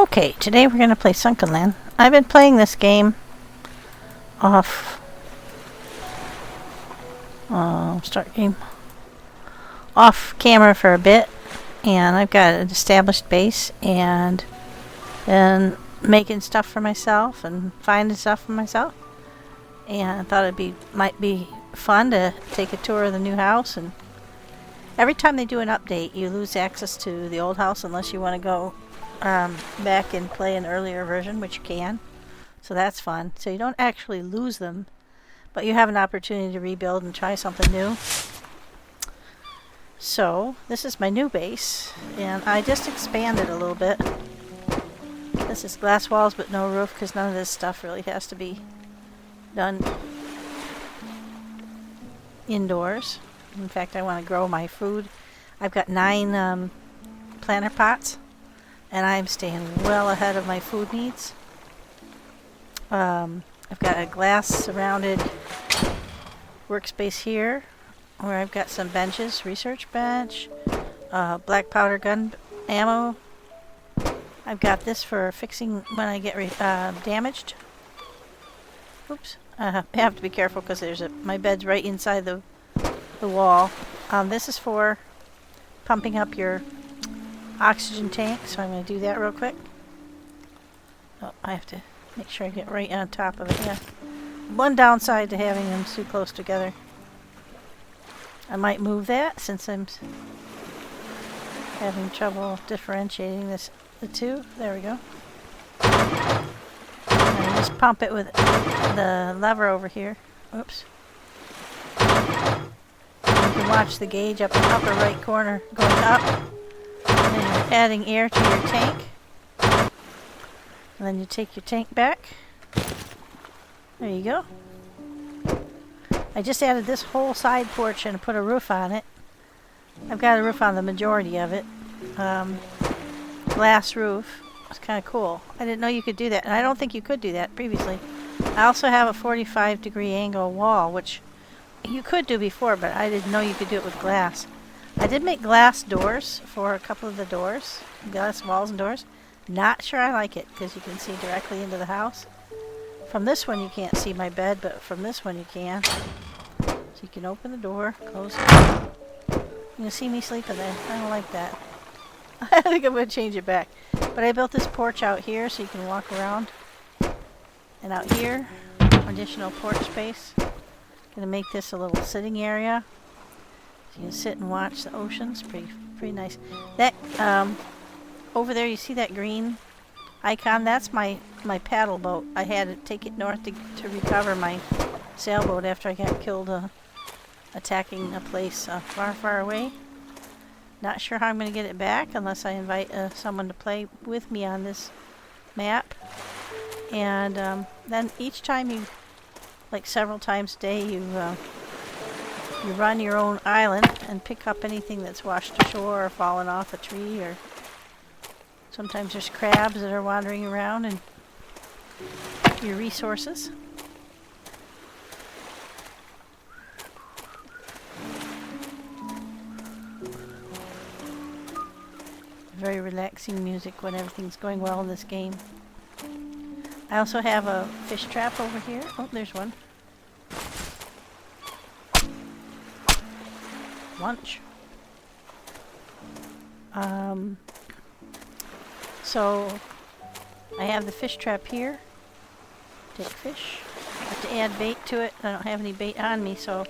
Okay, today we're going to play Sunkenland. I've been playing this game off... start game. Off camera for a bit. And I've got an established base and been making stuff for myself and finding stuff for myself. And I thought might be fun to take a tour of the new house. And every time they do an update, you lose access to the old house unless you want to go back and play an earlier version, which you can. So that's fun. So you don't actually lose them, but you have an opportunity to rebuild and try something new. So this is my new base, and I just expanded a little bit. This is glass walls but no roof because none of this stuff really has to be done indoors. In fact, I want to grow my food. I've got 9 planter pots, and I'm staying well ahead of my food needs. I've got a glass surrounded workspace here where I've got some benches, research bench, black powder gun ammo. I've got this for fixing when I get damaged. Oops. I have to be careful because my bed's right inside the wall. This is for pumping up your oxygen tank, so I'm going to do that real quick. Oh, I have to make sure I get right on top of it. Yeah. One downside to having them too close together. I might move that since I'm having trouble differentiating the two. There we go. And I just pump it with the lever over here. Oops. You can watch the gauge up in the upper right corner going up. And then you're adding air to your tank. And then you take your tank back. There you go. I just added this whole side porch and put a roof on it. I've got a roof on the majority of it. Glass roof. It's kind of cool. I didn't know you could do that, and I don't think you could do that previously. I also have a 45-degree angle wall, which you could do before, but I didn't know you could do it with glass. I did make glass doors for a couple of the doors, glass walls and doors. Not sure I like it because you can see directly into the house. From this one you can't see my bed, but from this one you can. So you can open the door, close it. You can see me sleeping there. I don't like that. I think I'm going to change it back. But I built this porch out here so you can walk around. And out here, additional porch space. Gonna make this a little sitting area. So you can sit and watch the oceans. Pretty nice. That over there, you see that green icon? That's my paddle boat. I had to take it north to recover my sailboat after I got killed attacking a place far away. Not sure how I'm going to get it back unless I invite someone to play with me on this map. And then each time you, like several times a day, you run your own island and pick up anything that's washed ashore or fallen off a tree, or sometimes there's crabs that are wandering around, and your resources. Very relaxing music when everything's going well in this game. I also have a fish trap over here. Oh, there's one. Lunch. So I have the fish trap here. Take fish. I have to add bait to it. I don't have any bait on me, so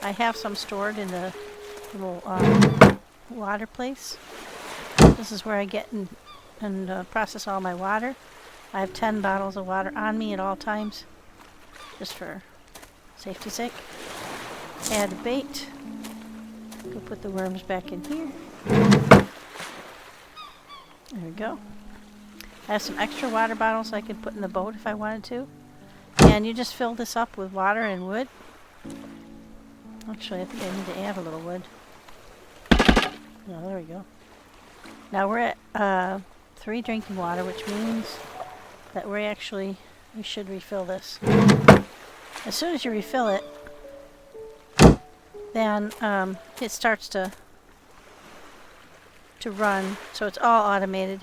I have some stored in the little water place. This is where I get and process all my water. I have 10 bottles of water on me at all times, just for safety's sake. Add the bait. Go put the worms back in here. There we go. I have some extra water bottles I could put in the boat if I wanted to. And you just fill this up with water and wood. Actually, I think I need to add a little wood. Oh, there we go. Now we're at 3 drinking water, which means that we should refill this. As soon as you refill it, then it starts to run, so it's all automated.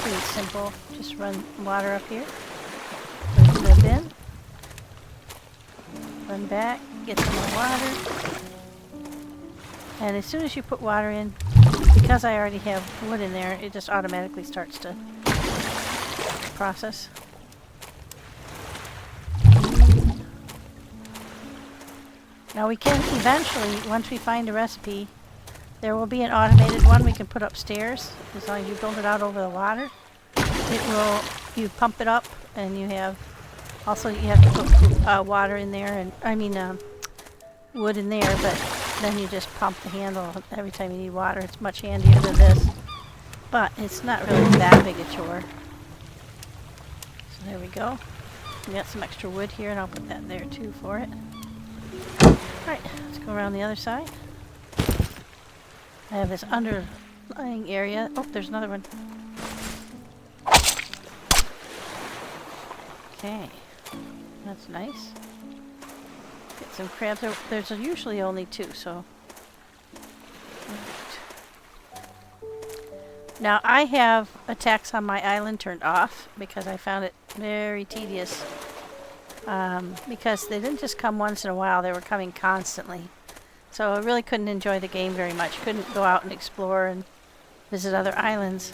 pretty simple. Just run water up here. Put it in the bin. Run back, get some more water. And as soon as you put water in, because I already have wood in there, it just automatically starts to process. Now we can eventually, once we find a recipe, there will be an automated one we can put upstairs. As long as you build it out over the water, it will, you pump it up, and you have, also you have to put water in there, and wood in there, but then you just pump the handle every time you need water. It's much handier than this, but it's not really that big a chore. So there we go. We got some extra wood here, and I'll put that there too for it. Alright, let's go around the other side. I have this underlying area. Oh, there's another one. Okay, that's nice. Get some crabs. There's usually only 2, so. Now I have attacks on my island turned off because I found it very tedious. Because they didn't just come once in a while, they were coming constantly. So I really couldn't enjoy the game very much. Couldn't go out and explore and visit other islands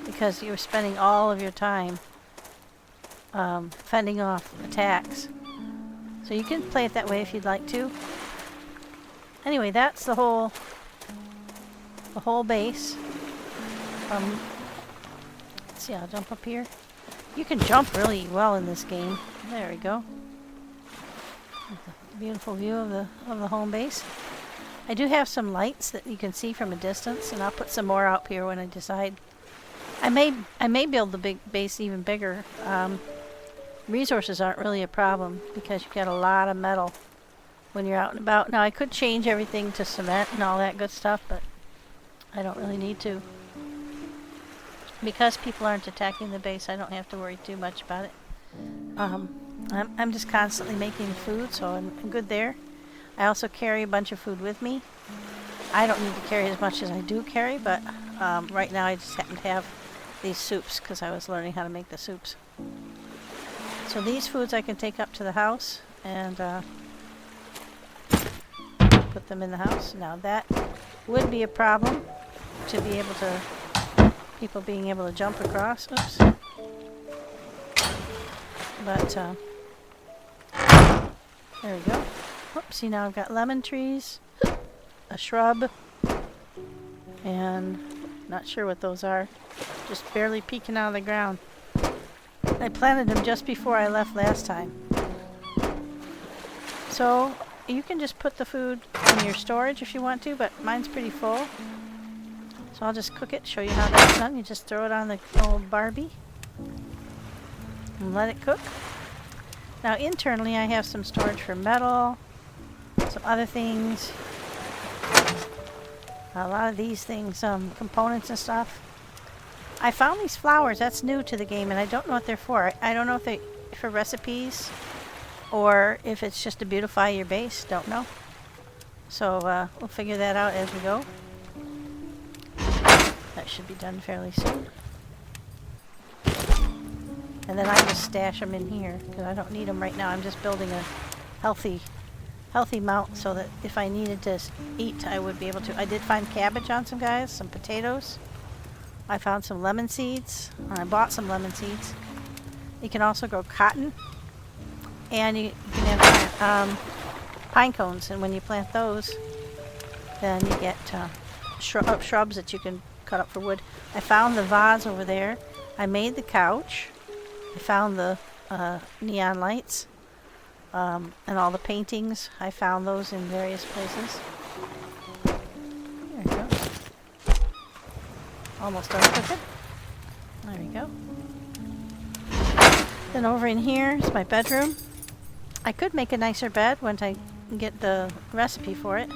because you were spending all of your time fending off attacks. So you can play it that way if you'd like to. Anyway, that's the whole base. Let's see, I'll jump up here. You can jump really well in this game. There we go. Beautiful view of the home base. I do have some lights that you can see from a distance, and I'll put some more out here when I decide. I may build the big base even bigger. Resources aren't really a problem because you've got a lot of metal when you're out and about. Now I could change everything to cement and all that good stuff, but I don't really need to. Because people aren't attacking the base, I don't have to worry too much about it. I'm just constantly making food, so I'm good there. I also carry a bunch of food with me. I don't need to carry as much as I do carry, but right now I just happen to have these soups because I was learning how to make the soups. So these foods I can take up to the house and put them in the house. Now that would be a problem to be able to, people being able to jump across. Oops. But there we go. Oops, see, now I've got lemon trees, a shrub, and not sure what those are. Just barely peeking out of the ground. I planted them just before I left last time. So you can just put the food in your storage if you want to, but mine's pretty full. So I'll just cook it, show you how that's done. You just throw it on the old Barbie and let it cook. Now internally I have some storage for metal, some other things, a lot of these things, components and stuff. I found these flowers. That's new to the game, and I don't know what they're for. I don't know if they're for recipes or if it's just to beautify your base. Don't know. So we'll figure that out as we go. That should be done fairly soon. And then I just stash them in here because I don't need them right now. I'm just building a healthy mount so that if I needed to eat, I would be able to. I did find cabbage on some guys, some potatoes. I found some lemon seeds. I bought some lemon seeds. You can also grow cotton, and you can have pine cones. And when you plant those, then you get shrubs that you can cut up for wood. I found the vase over there. I made the couch. I found the neon lights and all the paintings. I found those in various places. There we go. Almost done cooking. There we go. Then over in here is my bedroom. I could make a nicer bed once I get the recipe for it.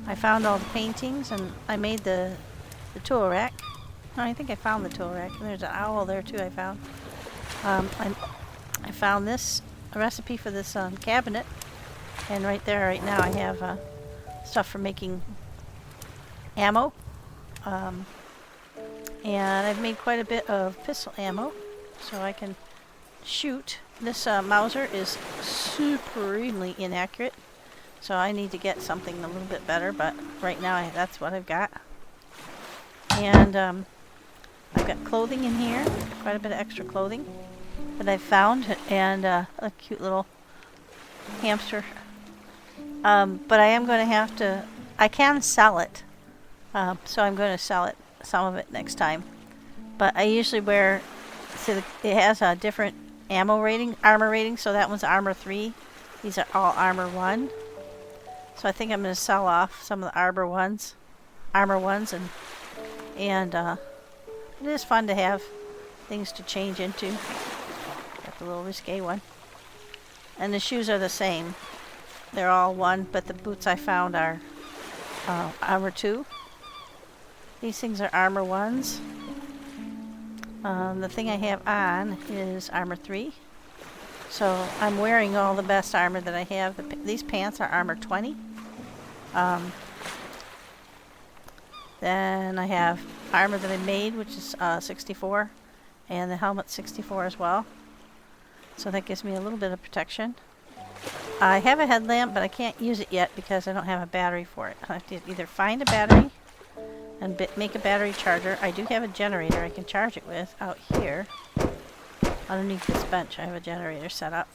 I found all the paintings and I made the tool rack. Oh, I think I found the tool rack. And there's an owl there too I found. I found this, a recipe for this cabinet. And right there, right now, I have stuff for making ammo. And I've made quite a bit of pistol ammo, so I can shoot. This Mauser is supremely inaccurate, so I need to get something a little bit better, but right now that's what I've got. And I've got clothing in here, quite a bit of extra clothing that I've found, and a cute little hamster. But I am going to have to, I can sell it, so I'm going to sell it, some of it next time. But I usually wear, so it has a different ammo rating, armor rating, so that one's armor 3. These are all armor 1. So I think I'm going to sell off some of the armor ones, and it is fun to have things to change into. Got the little risque one. And the shoes are the same. They're all 1, but the boots I found are armor 2. These things are armor 1s. The thing I have on is armor 3. So I'm wearing all the best armor that I have. These pants are armor 20. Then I have armor that I made, which is 64. And the helmet's 64 as well. So that gives me a little bit of protection. I have a headlamp, but I can't use it yet because I don't have a battery for it. I have to either find a battery and make a battery charger. I do have a generator I can charge it with out here. Underneath this bench I have a generator set up.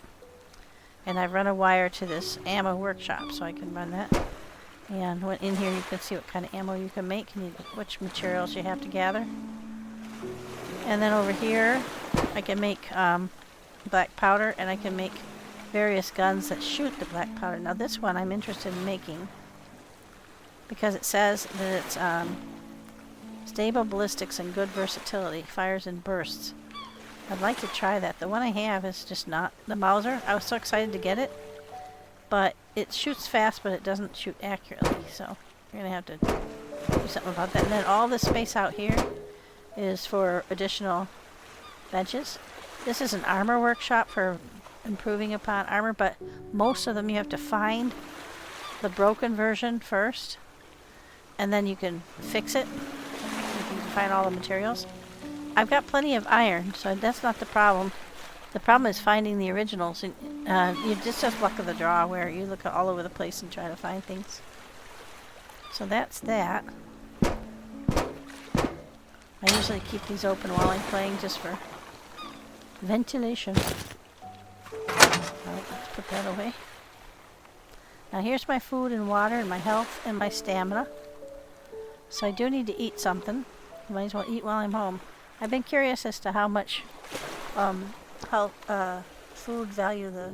And I've run a wire to this ammo workshop so I can run that. And when in here you can see what kind of ammo you can make and which materials you have to gather. And then over here I can make black powder, and I can make various guns that shoot the black powder. Now this one I'm interested in making because it says that it's stable ballistics and good versatility, fires in bursts. I'd like to try that. The one I have is just not the Mauser. I was so excited to get it, but it shoots fast, but it doesn't shoot accurately, so you're gonna have to do something about that. And then all this space out here is for additional benches. This is an armor workshop for improving upon armor, but most of them you have to find the broken version first, and then you can fix it. You can find all the materials. I've got plenty of iron, so that's not the problem. The problem is finding the originals. And you just have luck of the draw where you look all over the place and try to find things. So that's that. I usually keep these open while I'm playing just for ventilation. Alright, let's put that away. Now here's my food and water and my health and my stamina. So I do need to eat something. Might as well eat while I'm home. I've been curious as to how much food value the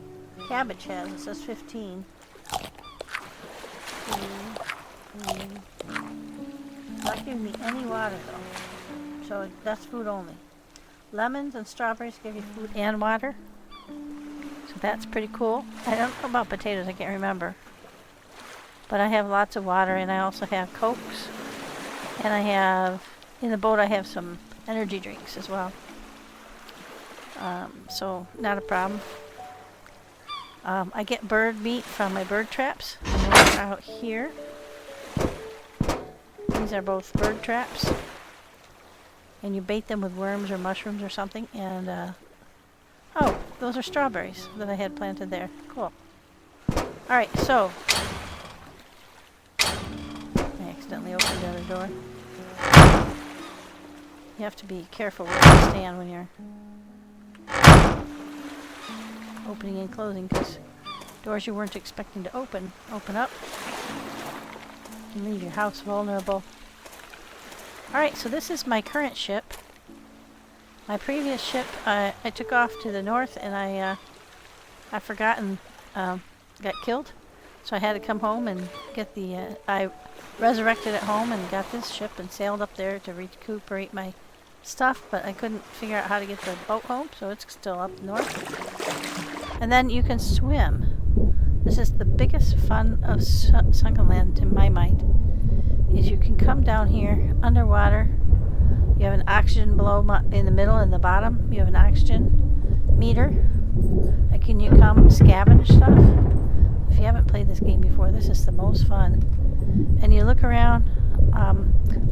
cabbage has. It says 15. Not giving me any water though. So that's food only. Lemons and strawberries give you food and water. So that's pretty cool. I don't know about potatoes, I can't remember. But I have lots of water, and I also have Cokes. And I have, in the boat I have some energy drinks as well. So not a problem. I get bird meat from my bird traps. And they're out here. These are both bird traps. And you bait them with worms or mushrooms or something. And, oh, those are strawberries that I had planted there. Cool. Alright, so. I accidentally opened the other door. You have to be careful where you stand when you're opening and closing, because doors you weren't expecting to open up and leave your house vulnerable. Alright, so this is my current ship. My previous ship, I took off to the north, and I forgot and got killed. So I had to come home and get the, I resurrected at home and got this ship and sailed up there to recuperate my stuff, but I couldn't figure out how to get the boat home, so it's still up north. And then you can swim. This is the biggest fun of Sunkenland in my mind, is you can come down here underwater. You have an oxygen below in the middle and the bottom. You have an oxygen meter. And can you come scavenge stuff? If you haven't played this game before, this is the most fun. And you look around.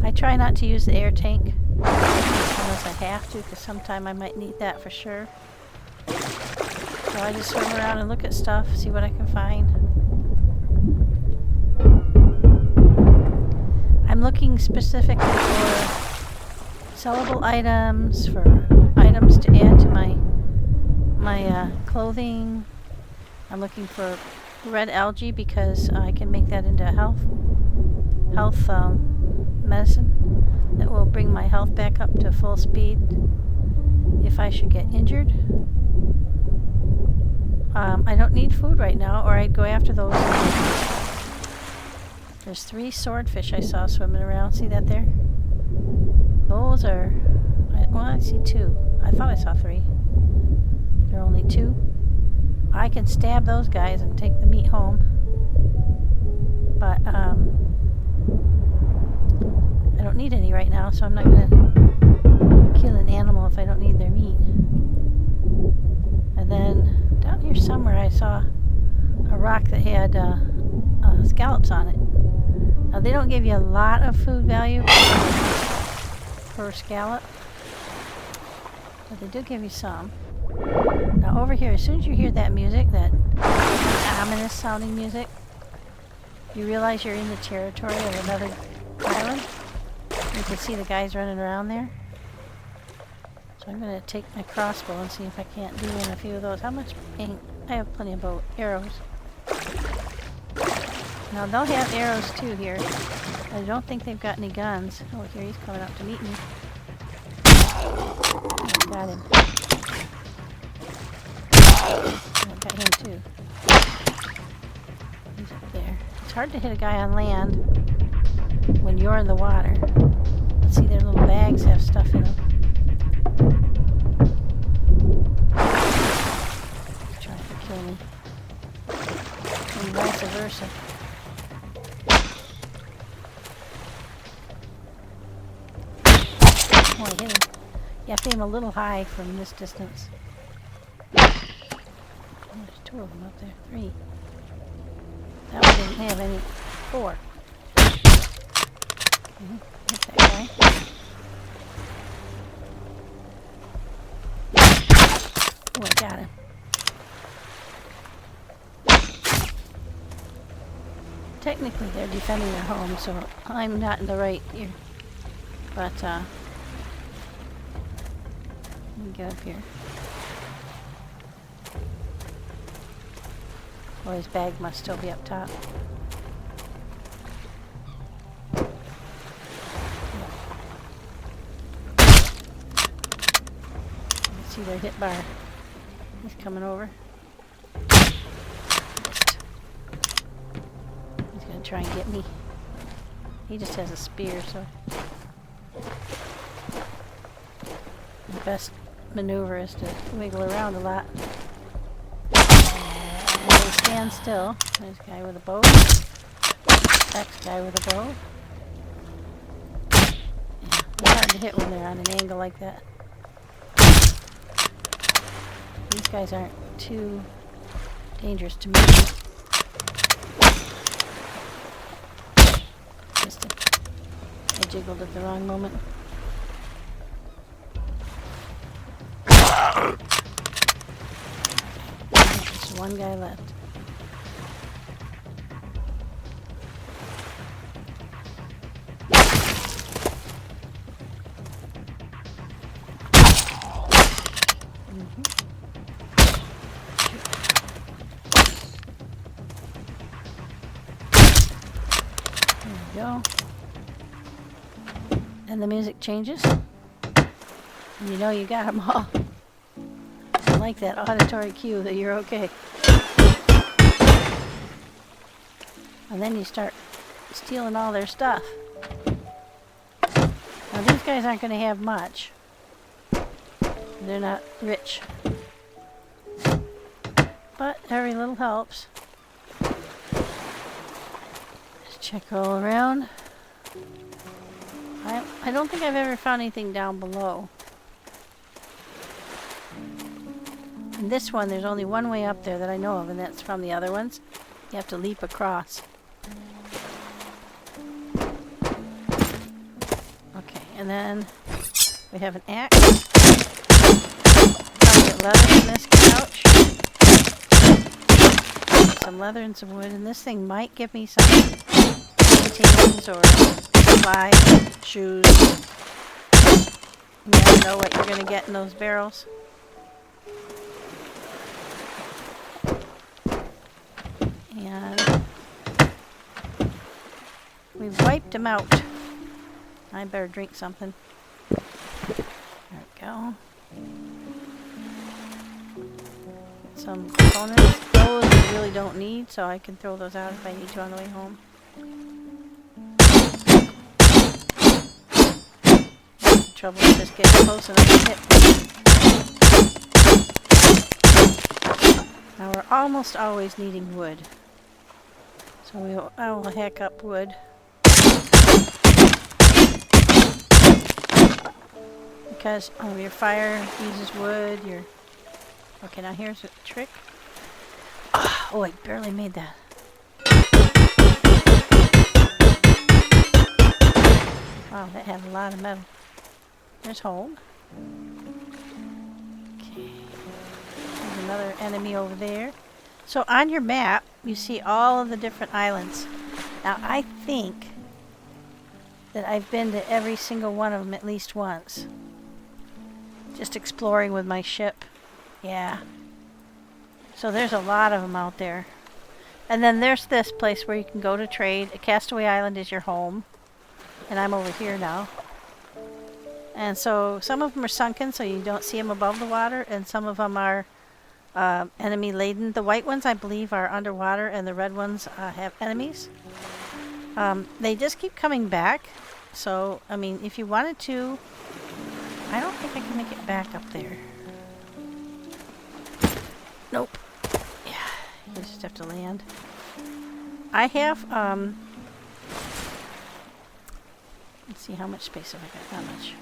I try not to use the air tank Unless I have to, because sometime I might need that for sure. So I just swim around and look at stuff, see what I can find. I'm looking specifically for sellable items, for items to add to my clothing. I'm looking for red algae because I can make that into health medicine that will bring my health back up to full speed if I should get injured. I don't need food right now, or I'd go after those. There's 3 swordfish I saw swimming around. See that there? Those are... well, I see 2. I thought I saw 3. There are only 2. I can stab those guys and take the meat home. But, I don't need any right now, so I'm not going to kill an animal if I don't need their meat. And then, down here somewhere I saw a rock that had scallops on it. Now they don't give you a lot of food value per scallop, but they do give you some. Now over here, as soon as you hear that music, that ominous sounding music, you realize you're in the territory of another island. You can see the guys running around there. So I'm going to take my crossbow and see if I can't do in a few of those. How much ink? I have plenty of arrows. Now they'll have arrows too here. I don't think they've got any guns. Oh, here he's coming up to meet me. Oh, got him. I got him too. He's up there. It's hard to hit a guy on land when you're in the water. Let's see, their little bags have stuff in them. He's trying to kill me. And vice versa. Oh, I hit him. You have to aim a little high from this distance. Oh, there's 2 of them up there. 3. That one didn't have any. 4. Hit that guy. Oh, I got him. Technically, they're defending their home, so I'm not in the right here. But, let me get up here. Oh, his bag must still be up top. Let's see their hit bar. He's coming over. He's gonna try and get me. He just has a spear, so the best maneuver is to wiggle around a lot. And they stand still. There's a guy with a bow. Next guy with a bow. Yeah, it's hard to hit when they're on an angle like that. These guys aren't too dangerous to me. I jiggled at the wrong moment. There's one guy left. There we go. And the music changes. And you know you got them all. I like that auditory cue that you're okay. And then you start stealing all their stuff. Now these guys aren't going to have much. They're not rich. But every little helps. Just check all around. I don't think I've ever found anything down below. And this one, there's only one way up there that I know of, and that's from the other ones. You have to leap across. Okay, and then We have an axe. I'll get leather in this couch. Some leather and some wood, and this thing might give me some paintings or supplies, shoes. You never know what you're going to get in those barrels. And we've wiped them out. I better drink something. There we go. Get some components. Those we really don't need, so I can throw those out if I need to on the way home. The trouble is just getting close enough to hit. Now we're almost always needing wood. So I will hack up wood. Because your fire uses wood, okay, now here's a trick. Oh, I barely made that. Wow, that had a lot of metal. There's home. Okay. There's another enemy over there. So on your map, you see all of the different islands. Now, I think that I've been to every single one of them at least once. Just exploring with my ship. Yeah. So there's a lot of them out there. And then there's this place where you can go to trade. Castaway Island is your home. And I'm over here now. And so some of them are sunken, so you don't see them above the water. And some of them are enemy laden. The white ones, I believe, are underwater, and the red ones have enemies. They just keep coming back. So, I mean, if you wanted to, I don't think I can make it back up there. Nope. Yeah, you just have to land. I have, let's see, how much space have I got? Not much.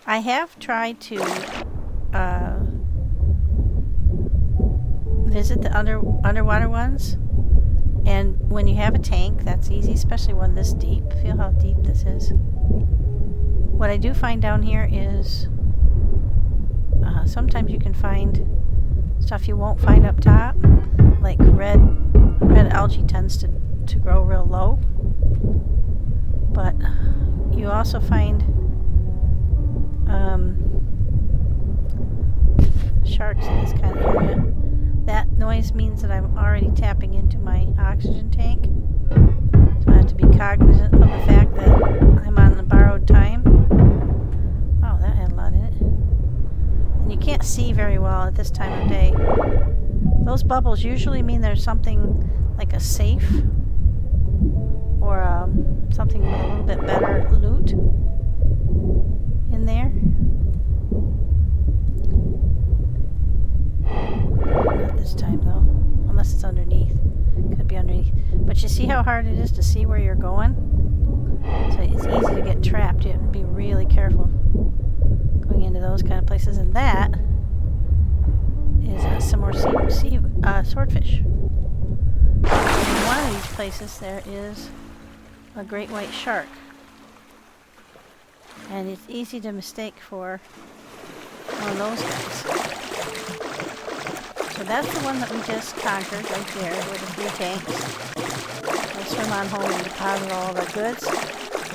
I have tried to visit the underwater ones, and when you have a tank, that's easy, especially one this deep. Feel how deep this is. What I do find down here is sometimes you can find stuff you won't find up top, like red algae tends to grow real low, but you also find sharks in this kind of area. That noise means that I'm already tapping into my oxygen tank, so I have to be cognizant of the fact that I'm on the borrowed time. Oh, that had a lot in it. And you can't see very well at this time of day. Those bubbles usually mean there's something like a safe or something with a little bit better loot in there. Not this time though, unless it's underneath. Could be underneath. But you see how hard it is to see where you're going? So it's easy to get trapped. You have to be really careful going into those kind of places. And that is some more swordfish. In one of these places there is a great white shark. And it's easy to mistake for one of those guys. So that's the one that we just conquered right there with the 3 tanks. We'll swim on home and deposit all of our goods.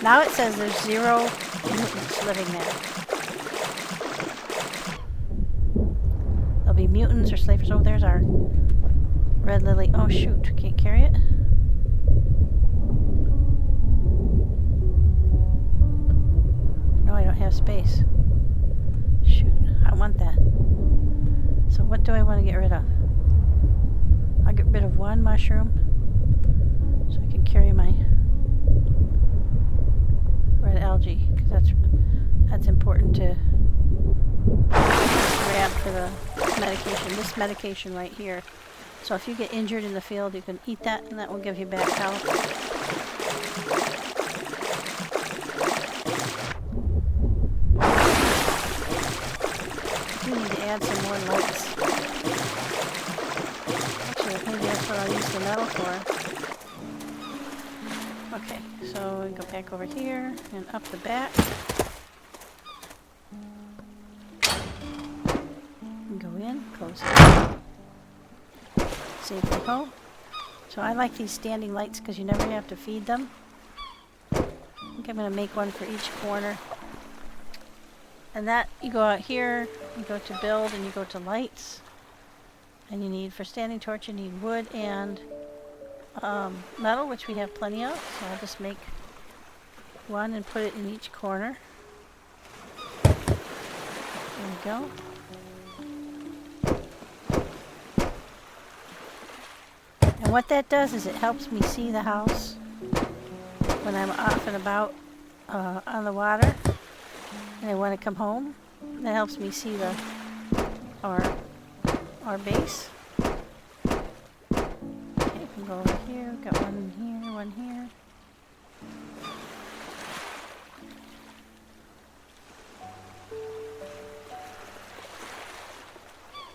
Now it says there's 0 mutants living there. There'll be mutants or slavers. Oh, there's our red lily. Oh shoot, can't carry it. No, I don't have space. Shoot, I want that. So what do I want to get rid of? I'll get rid of 1 mushroom so I can carry my red algae, because that's important to grab for the medication. This medication right here. So if you get injured in the field, you can eat that, and that will give you back health. We need to add some more lights. Actually, maybe that's what I'll use the metal for. Okay, so and go back over here and up the back. And go in, close it. Save the hoe. So I like these standing lights because you never have to feed them. I think I'm going to make one for each corner. And that, you go out here, you go to build, and you go to lights. And you need, for standing torch, you need wood and metal, which we have plenty of. So I'll just make one and put it in each corner. There we go. And what that does is it helps me see the house when I'm off and about on the water and I want to come home. That helps me see our base. Okay, we can go over here. Got one here, one here.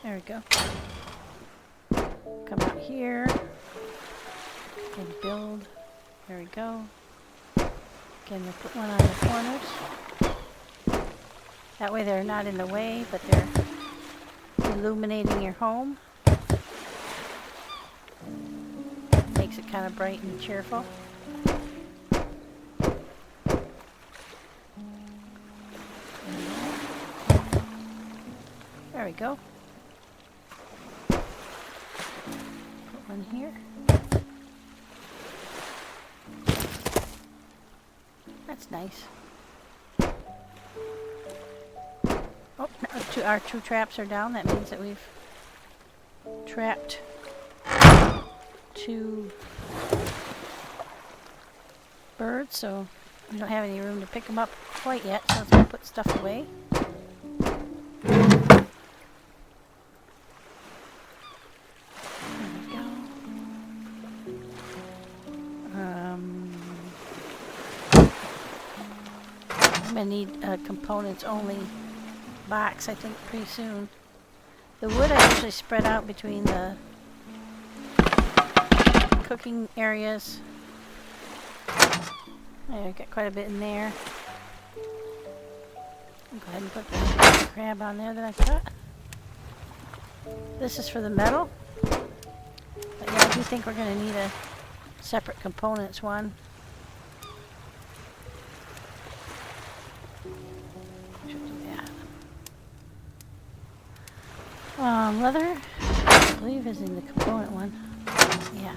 There we go. Come out here and build. There we go. Again, we'll put one on the corners. That way they're not in the way, but they're illuminating your home. Makes it kind of bright and cheerful. There we go. Put one here. That's nice. Oh, no, our two traps are down. That means that we've trapped 2 birds, so we don't have any room to pick them up quite yet, so let's go put stuff away. There we go. I'm going to need components only box, I think, pretty soon. The wood I usually spread out between the cooking areas. I got quite a bit in there. I'll go ahead and put the crab on there that I cut. This is for the metal. But yeah, I do think we're going to need a separate components one. Should do that. Leather, I believe, is in the component one. Yeah.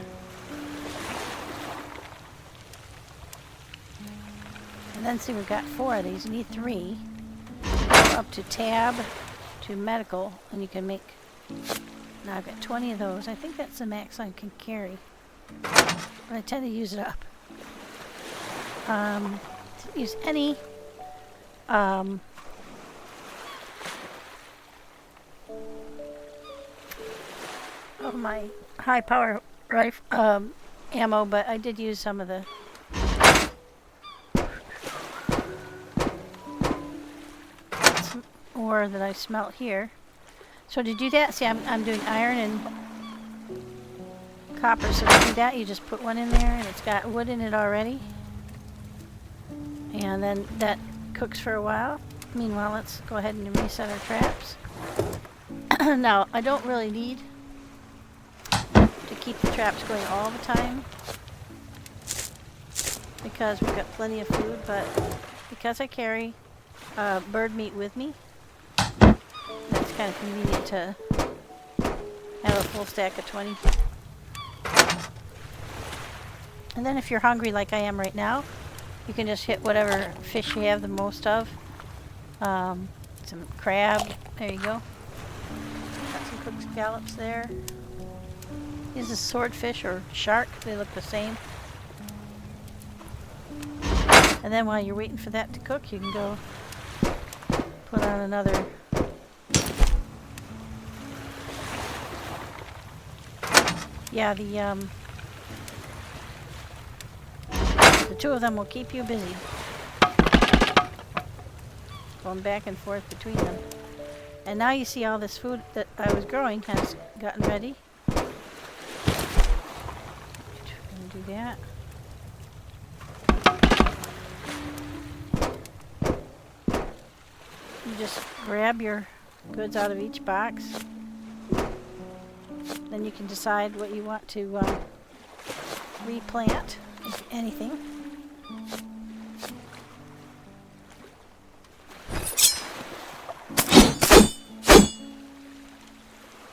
And then see, we've got 4 of these. You need 3. Go up to tab, to medical, and you can make. Now I've got 20 of those. I think that's the max I can carry. But I tend to use it up. Use any of my high power rifle ammo, but I did use some of the ore that I smelt here. So to do that, see, I'm doing iron and copper. So to do that, you just put one in there, and it's got wood in it already. And then that cooks for a while. Meanwhile, let's go ahead and reset our traps. Now, I don't really need to keep the traps going all the time because we've got plenty of food, but because I carry bird meat with me, that's kind of convenient to have a full stack of 20. And then if you're hungry like I am right now, you can just hit whatever fish you have the most of. Some crab, there you go. Got some cooked scallops there. This is swordfish or shark, they look the same. And then while you're waiting for that to cook, you can go put on another the 2 of them will keep you busy. Going back and forth between them. And now you see all this food that I was growing has gotten ready. Do that. just grab your goods out of each box. Then you can decide what you want to replant, if anything.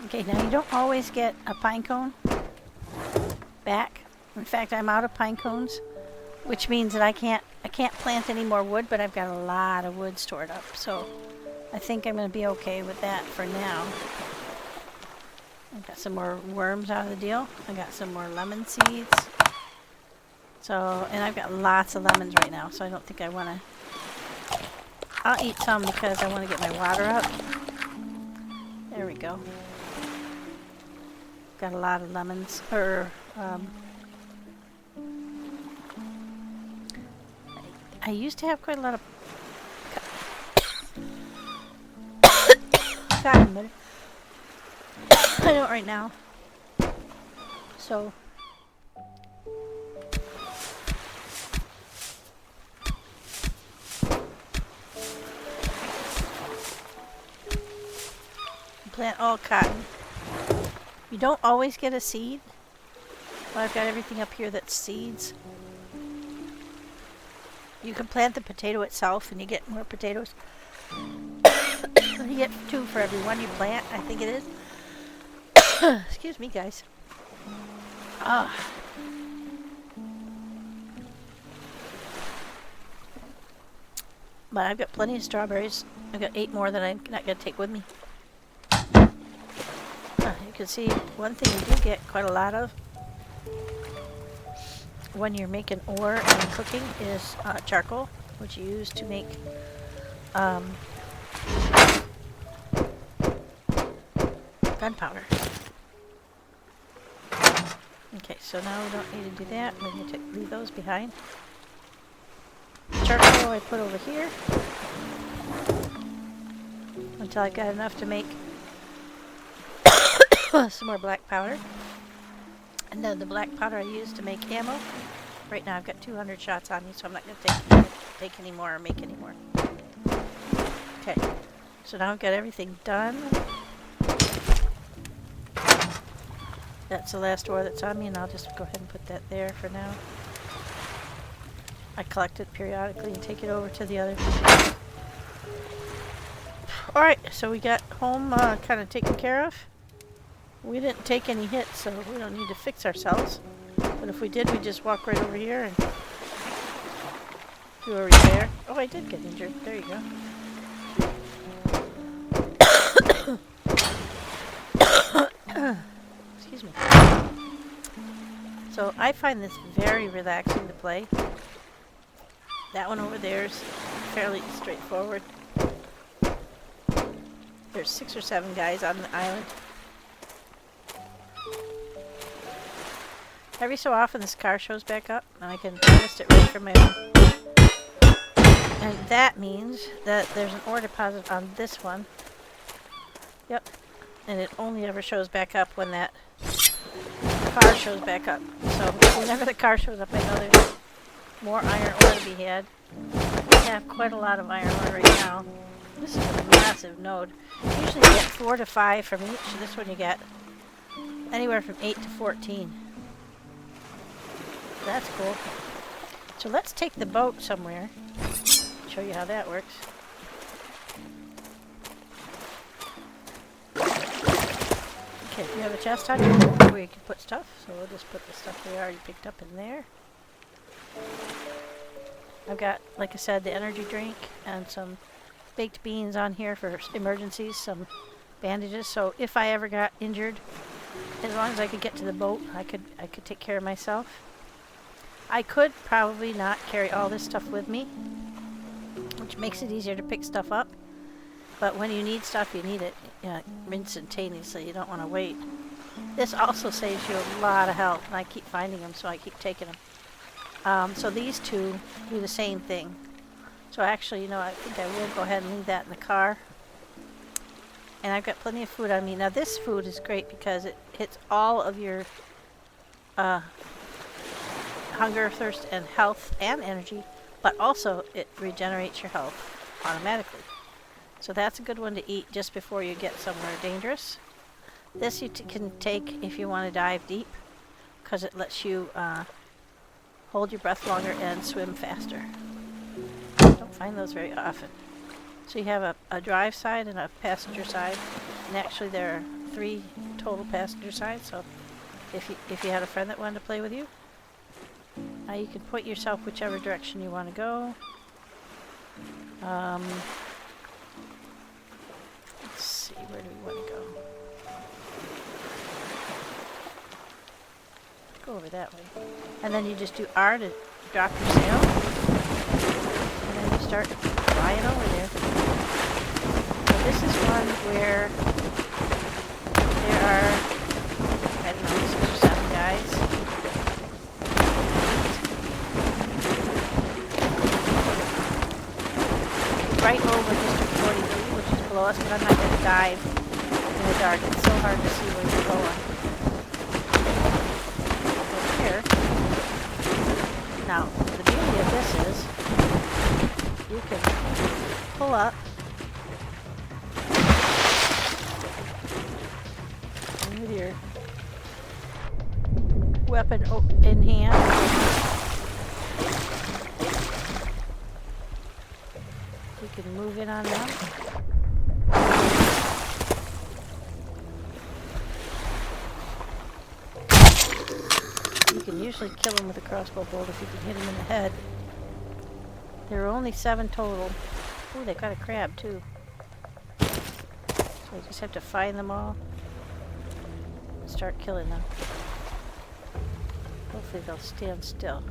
Okay, now you don't always get a pine cone back. In fact, I'm out of pine cones, which means that I can't plant any more wood, but I've got a lot of wood stored up, so I think I'm going to be okay with that for now. I've got some more worms out of the deal. I got some more lemon seeds. So, and I've got lots of lemons right now, so I don't think I want to... I'll eat some because I want to get my water up. There we go. Got a lot of lemons, I used to have quite a lot of cotton, but I don't right now. So plant all cotton. You don't always get a seed. Well, I've got everything up here that's seeds. You can plant the potato itself and you get more potatoes. You get 2 for every one you plant, I think it is. Excuse me, guys. Ah. But I've got plenty of strawberries. I've got 8 more that I'm not going to take with me. You can see one thing you do get quite a lot of when you're making ore and cooking is charcoal, which you use to make gunpowder. Okay, so now we don't need to do that. We need to leave those behind. Charcoal I put over here until I got enough to make some more black powder. And then the black powder I use to make ammo. Right now I've got 200 shots on me, so I'm not going to take any more or make any more. Okay, so now I've got everything done. That's the last ore that's on me, and I'll just go ahead and put that there for now. I collect it periodically and take it over to the other. Alright, so we got home kind of taken care of. We didn't take any hits, so we don't need to fix ourselves. But if we did, we'd just walk right over here and do a repair. Oh, I did get injured. There you go. Excuse me. So I find this very relaxing to play. That one over there is fairly straightforward. There's 6 or 7 guys on the island. Every so often this car shows back up and I can harvest it right from my own. And that means that there's an ore deposit on this one. Yep. And it only ever shows back up when that car shows back up. So whenever the car shows up, I know there's more iron ore to be had. We have quite a lot of iron ore right now. This is a massive node. Usually you get 4 to 5 from each. This one you get anywhere from 8 to 14. That's cool. So let's take the boat somewhere. Show you how that works. Okay, you have a chest on your boat where you can put stuff. So we'll just put the stuff we already picked up in there. I've got, like I said, the energy drink and some baked beans on here for emergencies, some bandages. So if I ever got injured, as long as I could get to the boat, I could take care of myself. I could probably not carry all this stuff with me, which makes it easier to pick stuff up. But when you need stuff, you need it instantaneously. You don't want to wait. This also saves you a lot of health, and I keep finding them, so I keep taking them. So these two do the same thing. So actually, I think I will go ahead and leave that in the car. And I've got plenty of food on me. Now this food is great because it hits all of your hunger, thirst, and health and energy, but also it regenerates your health automatically. So that's a good one to eat just before you get somewhere dangerous. This you can take if you want to dive deep, because it lets you hold your breath longer and swim faster. Don't find those very often. So you have a drive side and a passenger side, and actually there are 3 total passenger sides, so if you had a friend that wanted to play with you, now you can point yourself whichever direction you want to go. Let's see, where do we want to go? Go over that way. And then you just do R to drop your sail. And then you start flying over there. So this is one where there are, I don't know, 6 or 7 guys. Right over District 43, which is below us, but I'm not going to dive in the dark. It's so hard to see where you're going. Here. Now, the beauty of this is you can pull up and with your weapon in hand, you can move in on them. You can usually kill them with a crossbow bolt if you can hit them in the head. There are only 7 total. Ooh, they got a crab too. So you just have to find them all and start killing them. Hopefully they'll stand still.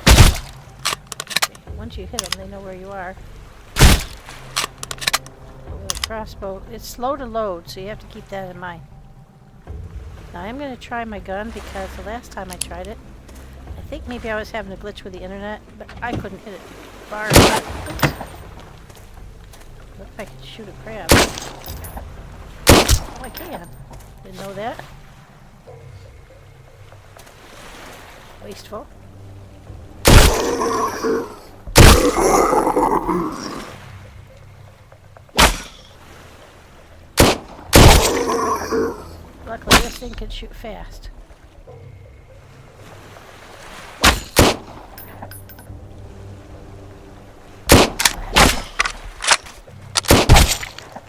Okay, once you hit them, they know where you are. The crossbow, it's slow to load, so you have to keep that in mind. Now I'm going to try my gun because the last time I tried it, I think maybe I was having a glitch with the internet, but I couldn't hit it far enough. Oops. Looked like I could shoot a crab. Oh, I can. Didn't know that. Wasteful. Luckily, this thing can shoot fast.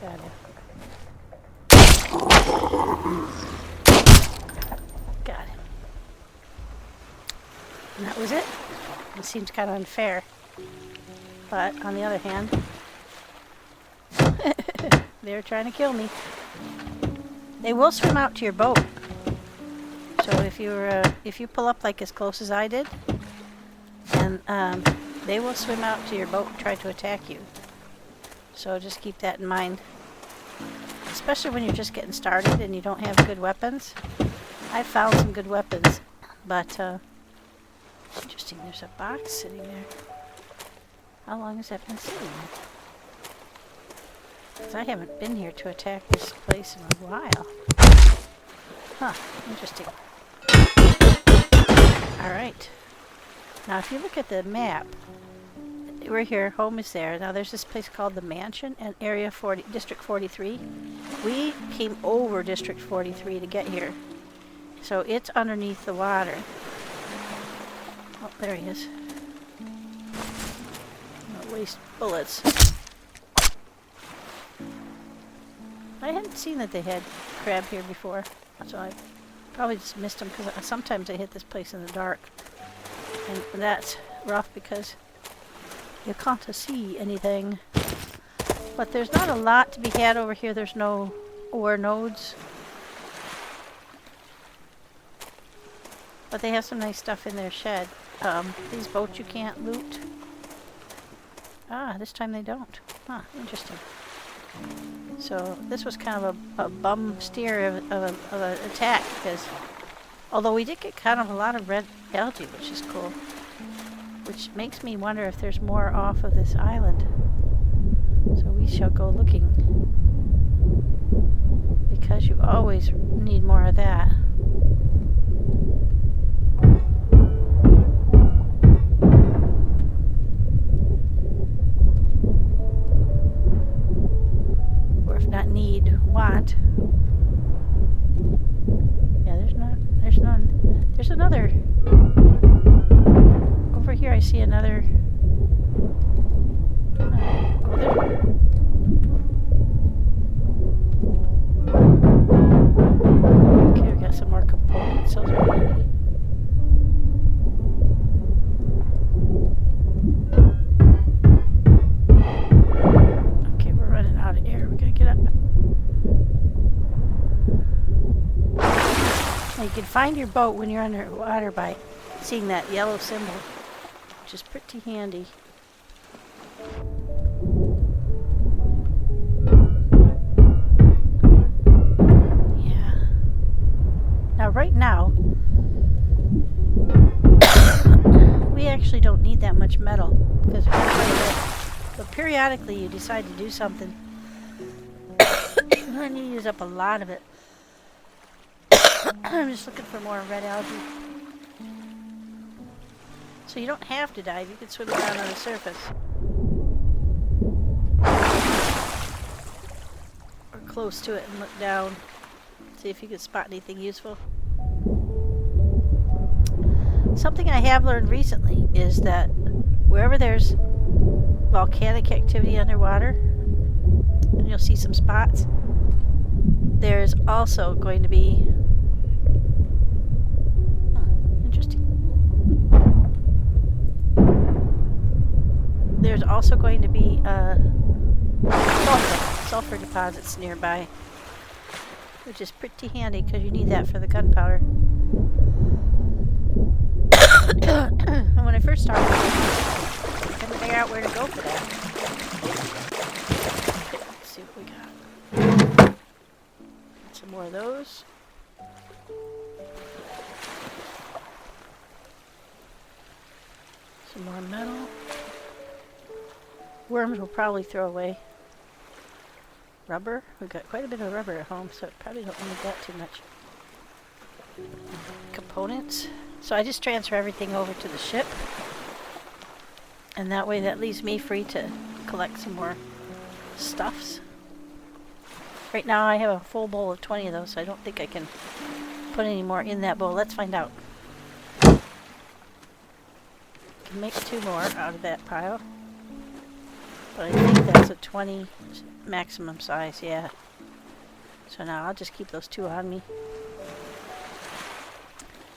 Got it. Got it. And that was it. It seems kind of unfair. But, on the other hand, they're trying to kill me. They will swim out to your boat. So if you pull up like as close as I did, and they will swim out to your boat and try to attack you. So just keep that in mind. Especially when you're just getting started and you don't have good weapons. I found some good weapons, but interesting. There's a box sitting there. How long has that been sitting there? Because I haven't been here to attack this place in a while. Huh, interesting. Alright. Now if you look at the map, we're here, home is there. Now there's this place called the Mansion and Area 40, District 43. We came over District 43 to get here. So it's underneath the water. Oh, there he is. Don't waste bullets. I hadn't seen that they had crab here before, so I probably just missed them because sometimes I hit this place in the dark. And that's rough because you can't see anything. But there's not a lot to be had over here. There's no ore nodes. But they have some nice stuff in their shed. These boats you can't loot. Ah, this time they don't. Huh, interesting. So this was kind of a bum steer of an attack because although we did get kind of a lot of red algae, which is cool, which makes me wonder if there's more off of this island. So we shall go looking because you always need more of that. not. Yeah, there's none. There's another. Over here I see another. Oh, there. Okay, we got some more components. Those are handy. Okay, we're running out of air. We gotta get up. Now you can find your boat when you're underwater by seeing that yellow symbol, which is pretty handy. Yeah. Now right now, we actually don't need that much metal because we're quite a bit. But periodically you decide to do something and then you use up a lot of it. I'm just looking for more red algae. So you don't have to dive, you can swim around on the surface. Or close to it and look down. See if you can spot anything useful. Something I have learned recently is that wherever there's volcanic activity underwater, and you'll see some spots, there's also going to be there's also going to be sulfur deposits nearby, which is pretty handy because you need that for the gunpowder. And when I first started, I couldn't figure out where to go for that. Let's see what we got. Some more of those. Some more metal. Worms will probably throw away. Rubber. We've got quite a bit of rubber at home, so probably don't need that too much. Components. So I just transfer everything over to the ship. And that way that leaves me free to collect some more stuffs. Right now I have a full bowl of 20 of those, so I don't think I can put any more in that bowl. Let's find out. Can make 2 more out of that pile. But I think that's a 20 maximum size, yeah. So now I'll just keep those 2 on me.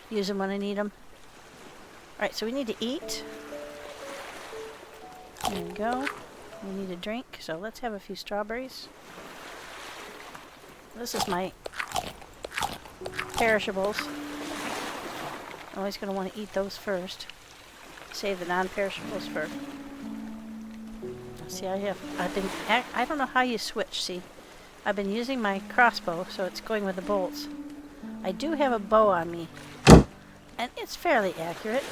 Use them when I need them. Alright, so we need to eat. There we go. We need a drink, so let's have a few strawberries. This is my perishables. I'm always going to want to eat those first. Save the non-perishables for... See, I don't know how you switch, see. I've been using my crossbow, so it's going with the bolts. I do have a bow on me, and it's fairly accurate.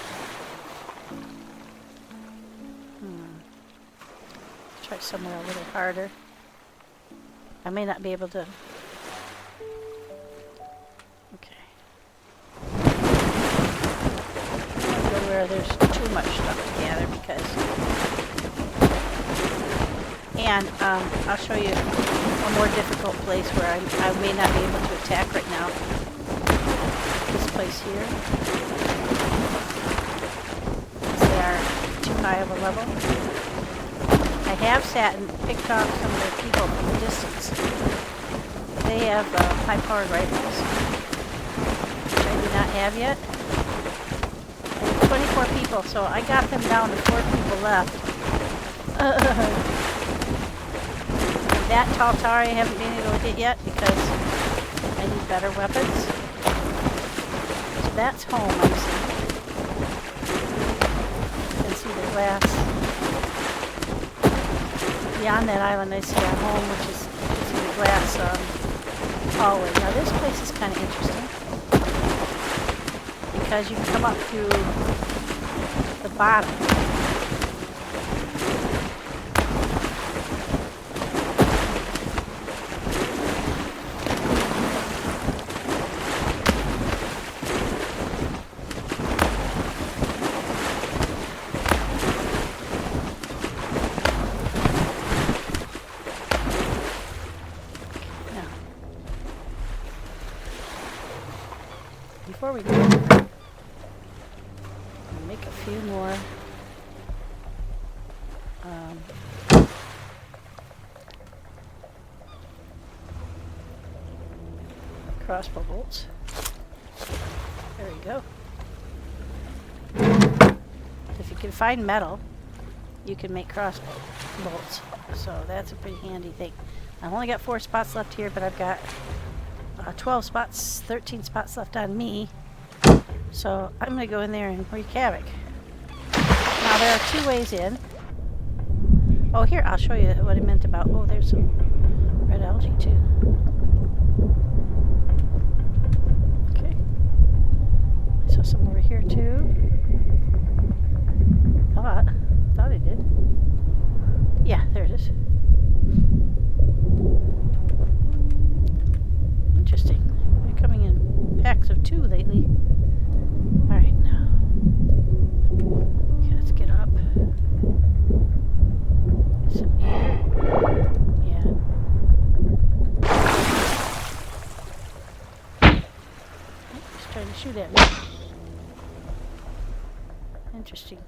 Try somewhere a little harder. I may not be able to... Okay. I don't go where there's too much stuff to gather because... And I'll show you a more difficult place where I may not be able to attack right now. This place here. They are too high of a level. I have sat and picked off some of the people from a distance. They have high-powered rifles, which I do not have yet. I have 24 people, so I got them down to 4 people left. That tall tower I haven't been able to hit yet because I need better weapons. So that's home, I see. You can see the glass. Beyond that island I see our home, which is the glass hallway. Now this place is kind of interesting because you can come up through the bottom. more crossbow bolts. There we go. If you can find metal, you can make crossbow bolts. So that's a pretty handy thing. I've only got 4 spots left here, but I've got 12 spots, 13 spots left on me. So I'm going to go in there and wreak havoc. Now there are 2 ways in. Oh, here, I'll show you what I meant about... Oh, there's some red algae too. Okay. I saw some over here too. Thought I did. Yeah, there it is. Interesting. They're coming in packs of 2 lately. Alright, now. Okay, let's get up. Some here. Yeah. He's trying to shoot at me. Interesting.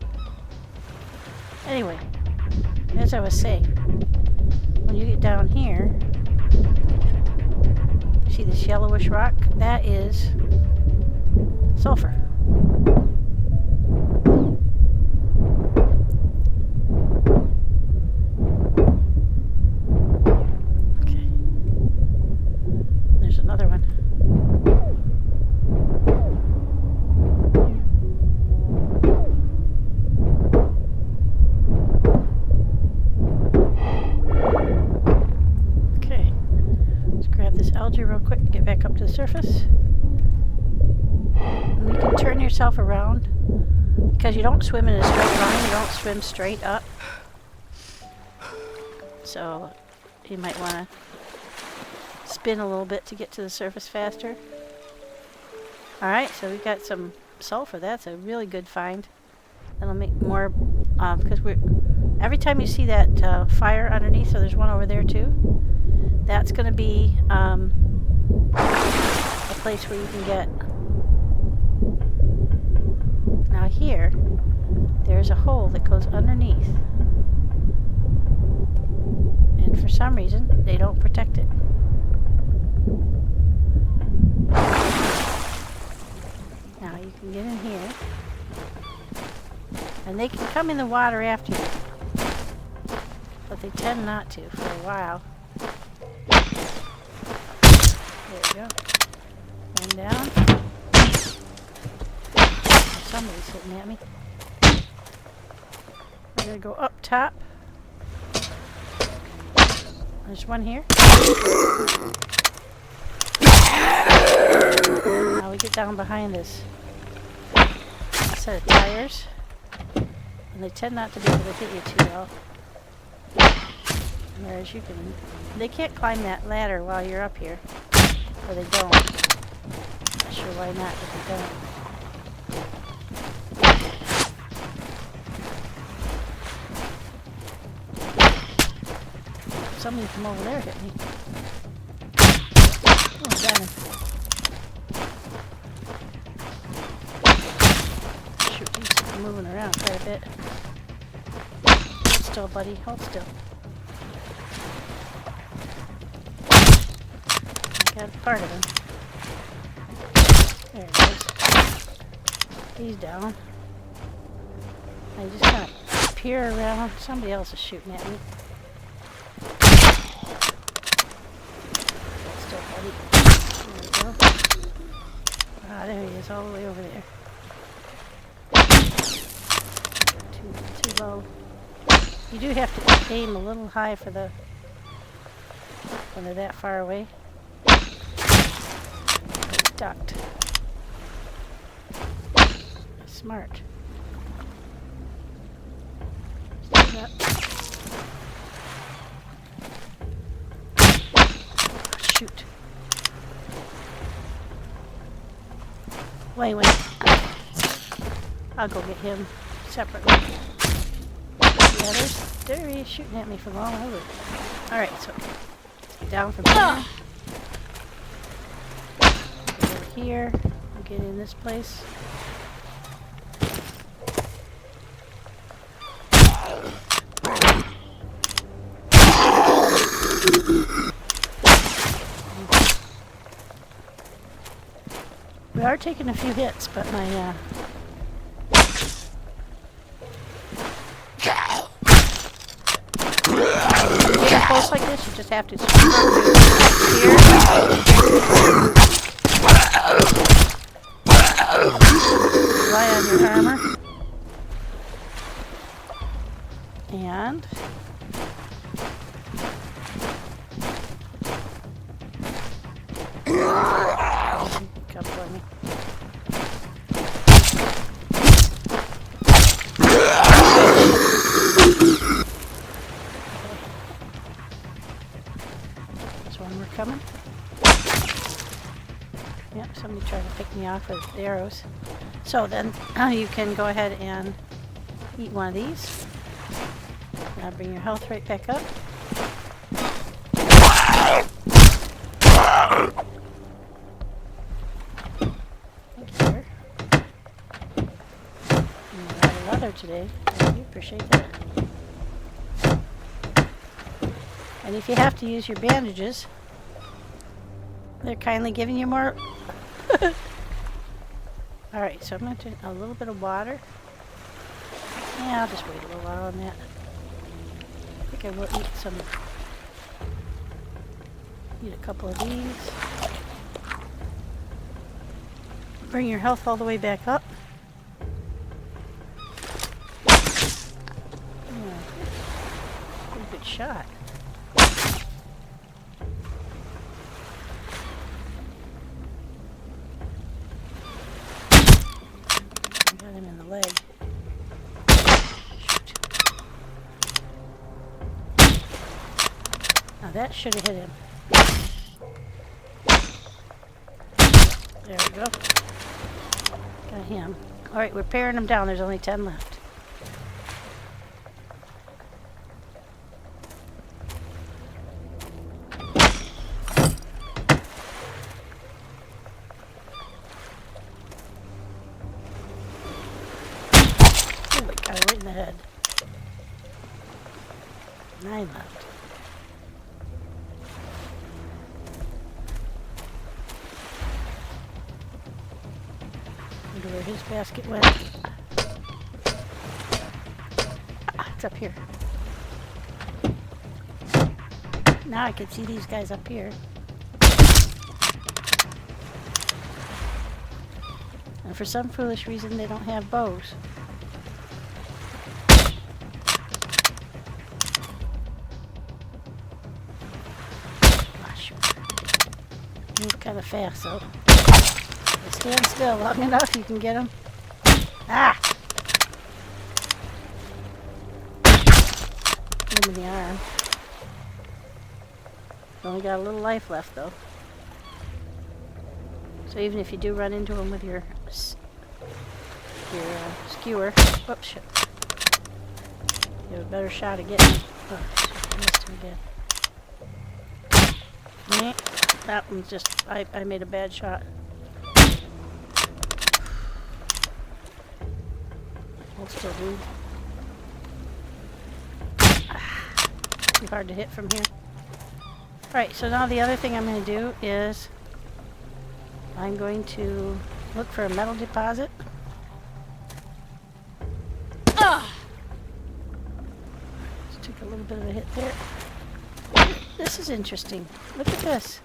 Anyway, as I was saying, when you get down here, see this yellowish rock? That is sulfur. Okay. There's another one. Algae real quick and get back up to the surface. And you can turn yourself around because you don't swim in a straight line, you don't swim straight up. So you might want to spin a little bit to get to the surface faster. Alright, so we've got some sulfur. That's a really good find. That'll make more, because every time you see that fire underneath, so there's one over there too. That's going to be a place where you can get... Now here, there's a hole that goes underneath. And for some reason, they don't protect it. Now you can get in here. And they can come in the water after you. But they tend not to for a while. There we go. One down. Somebody's hitting at me. We're going to go up top. There's one here. Now we get down behind this set of tires. And they tend not to be able to hit you too well. Whereas you can... They can't climb that ladder while you're up here. Or they don't. Not sure why not, but they don't. Somebody from over there hit me. Oh, got him. Shoot, he's moving around quite a bit. Hold still, buddy. Hold still. Got part of him. There it is. He's down. I just kind of peer around. Somebody else is shooting at me. Still, buddy. There we go. Ah, there he is, all the way over there. Too low. You do have to aim a little high for the when they're that far away. Ducked. Smart. Stand up. Oh, shoot. Wait. I'll go get him separately. Yeah, there he is shooting at me from all over. Alright, so let's get down from here. Here, we'll get in this place. are taking a few hits, but my getting close like this, you just have to here. Rely on your armor. And come for me. There's one more coming. Yep, somebody tried to pick me off with arrows. So then you can go ahead and eat one of these. Now bring your health right back up. Thank you, sir. And a lot of leather today. Thank you, appreciate that. And if you have to use your bandages, they're kindly giving you more. Alright, so I'm going to do a little bit of water. Yeah, I'll just wait a little while on that. I think I will eat a couple of these. Bring your health all the way back up. Yeah, pretty good shot. Got him in the leg. Now that should have hit him. There we go. Got him. Alright, we're paring him down. There's only 10 left. Oh my god, right in the head. 9 left. Where his basket went. It's up here. Now I can see these guys up here. And for some foolish reason they don't have bows. Gosh, move kind of fast though. Stand still long enough, you can get them. Ah! Get him in the arm. Only got a little life left though. So even if you do run into him with your skewer, whoops, shit. You have a better shot of getting him. Oh, shit, I missed him again. That one's just, I made a bad shot. Still do. Too hard to hit from here. Alright, so now the other thing I'm going to do is I'm going to look for a metal deposit. Just took a little bit of a hit there. This is interesting. Look at this.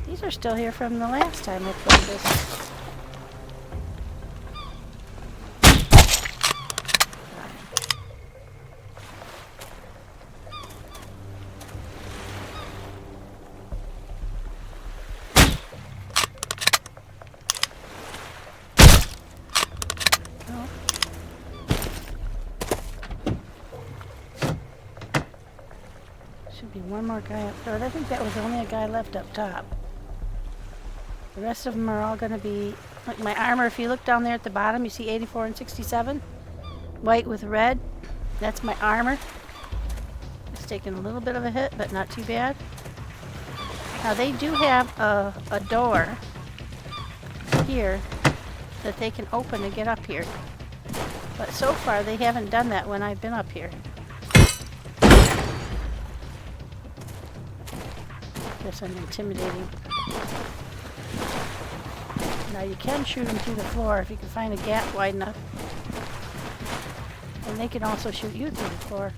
These are still here from the last time I played this. Should be one more guy up there. I think that was only a guy left up top. The rest of them are all going to be like my armor. If you look down there at the bottom, you see 84 and 67. White with red. That's my armor. It's taking a little bit of a hit, but not too bad. Now they do have a door here that they can open to get up here. But so far they haven't done that when I've been up here. Guess I'm intimidating. Now you can shoot them through the floor if you can find a gap wide enough. And they can also shoot you through the floor.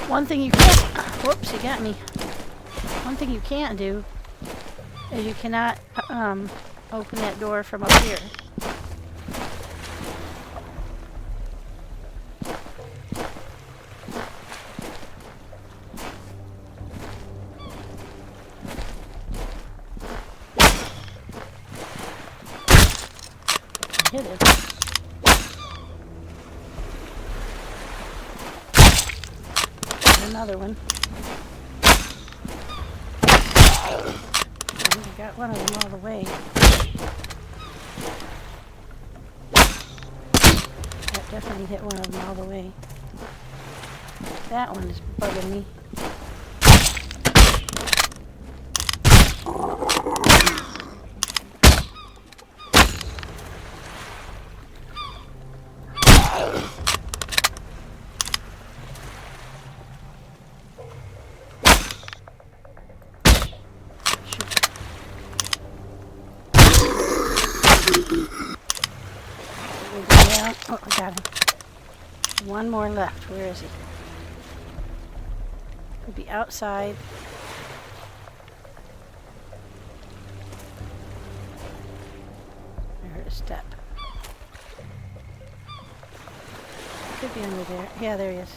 One thing you can't, whoops, you got me. One thing you can't do is you cannot open that door from up here. Hit it. Another one. I got one of them all the way. That definitely hit one of them all the way. That one is bugging me. Oh, I got him. One more left. Where is he? Could be outside. I heard a step. Could be under there. Yeah, there he is.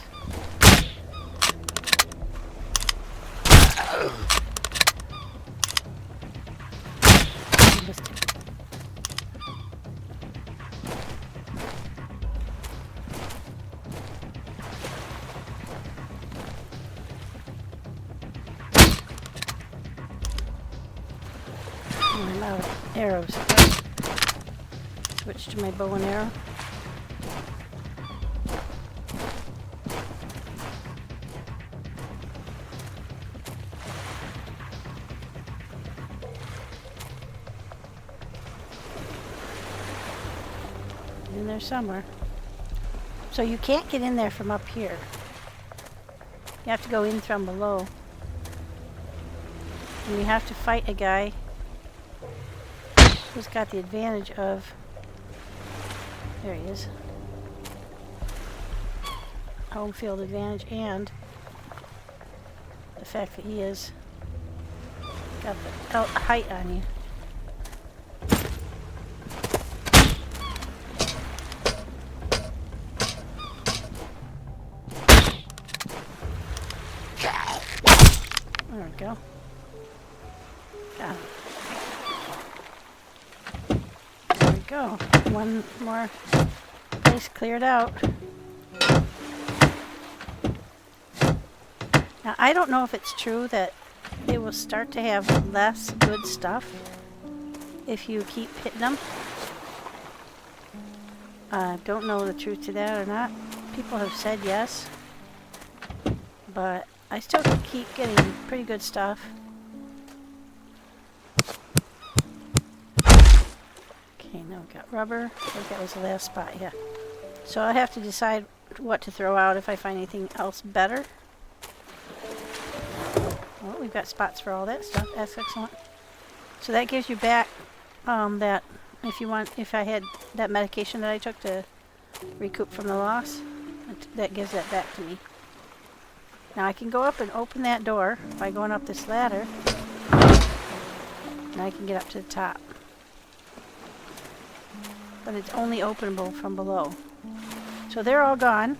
I'm out of arrows. Switch to my bow and arrow. In there somewhere. So you can't get in there from up here. You have to go in from below. And you have to fight a guy who's got the advantage of, there he is, home field advantage, and the fact that he is got the height on you. There we go. Got him. There we go. One more place cleared out. Now, I don't know if it's true that they will start to have less good stuff if you keep hitting them. Don't know the truth to that or not. People have said yes, but I still keep getting pretty good stuff. Okay, now we've got rubber. I think that was the last spot, yeah. So I have to decide what to throw out if I find anything else better. Well, we've got spots for all that stuff. That's excellent. So that gives you back that if I had that medication that I took to recoup from the loss, that gives that back to me. Now I can go up and open that door by going up this ladder, and I can get up to the top. But it's only openable from below. So they're all gone.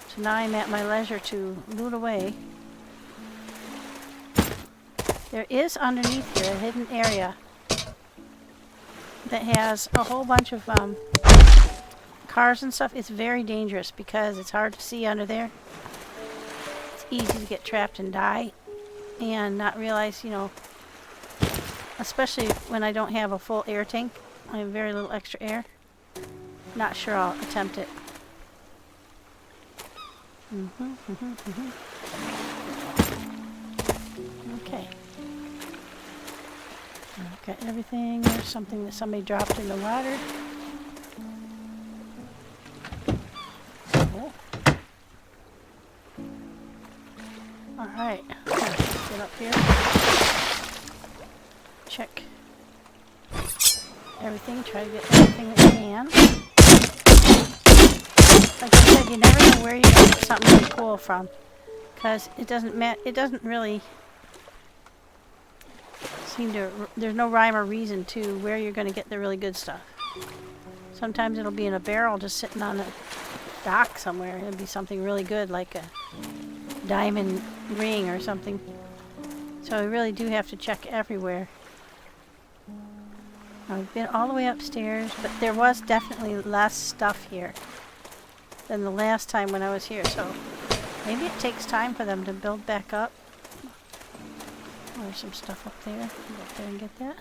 So now I'm at my leisure to loot away. There is underneath here a hidden area that has a whole bunch of cars and stuff. It's very dangerous because it's hard to see under there. It's easy to get trapped and die and not realize, you know, especially when I don't have a full air tank. I have very little extra air. Not sure I'll attempt it. Okay. I've got everything. There's something that somebody dropped in the water. Oh. Alright. everything. Try to get everything that you can. Like I said, you never know where you're going to get something really cool from, because it doesn't really seem to. There's no rhyme or reason to where you're going to get the really good stuff. Sometimes it'll be in a barrel just sitting on a dock somewhere. It'll be something really good, like a diamond ring or something. So we really do have to check everywhere. I've been all the way upstairs, but there was definitely less stuff here than the last time when I was here, so maybe it takes time for them to build back up. Oh, there's some stuff up there. Go up there and get that.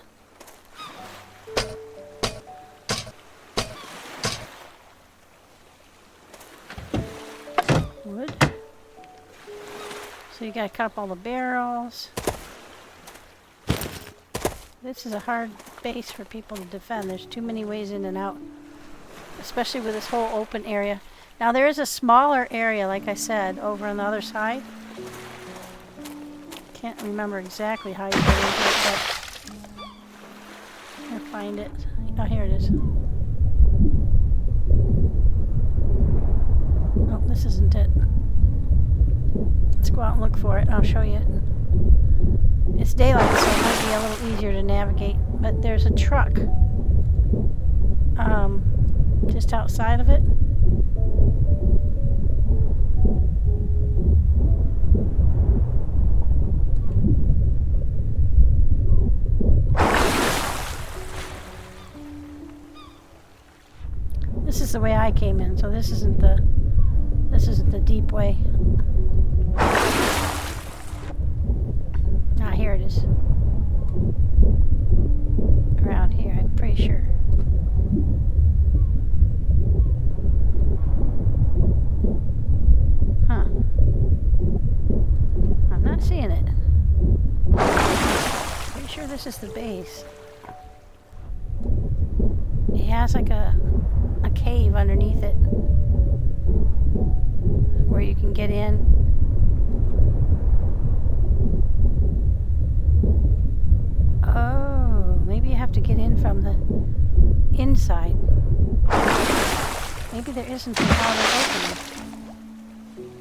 Wood. So you gotta cut up all the barrels. This is a hard base for people to defend. There's too many ways in and out, especially with this whole open area. Now there is a smaller area, like I said, over on the other side. Can't remember exactly how you get into it, but I'll find it. Oh, here it is. Oh, this isn't it. Let's go out and look for it, and I'll show you it. It's daylight, so it might be a little easier to navigate, but there's a truck just outside of it. This is the way I came in, so this isn't the deep way. Ah, here it is. Around here, I'm pretty sure. Huh. I'm not seeing it. Pretty sure this is the base. It has like a cave underneath it where you can get in. Oh, maybe you have to get in from the inside. Maybe there isn't an outer opening.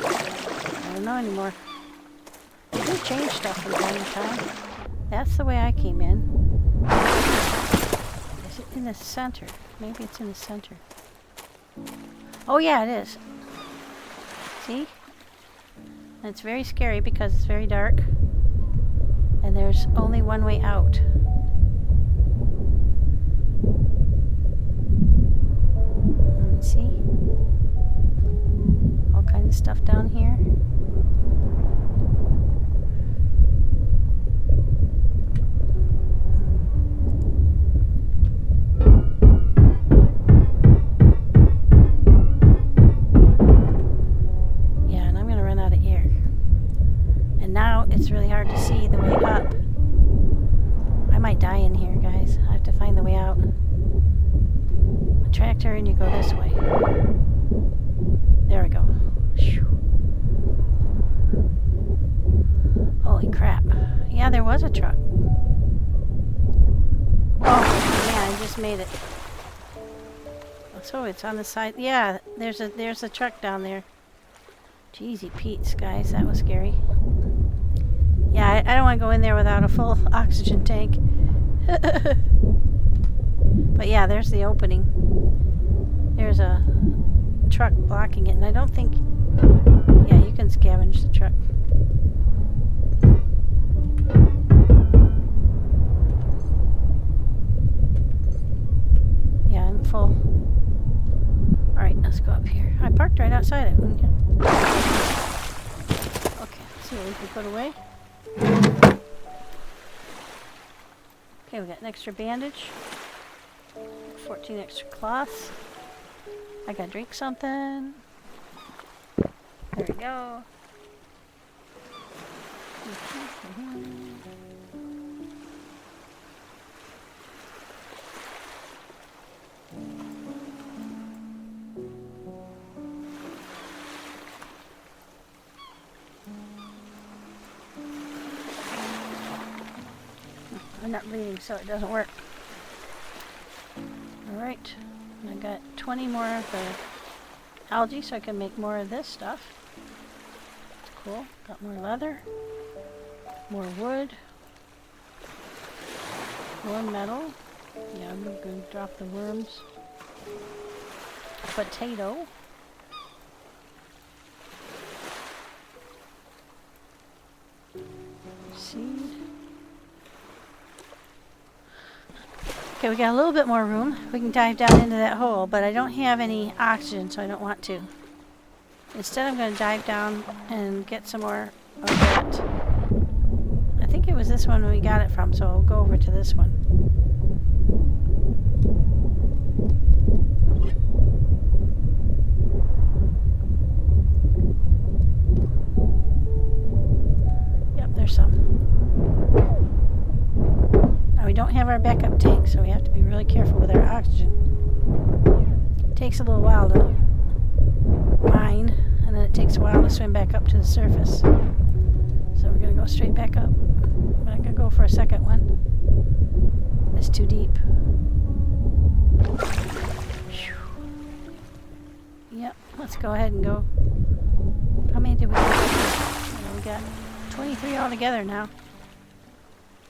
I don't know anymore. They do change stuff from time to time. That's the way I came in. Is it in the center? Maybe it's in the center. Oh yeah, it is. See? And it's very scary because it's very dark. And there's only one way out. See? All kinds of stuff down here. It's really hard to see the way up. I might die in here, guys. I have to find the way out. A tractor and you go this way. There we go. Holy crap. Yeah, there was a truck. Oh man, I just made it. So it's on the side. Yeah, there's a truck down there. Jeezy Pete's, guys, that was scary. Yeah, I don't want to go in there without a full oxygen tank. But yeah, there's the opening. There's a truck blocking it, and I don't think... Yeah, you can scavenge the truck. Yeah, I'm full. Alright, let's go up here. I parked right outside it. Okay, let's see what we can put away. Okay, we got an extra bandage. 14 extra cloths. I gotta drink something. There we go. I'm not bleeding, so it doesn't work. Alright, I got 20 more of the algae so I can make more of this stuff. Cool. Got more leather, more wood, more metal. Yeah, I'm going to drop the worms. Potato. Seed. Okay, we got a little bit more room. We can dive down into that hole, but I don't have any oxygen, so I don't want to. Instead, I'm going to dive down and get some more of that. I think it was this one we got it from, so I'll go over to this one. Yep, there's some. Now, we don't have our backup tank, so we have to be really careful with our oxygen. It takes a little while to mine, and then it takes a while to swim back up to the surface. So we're going to go straight back up. I'm not going to go for a second one. It's too deep. Yep, let's go ahead and go. How many did we get? We got 23 altogether now.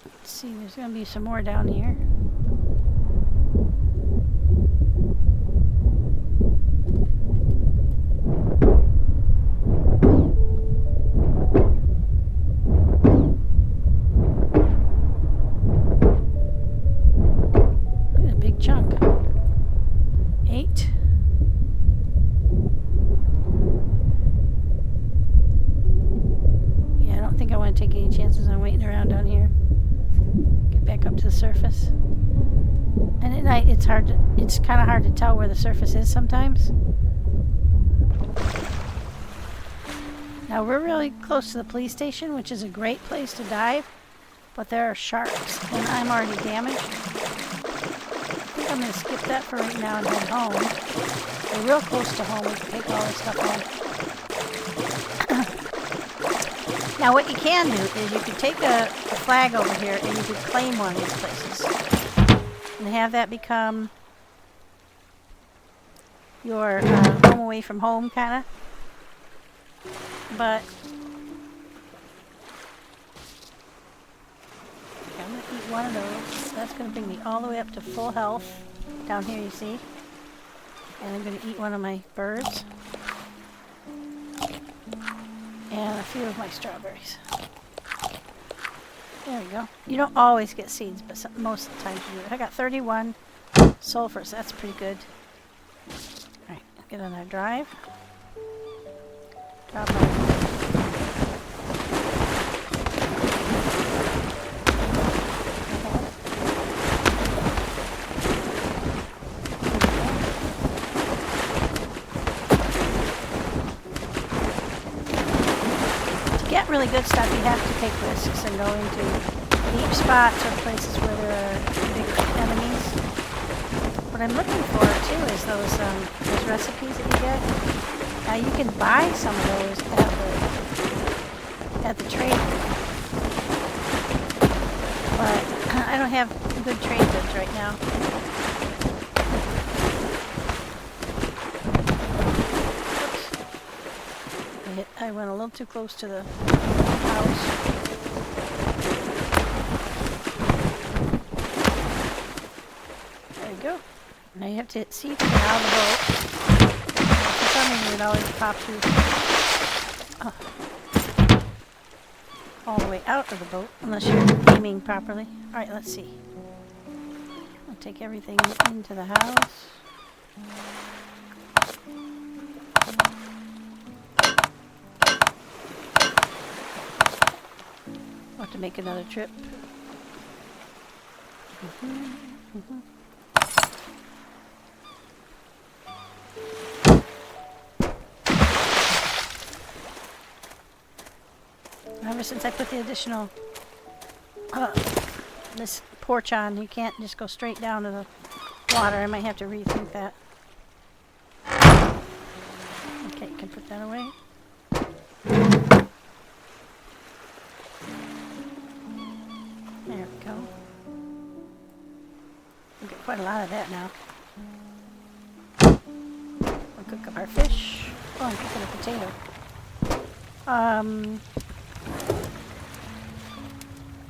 Let's see, there's going to be some more down here. Chunk. 8. Yeah, I don't think I want to take any chances on waiting around down here. Get back up to the surface. And at night it's kind of hard to tell where the surface is sometimes. Now we're really close to the police station, which is a great place to dive, but there are sharks and I'm already damaged. I'm going to skip that for right now and head home. We're real close to home. We can take all this stuff home. Now what you can do is you can take a flag over here and you can claim one of these places. And have that become your home away from home kind of. But I'm going to eat one of those. That's going to bring me all the way up to full health. Down here you see. And I'm going to eat one of my birds. And a few of my strawberries. There we go. You don't always get seeds, but most of the time you do. I got 31 sulfur, so that's pretty good. Alright, get on our drive. Drop our really good stuff, you have to take risks and go into deep spots or places where there are big enemies. What I'm looking for too is those recipes that you get. Now you can buy some of those at the trade, but I don't have good trade goods right now. I went a little too close to the house. There you go. Now you have to hit C to get out of the boat. For some reason it always pops you all the way out of the boat, unless you're aiming properly. Alright, let's see. I'll take everything into the house. I'll have to make another trip. Ever since I put the additional this porch on, you can't just go straight down to the water. I might have to rethink that. Okay, you can put that away. There we go. We get quite a lot of that now. We'll cook up our fish. Oh, I'm cooking a potato.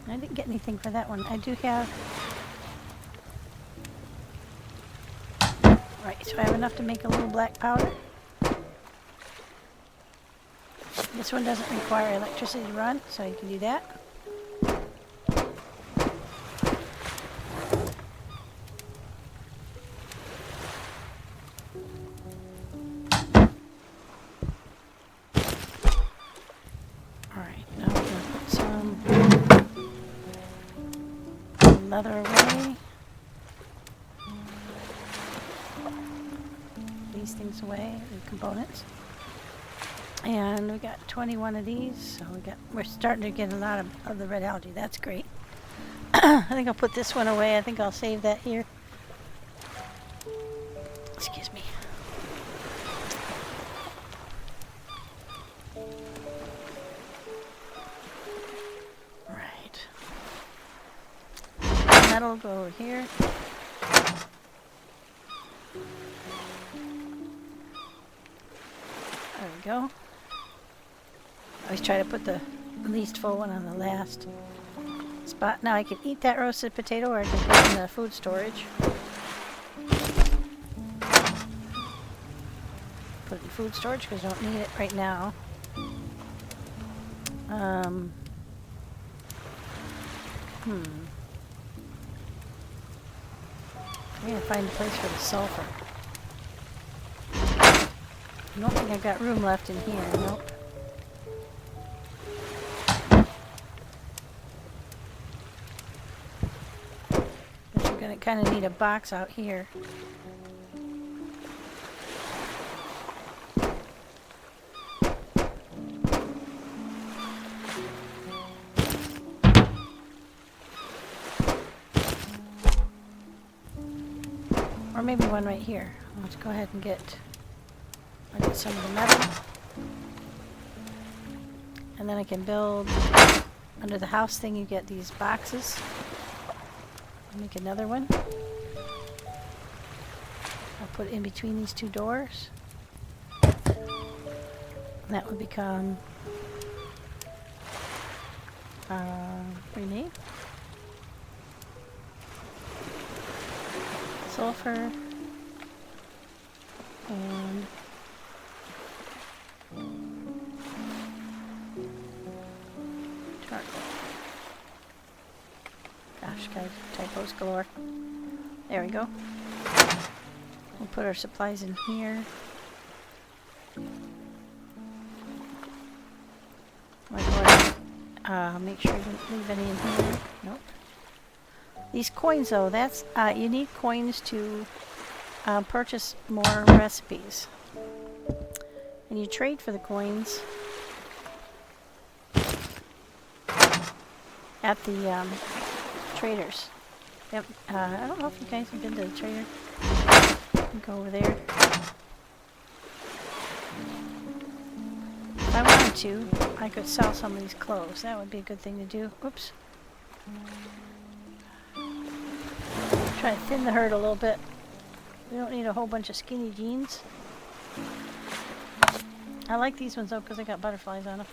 I didn't get anything for that one. I do have... Right, so I have enough to make a little black powder. This one doesn't require electricity to run, so you can do that. Alright, now we're going to put some leather away. These things away, the components. And we got 21 of these, so we're starting to get a lot of the red algae. That's great. I think I'll put this one away. I think I'll save that here. Excuse me. Right. That'll go over here. There we go. I always try to put the least full one on the last spot. Now I can eat that roasted potato, or I can put it in the food storage. Put it in food storage because I don't need it right now. I'm gonna find a place for the sulfur. I don't think I've got room left in here. Nope. But you're gonna kind of need a box out here. Or maybe one right here. Let's go ahead and get some of the metal. And then I can build under the house thing. You get these boxes. I'll make another one. I'll put it in between these two doors. And that would become rename. Sulfur and charcoal. Gosh, guys, typos galore. There we go. We'll put our supplies in here. Like what? Make sure you don't leave any in here. Nope. These coins, though, that's you need coins to purchase more recipes, and you trade for the coins at the traders. Yep. I don't know if you guys have been to the trader. You can go over there. If I wanted to, I could sell some of these clothes. That would be a good thing to do. Oops. Try to thin the herd a little bit. We don't need a whole bunch of skinny jeans. I like these ones though because they got butterflies on them.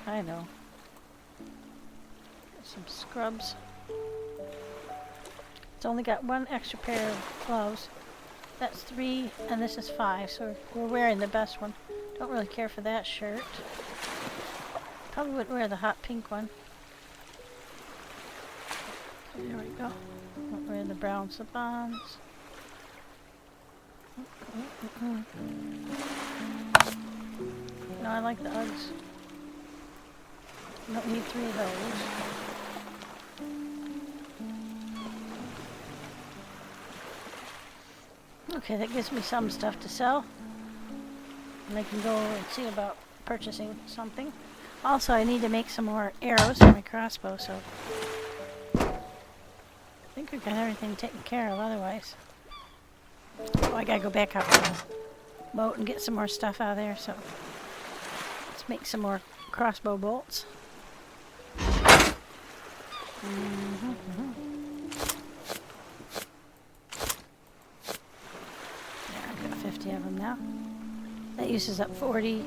I know. Some scrubs. It's only got one extra pair of gloves. That's 3 and this is 5, so we're wearing the best one. Don't really care for that shirt. Probably wouldn't wear the hot pink one. There we go. Won't wear the brown slip-ons. No, I like the Uggs. You don't need 3 of those. Okay, that gives me some stuff to sell. And I can go and see about purchasing something. Also, I need to make some more arrows for my crossbow, so I think we've got everything taken care of otherwise. Oh, I gotta go back out to the boat and get some more stuff out of there, so let's make some more crossbow bolts. 50 of them now. That uses up 40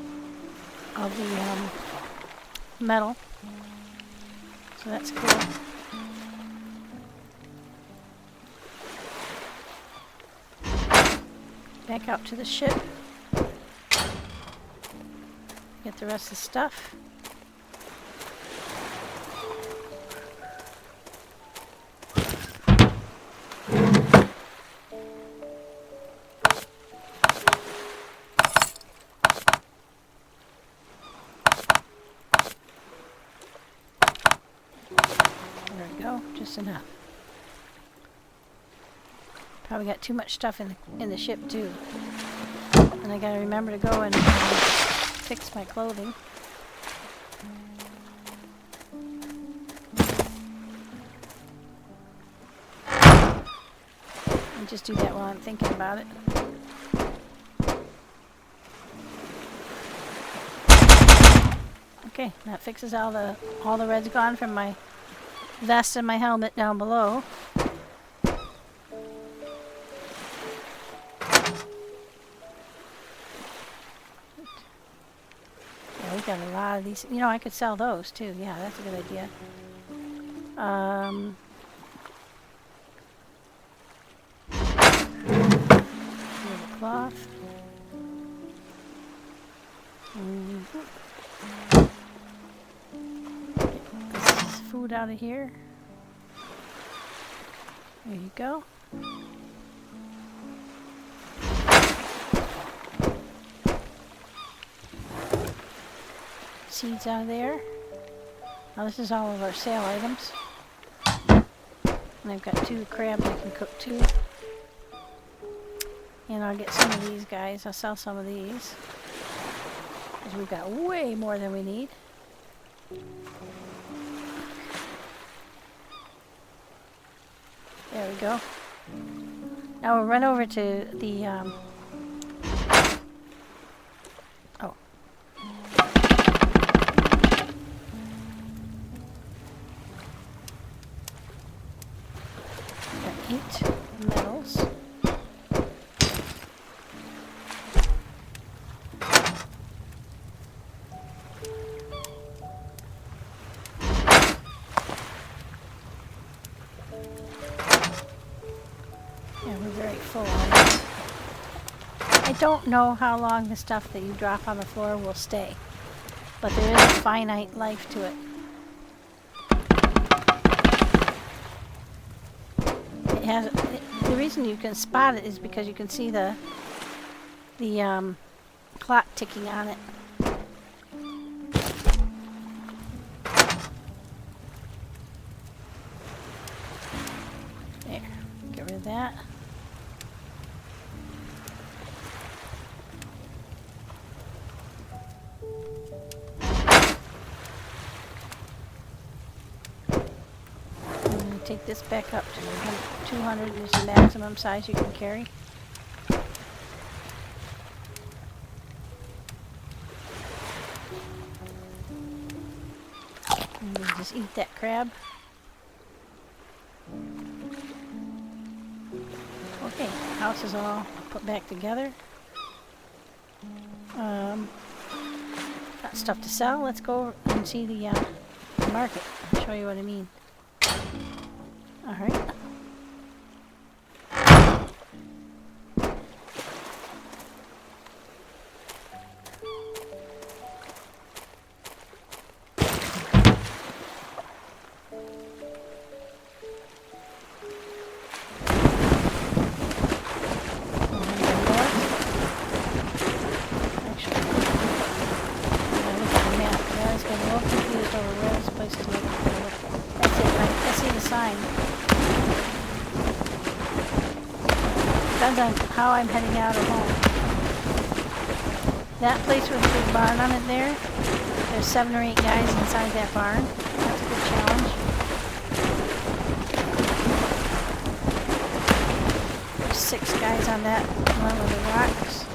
of the metal. So that's cool. Back out to the ship. Get the rest of the stuff. There we go, just enough. Probably got too much stuff in the ship too. And I gotta remember to go and fix my clothing. And just do that while I'm thinking about it. Okay, that fixes all the red's gone from my vest and my helmet down below. Yeah, we got a lot of these. You know, I could sell those too. Yeah, that's a good idea. Here's a cloth. This is food out of here. There you go. Seeds out of there. Now this is all of our sale items. And I've got 2 crabs I can cook too. And I'll get some of these guys. I'll sell some of these. Because we've got way more than we need. There we go. Now we'll run over to the got 8 metals. Yeah, we're very full on it. I don't know how long the stuff that you drop on the floor will stay, but there is a finite life to it. The reason you can spot it is because you can see the clock ticking on it. There, get rid of that. Take this back up to 200 is the maximum size you can carry. And we'll just eat that crab. Okay, house is all put back together. Got stuff to sell. Let's go and see the market. I'll show you what I mean. Alright. Depends on how I'm heading out of home. That place with the big barn on it there, there's 7 or 8 guys inside that barn. That's a good challenge. There's 6 guys on that one with the rocks.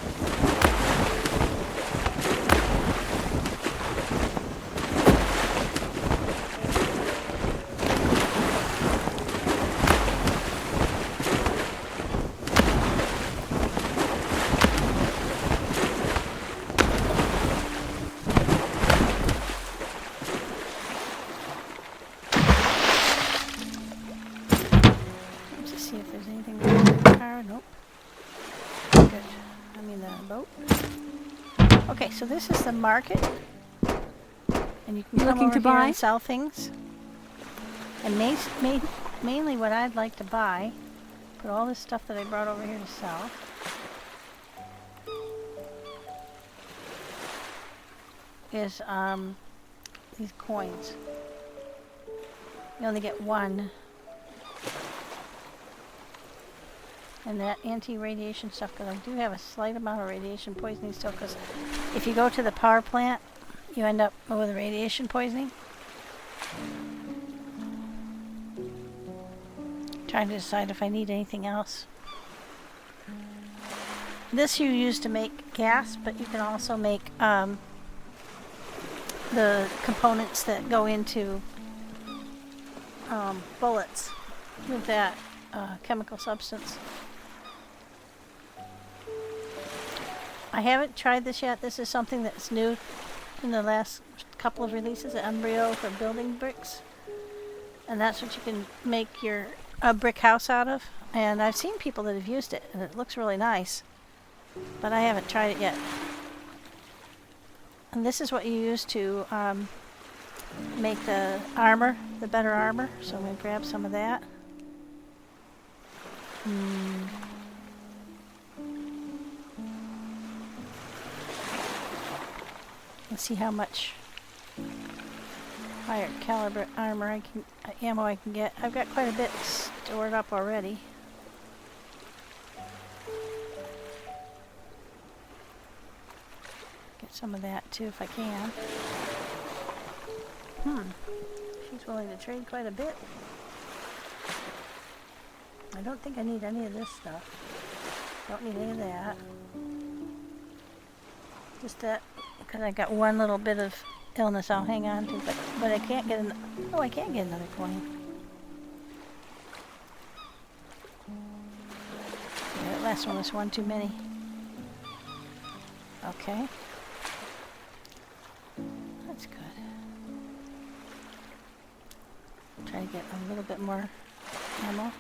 bridge. I mean the boat. Okay, so this is the market. And you can come over here and sell things. And mainly what I'd like to buy, put all this stuff that I brought over here to sell. Is these coins. You only get one. And that anti-radiation stuff, because I do have a slight amount of radiation poisoning still, because if you go to the power plant, you end up with radiation poisoning. Trying to decide if I need anything else. This you use to make gas, but you can also make the components that go into bullets with that chemical substance. I haven't tried this yet. This is something that's new in the last couple of releases, the Embryo for building bricks. And that's what you can make your brick house out of. And I've seen people that have used it, and it looks really nice. But I haven't tried it yet. And this is what you use to make the armor, the better armor. So I'm going to grab some of that. Let's see how much higher caliber armor ammo I can get. I've got quite a bit stored up already. Get some of that too if I can. She's willing to trade quite a bit. I don't think I need any of this stuff. Don't need any of that. Just that, because I got one little bit of illness I'll hang on to, but I can't get I can't get another coin. Yeah, that last one was one too many. Okay. That's good. Try to get a little bit more ammo.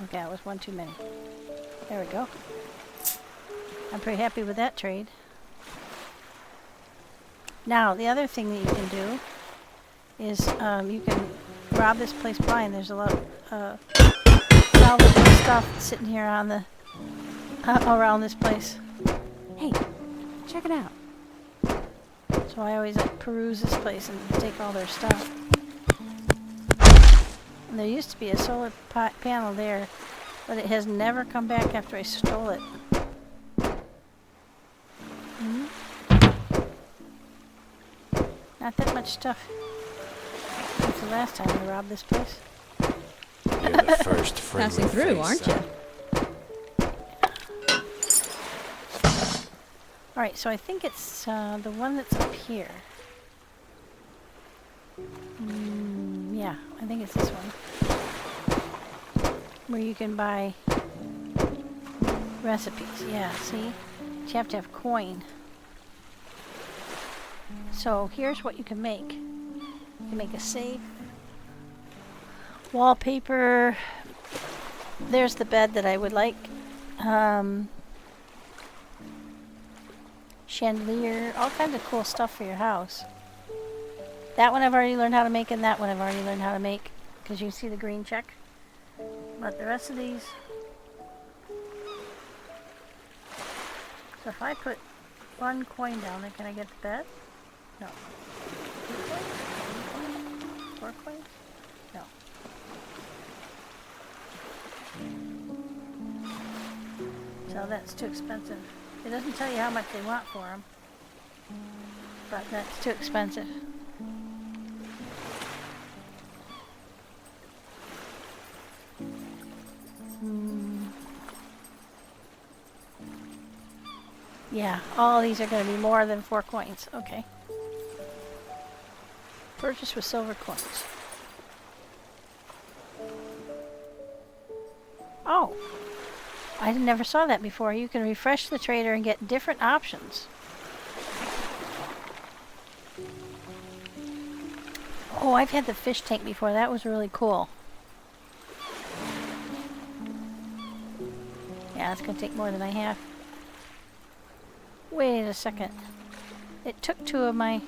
Okay, that was one too many. There we go. I'm pretty happy with that trade. Now, the other thing that you can do is you can rob this place blind. There's a lot of salvageable stuff sitting here on the around this place. Hey, check it out. So I always peruse this place and take all their stuff. And there used to be a solar panel there, but it has never come back after I stole it. Not that much stuff. Since the last time I robbed this place. You're the first friendly Passing through, aren't you? Alright, so I think it's the one that's up here. Yeah, I think it's this one. Where you can buy recipes. Yeah, see? But you have to have coin. So here's what you can make. You can make a safe. Wallpaper. There's the bed that I would like. Chandelier. All kinds of cool stuff for your house. That one I've already learned how to make, and that one I've already learned how to make, because you see the green check. But the rest of these... So if I put one coin down there, can I get the bed? No. 2 coins? 4 coins? No. So that's too expensive. It doesn't tell you how much they want for them. But that's too expensive. Yeah, all these are going to be more than 4 coins. Okay. Purchase with silver coins. Oh! I never saw that before. You can refresh the trader and get different options. Oh, I've had the fish tank before. That was really cool. Yeah, it's gonna take more than I have. Wait a second. It took two of my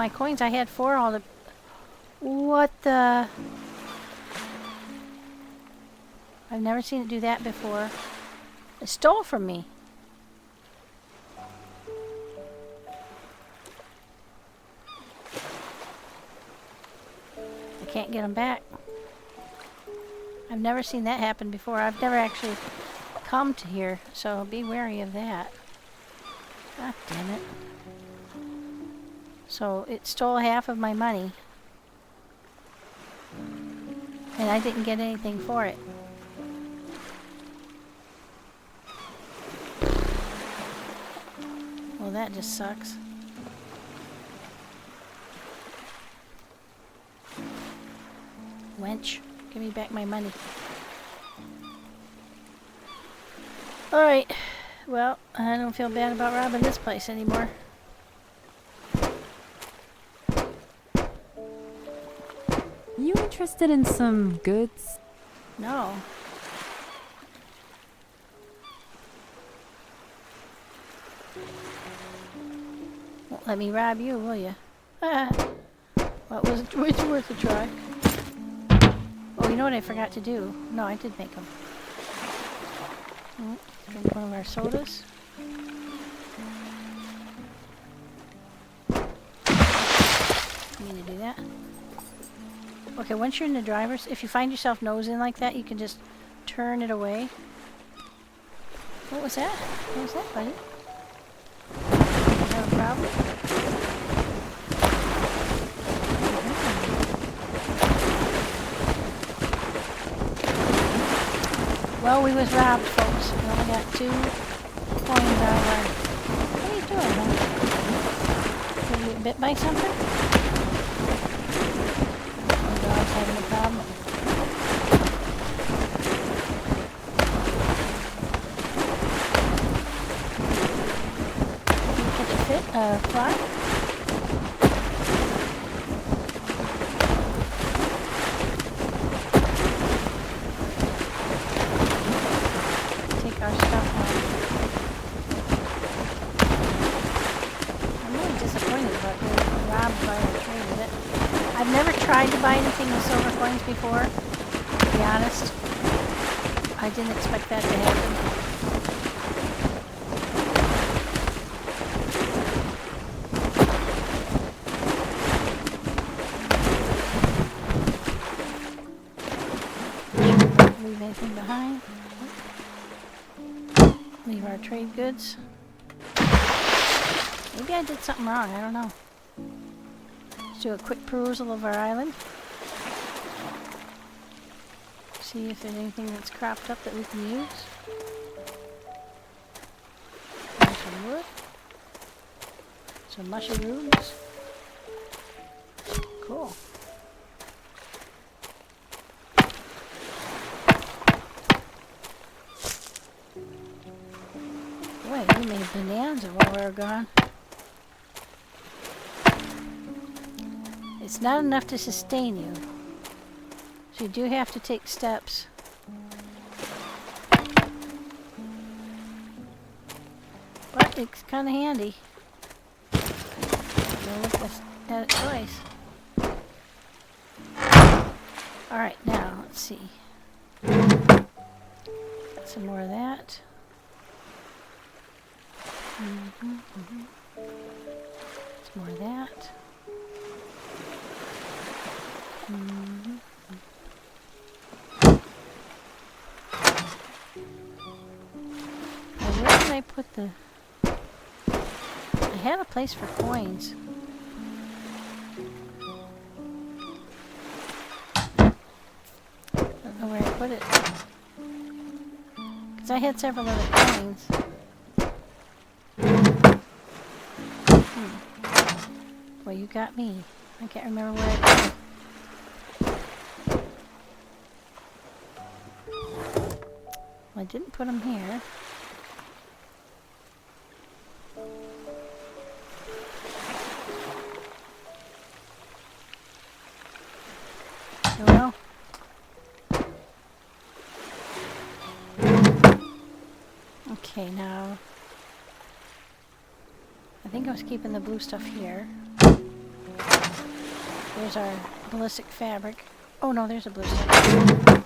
coins. I had 4 all the... What the... I've never seen it do that before. It stole from me. I can't get them back. I've never seen that happen before. I've never actually come to here, so be wary of that. God damn it. So it stole half of my money. And I didn't get anything for it. Well, that just sucks. Wench, give me back my money. Alright, well, I don't feel bad about robbing this place anymore. You interested in some goods? No. Won't let me rob you, will you? Well, it's worth a try. Oh, you know what I forgot to do? No, I did make them. Drink one of our sodas. You need to do that. Okay, once you're in the driver's, if you find yourself nosing like that, you can just turn it away. What was that? What was that, buddy? You have a problem? Well, we was robbed, folks. We only got 2 coins out of our... What are you doing, huh? Did you get bit by something? My dog's having a problem. Did you catch a fly? Our stuff home. I'm really disappointed about getting robbed by a trade with it. I've never tried to buy anything with silver coins before, to be honest. I didn't expect that to happen. Leave anything behind. Leave our trade goods. Maybe I did something wrong, I don't know. Let's do a quick perusal of our island. See if there's anything that's cropped up that we can use. There's some wood. Some mushrooms. Cool. Boy, we made bonanza while we were gone. It's not enough to sustain you. So you do have to take steps. But it's kind of handy. We'll look at it twice. Alright, now, let's see. Got some more of that. Some more of that. Now, where did I put the... I had a place for coins. Don't know where I put it. Because I had several other coins. Well, you got me. I can't remember where I put them. Well, I didn't put them here. You know? Okay, now I think I was keeping the blue stuff here. There's our ballistic fabric. Oh no, there's a blue stuff. Okay,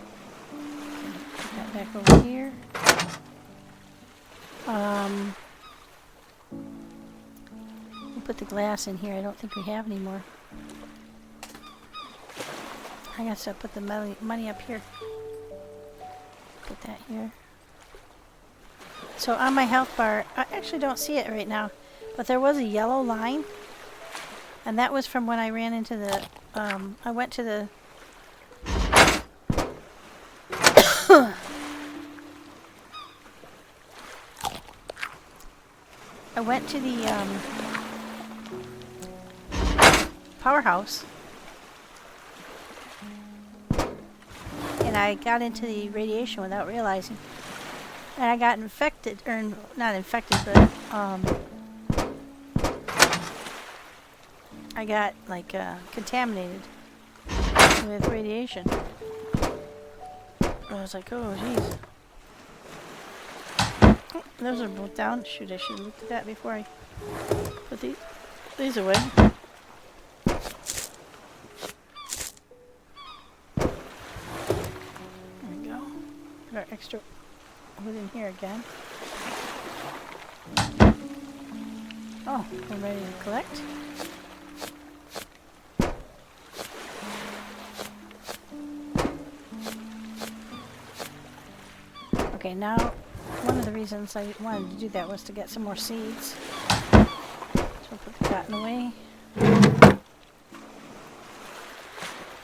put that back over here. We'll put the glass in here. I don't think we have any more. I guess I'll put the money up here. Put that here. So on my health bar, I actually don't see it right now, but there was a yellow line, and that was from when I ran into the, I went to the, I went to the, powerhouse, and I got into the radiation without realizing. And I got infected, or not infected, but I got like contaminated with radiation. I was like, oh jeez. Oh, those are both down. Shoot, I should have looked at that before I put these away. There we go. Put our extra wood in here again. Oh, we're ready to collect. Okay, now one of the reasons I wanted to do that was to get some more seeds. So we'll put the cotton away.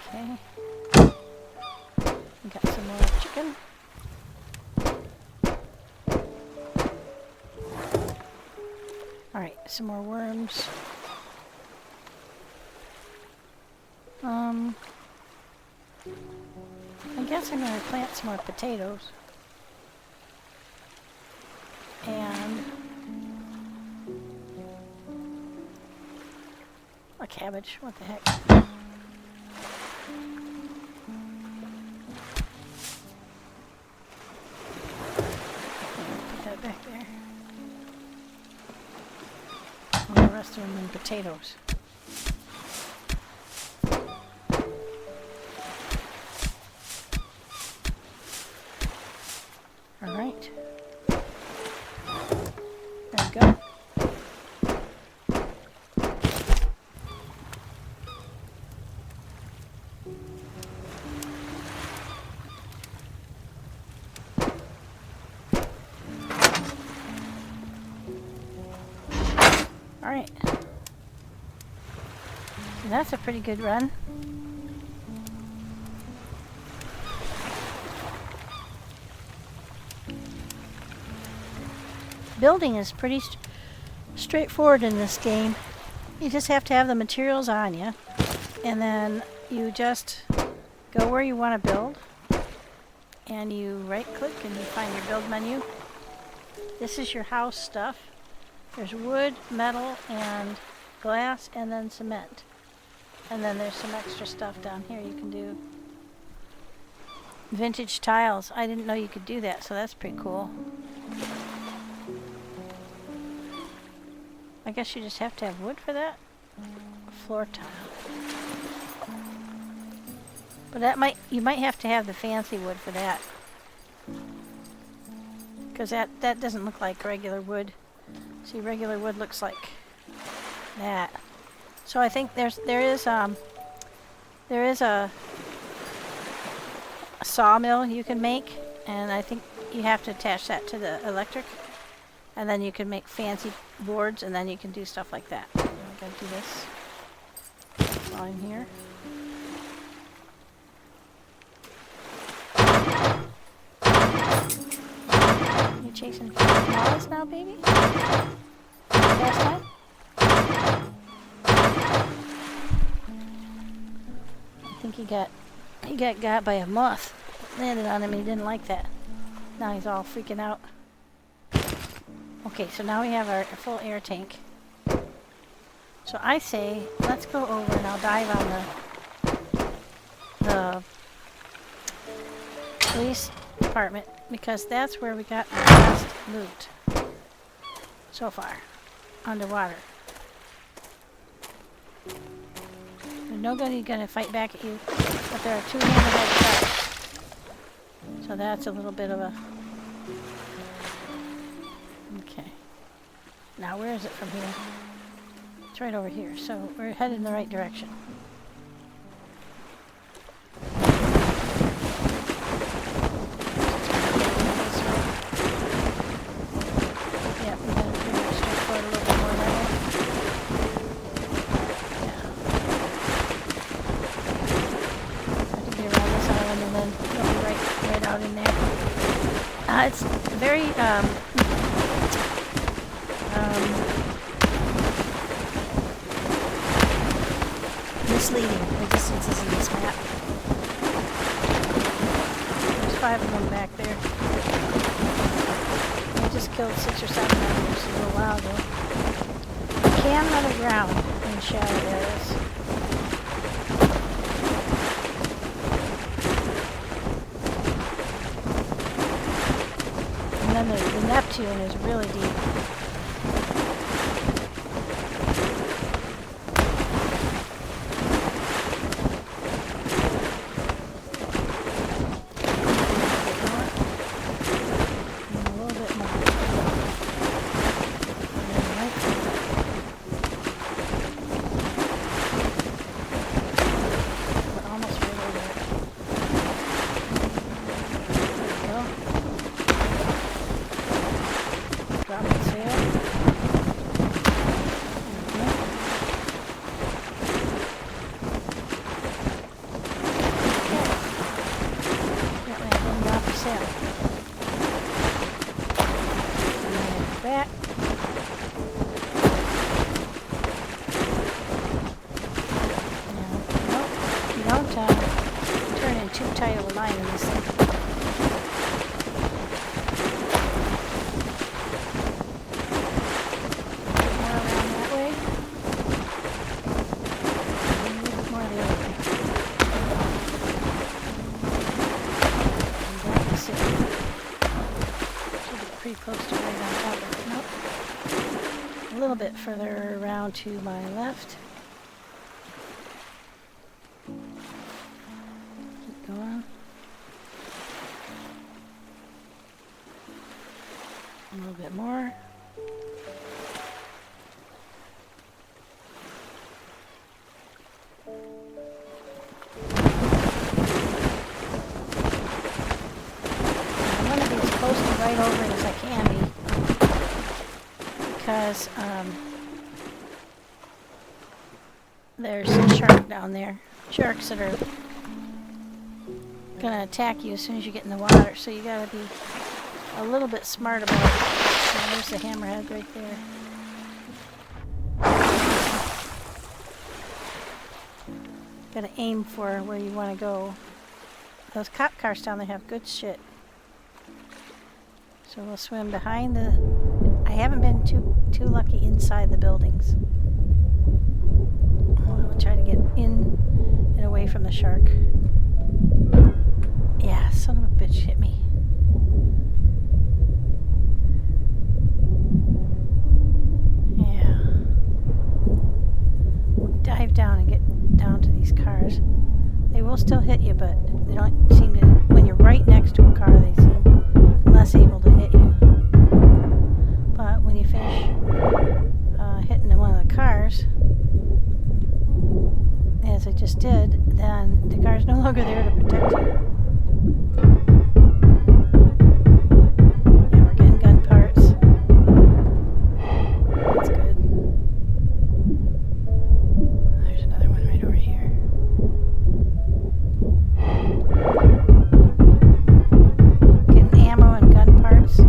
Okay. We got some more chicken. Alright, some more worms. I guess I'm going to plant some more potatoes. And a cabbage. What the heck? Put that back there. And the rest of them in potatoes. All right. There we go. All right. And that's a pretty good run. Building is pretty straightforward in this game. You just have to have the materials on you, and then you just go where you want to build, and you right click and you find your build menu. This is your house stuff. There's wood, metal, and glass, and then cement. And then there's some extra stuff down here you can do. Vintage tiles. I didn't know you could do that, so that's pretty cool. I guess you just have to have wood for that. Floor tile. But that you might have to have the fancy wood for that. Because that doesn't look like regular wood. See, regular wood looks like that. So I think there is a sawmill you can make, and I think you have to attach that to the electric, and then you can make fancy boards, and then you can do stuff like that. I'm gonna do this while I'm here. You chasing moths now, baby? Last time? I think he got got by a moth. Landed on him and he didn't like that. Now he's all freaking out. Okay, so now we have our full air tank. So I say, let's go over and I'll dive on the police department because that's where we got the best loot so far, underwater. There's nobody gonna fight back at you, but there are 2 hammerhead sharks. So that's a little bit of a... Okay. Now where is it from here? It's right over here, so we're headed in the right direction. Yeah, we're gonna pretty much straight forward a little bit more that way. Yeah. I have to get around this island and then it'll be right out in there. It's very misleading, the distances in this map. There's 5 of them back there. I just killed 6 or 7 of them just a little while ago. You can run aground in shallow areas. And then the Neptune is really deep. Further around to my left. Keep going. A little bit more. I want to be as close to right over it as I can be. Because there's a shark down there. Sharks that are gonna attack you as soon as you get in the water, so you gotta be a little bit smart about it. So there's the hammerhead right there. Gotta aim for where you want to go. Those cop cars down there have good shit. So we'll swim behind the... I haven't been too lucky inside the buildings. We'll try to get in and away from the shark. Yeah, son of a bitch hit me. Yeah. Dive down and get down to these cars. They will still hit you, but they don't seem to... When you're right next to a car, they seem less able to hit you. But when you finish hitting one of the cars, as I just did, then the car's no longer there to protect you. Yeah, we're getting gun parts. That's good. There's another one right over here. Getting ammo and gun parts.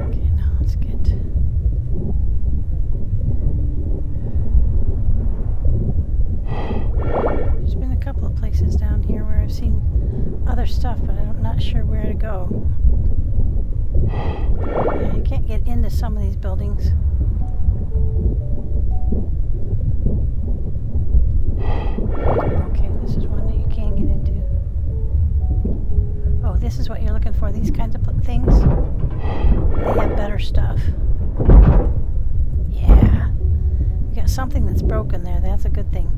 Okay, now let's get into some of these buildings. Okay, this is one that you can get into. Oh, this is what you're looking for, these kinds of things. They have better stuff. Yeah. We got something that's broken there. That's a good thing.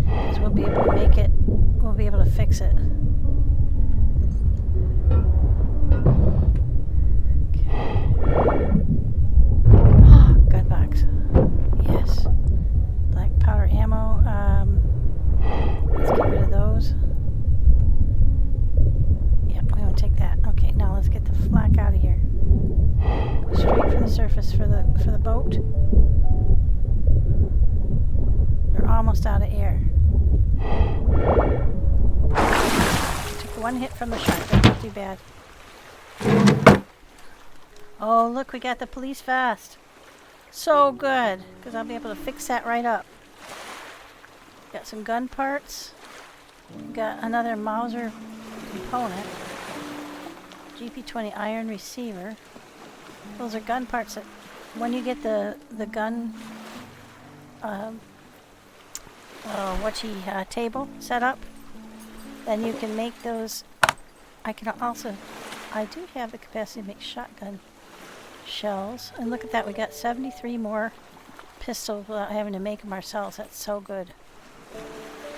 Because we'll be able to make it, we'll be able to fix it. Gun box. Yes. Black powder ammo. Let's get rid of those. Yep, we won't take that. Okay, now let's get the flak out of here. Go straight for the surface for the boat. They're almost out of air. Took one hit from the shark. That's not too bad. Oh, look, we got the police vest. So good, because I'll be able to fix that right up. Got some gun parts. Got another Mauser component. GP20 iron receiver. Those are gun parts that, when you get the gun table set up, then you can make those. I do have the capacity to make shotgun shells. And look at that, we got 73 more pistols without having to make them ourselves. That's so good.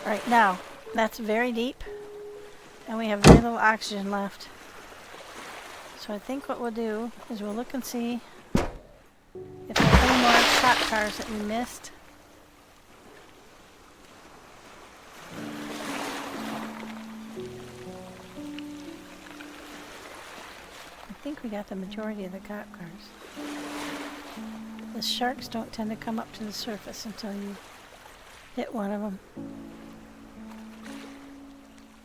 Alright, now, that's very deep, and we have very little oxygen left. So I think what we'll do is we'll look and see if there are any more shot cars that we missed. I think we got the majority of the cop cars. The sharks don't tend to come up to the surface until you hit one of them.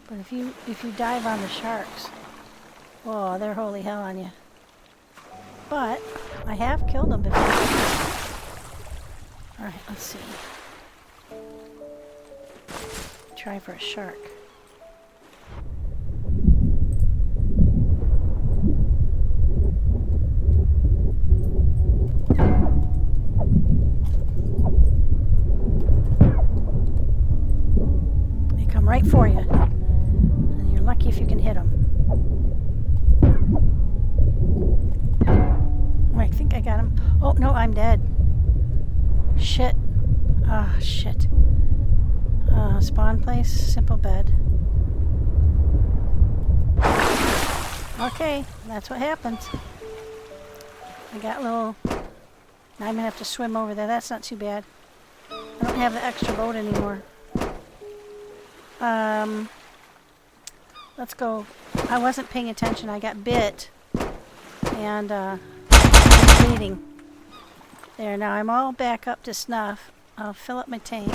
But if you dive on the sharks, oh, they're holy hell on you. But I have killed them before. All right, let's see. Try for a shark. Right for you, and you're lucky if you can hit them. Oh, I think I got him. Oh no, I'm dead. Shit. Ah, shit. Spawn place, simple bed. Okay, that's what happens. I got a little. Now I'm gonna have to swim over there. That's not too bad. I don't have the extra boat anymore. Let's go. I wasn't paying attention. I got bit and bleeding. There, now I'm all back up to snuff. I'll fill up my tank.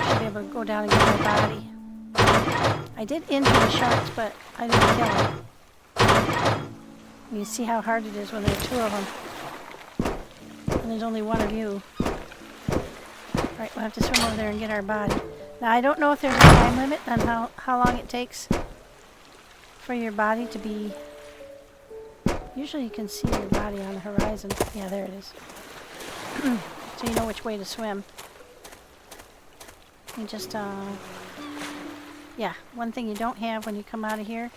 Should be able to go down and get my body. I did injure the sharks, but I didn't kill them. You see how hard it is when there are two of them. And there's only one of you. Alright, we'll have to swim over there and get our body. Now, I don't know if there's a time limit on how long it takes for your body to be... Usually you can see your body on the horizon. Yeah, there it is. So you know which way to swim. You just, yeah, one thing you don't have when you come out of here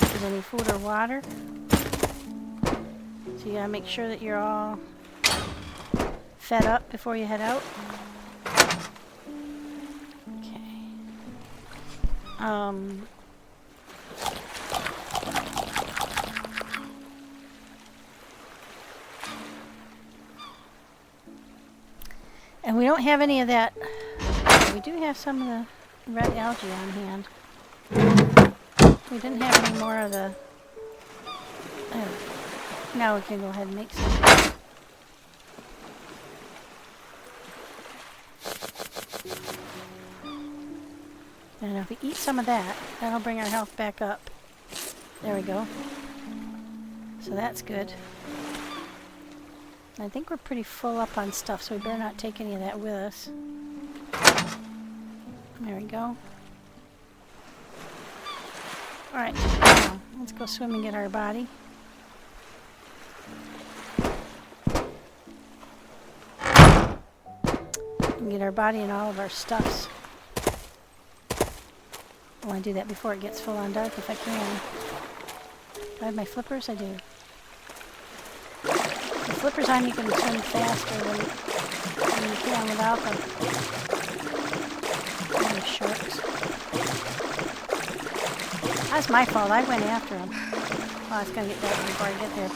is any food or water. So you gotta make sure that you're all fed up before you head out. Okay. And we don't have any of that. We do have some of the red algae on hand. We didn't have any more of the... now we can go ahead and make some. And if we eat some of that, that'll bring our health back up. There we go. So that's good. I think we're pretty full up on stuff, so we better not take any of that with us. There we go. Alright, now, let's go swim and get our body. And get our body and all of our stuffs. I want to do that before it gets full on dark if I can. Do I have my flippers? I do. The flippers on, you can swim faster than you can without them. And the sharks. That's my fault. I went after them. Well, it's going to get dark before I get there,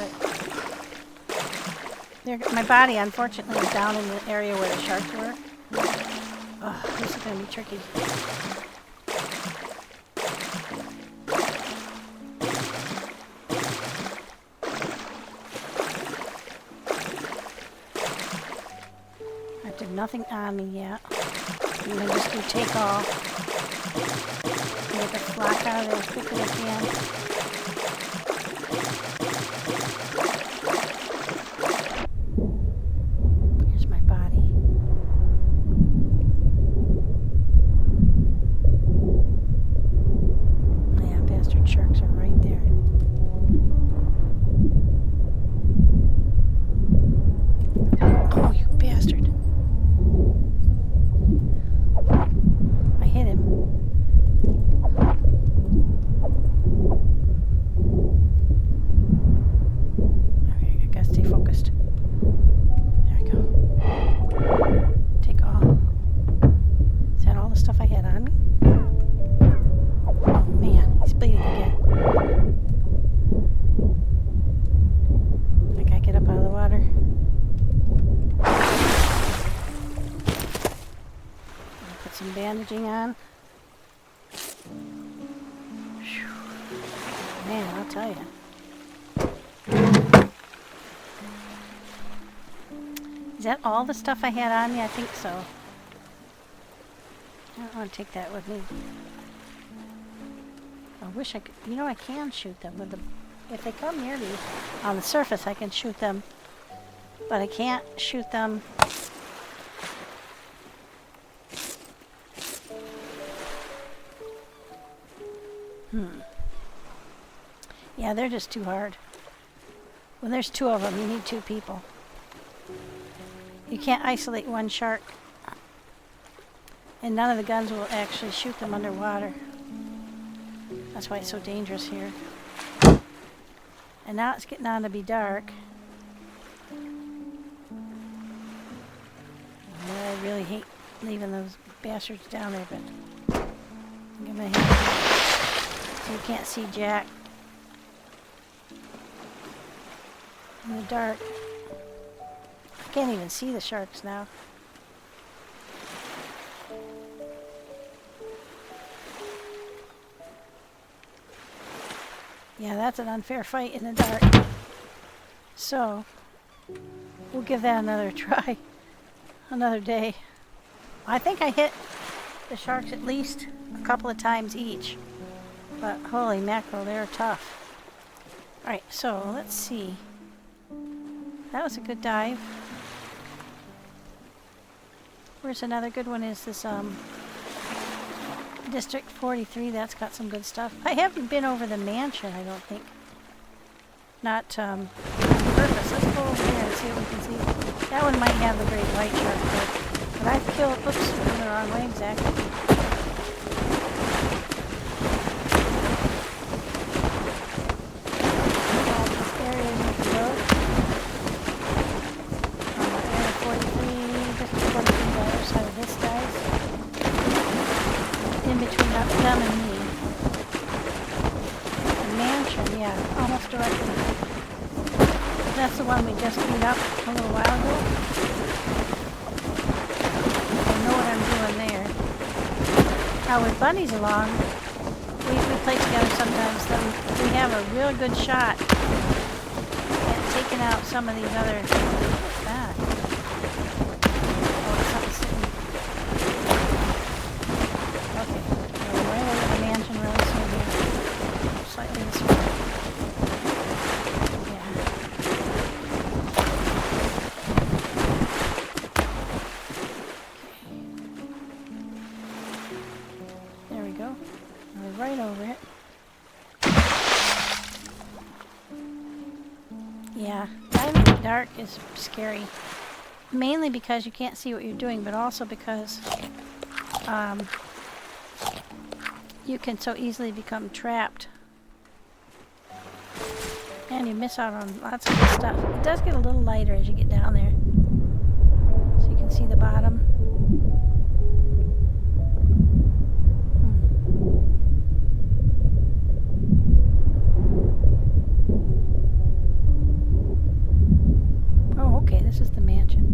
but my body, unfortunately, is down in the area where the sharks were. Oh, this is going to be tricky. I have nothing on me yet. I'm going to just do take all. And get the flock out of there as quick as I can. Here's my body. Yeah, bastard sharks are right there. Oh, you bastard. I hit him. Okay, I gotta stay focused. There we go. Take all. Is that all the stuff I had on me? Oh man, he's bleeding again. I gotta get up out of the water. Put some bandaging on. Whew. Man, I'll tell you. Is that all the stuff I had on me? I think so. I don't want to take that with me. I wish I could. You know, I can shoot them with the. If they come near me on the surface, I can shoot them. But I can't shoot them. Yeah, they're just too hard. When there's two of them, you need two people. You can't isolate one shark. And none of the guns will actually shoot them underwater. That's why it's so dangerous here. And now it's getting on to be dark. I really hate leaving those bastards down there, but I'm gonna have to. So you can't see Jack in the dark. I can't even see the sharks now. Yeah, that's an unfair fight in the dark. So, we'll give that another try. Another day. I think I hit the sharks at least a couple of times each. But holy mackerel, they're tough. Alright, so let's see. That was a good dive. Where's another good one? Is this District 43? That's got some good stuff. I haven't been over the mansion, I don't think. Not on purpose. Let's go over there and see what we can see. That one might have the great white shark, but I've killed. Oops, I'm the wrong way exactly. Them and me. The mansion, yeah, almost directly. That's the one we just beat up a little while ago. I know what I'm doing there. Now with bunnies along, we play together sometimes, then we have a real good shot at taking out some of these other... What's that? Oh, it's something sitting... Okay. Mansion really soon here. Slightly this way. Yeah. Okay. There we go. We're right over it. Yeah, diving in the dark is scary. Mainly because you can't see what you're doing, but also because you can so easily become trapped. And you miss out on lots of good stuff. It does get a little lighter as you get down there. So you can see the bottom. Oh, okay, this is the mansion.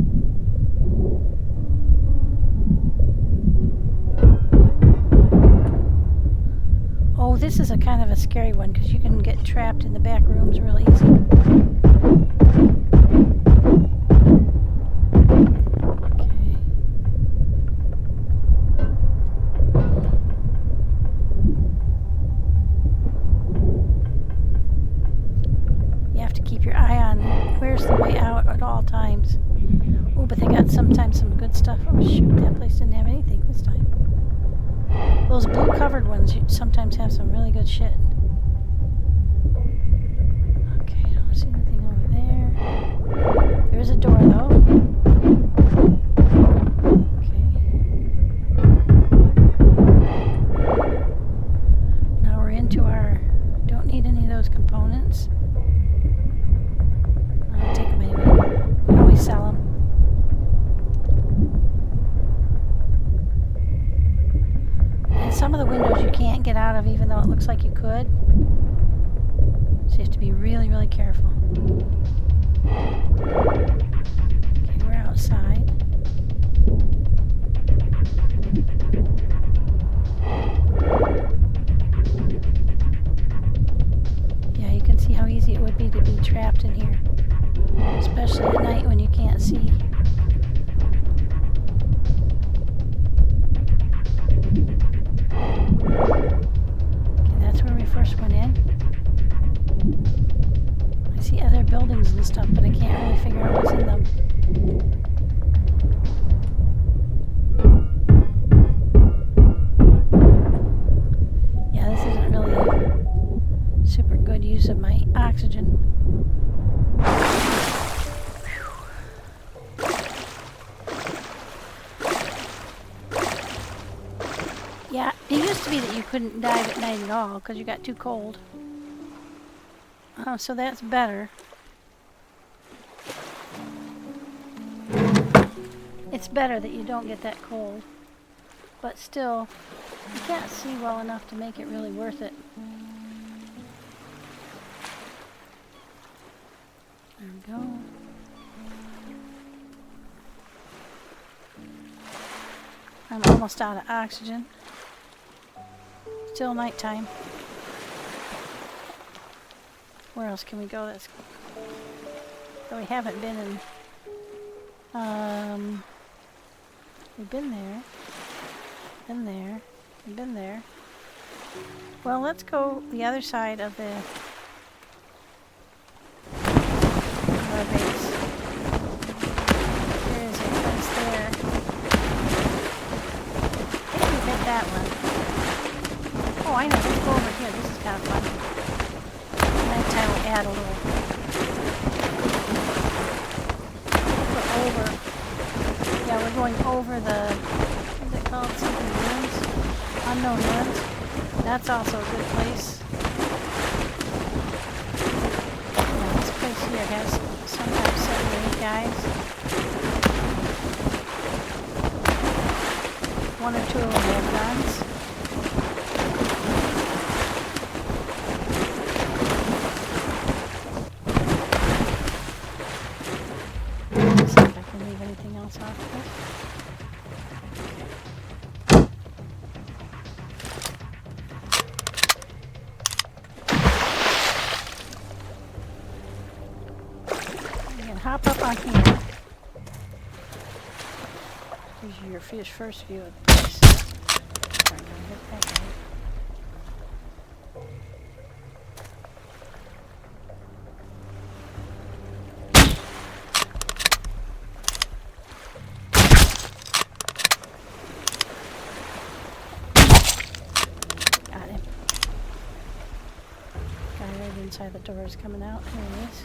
Oh, this is a kind of a scary one because you can get trapped in the back rooms real easy. Okay. You have to keep your eye on where's the way out at all times. Oh, but they got sometimes some good stuff. Oh shoot, that place didn't have anything this time. Those blue covered ones sometimes have some really good shit. Okay, I don't see anything over there. There's a door though. Okay. Now we're into our... Don't need any of those components. I'll take them anyway. We can always sell them. Some of the windows you can't get out of even though it looks like you could. So you have to be really, really careful. Okay, we're outside. Yeah, you can see how easy it would be to be trapped in here. Especially at night when you can't see. Went in. I see other buildings and stuff, but I can't really figure out what's in them. Yeah, this isn't really a super good use of my oxygen. Yeah, it used to be that you couldn't dive at night at all because you got too cold. Oh, so that's better. It's better that you don't get that cold. But still, you can't see well enough to make it really worth it. There we go. I'm almost out of oxygen. Still nighttime. Where else can we go? That we haven't been in. We've been there. Been there. We've been there. Well, let's go the other side of our base. There is a place there. I think we hit that one. Oh, I know. Let's go over here. This is kind of fun. Nighttime will add a little. Over. Yeah, we're going over the. What's it called? Something ruins? Unknown ruins. That's also a good place. Yeah, this place here has sometimes 7 or 8 guys. 1 or 2 of them have guns. Anything else off this? You can hop up on here. Here's your first view of the place. Alright, now hit that guy. Inside the door is coming out. Here it is.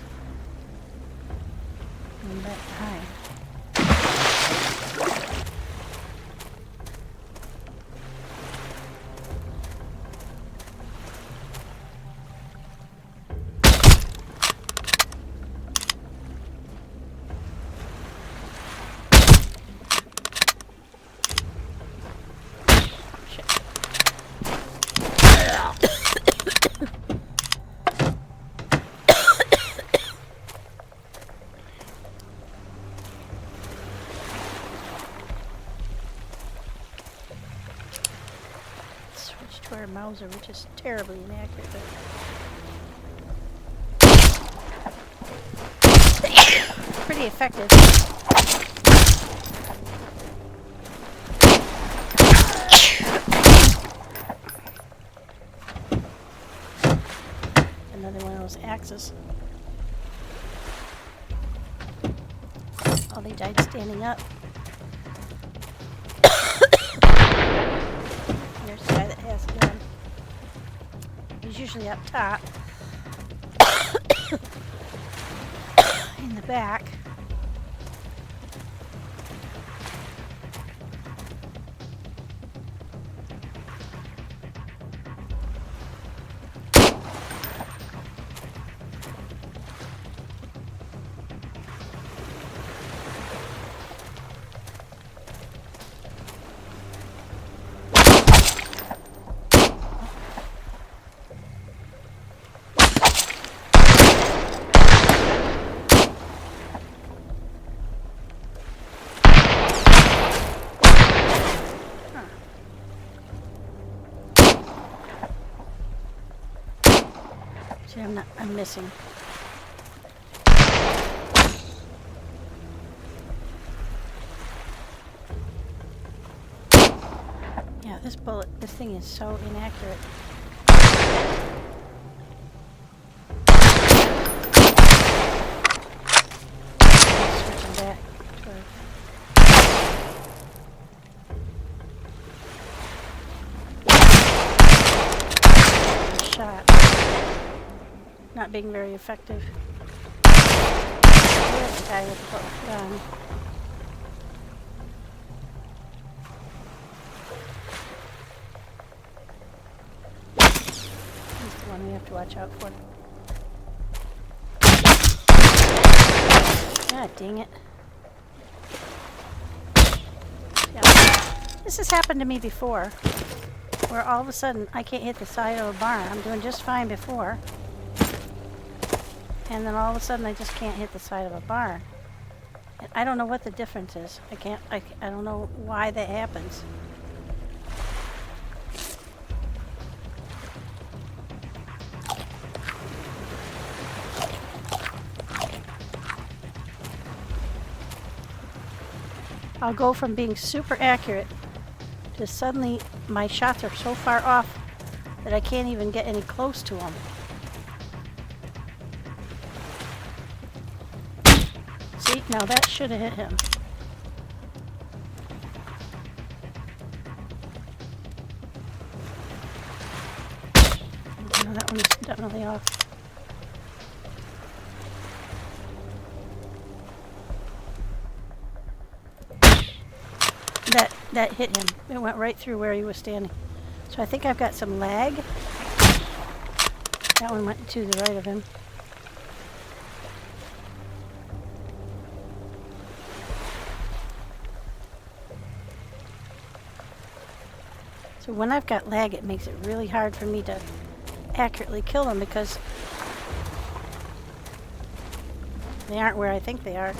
them back behind. To our Mauser, which is terribly inaccurate. But pretty effective. Another one of those axes. Oh, they died standing up. There's the guy that has a gun. He's usually up top. In the back. See, I'm missing. Yeah, this thing is so inaccurate. Switching back toward shot. Not being very effective. There's the guy with the gun. He's the one we have to watch out for. Ah, dang it. Yeah. This has happened to me before, where all of a sudden I can't hit the side of a barn. I'm doing just fine before. And then all of a sudden I just can't hit the side of a barn. And I don't know what the difference is. I don't know why that happens. I'll go from being super accurate to suddenly my shots are so far off that I can't even get any close to them. See, now that should have hit him. No, that one's definitely off. That hit him. It went right through where he was standing. So I think I've got some lag. That one went to the right of him. So when I've got lag, it makes it really hard for me to accurately kill them because they aren't where I think they are.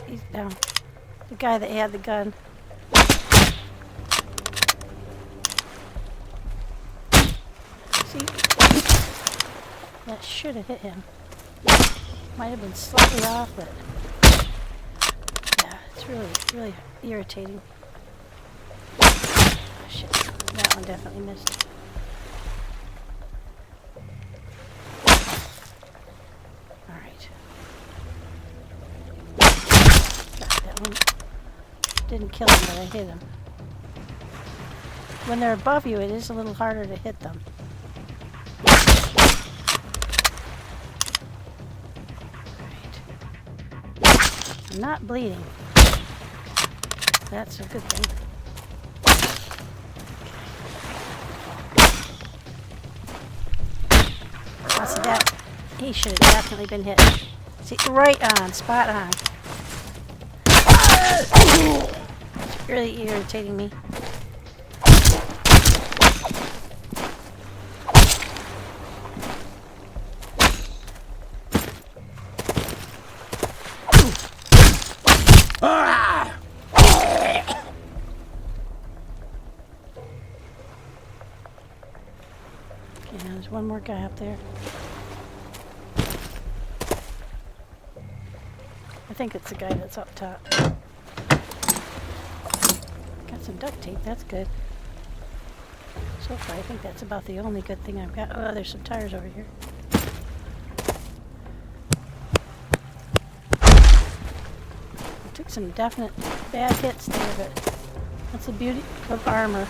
He's down. The guy that had the gun. See? That should have hit him. Might have been slightly off, but yeah, It's really, really irritating. Oh, shit. That one definitely missed. Alright. That one didn't kill him, but I hit him. When they're above you, it is a little harder to hit them. Alright. I'm not bleeding. That's a good thing. Oh, see that? He should have definitely been hit. See, right on, spot on. It's really irritating me. There's one more guy up there. I think it's the guy that's up top. Got some duct tape, that's good. So far, I think that's about the only good thing I've got. Oh, there's some tires over here. I took some definite bad hits there, but that's the beauty of armor.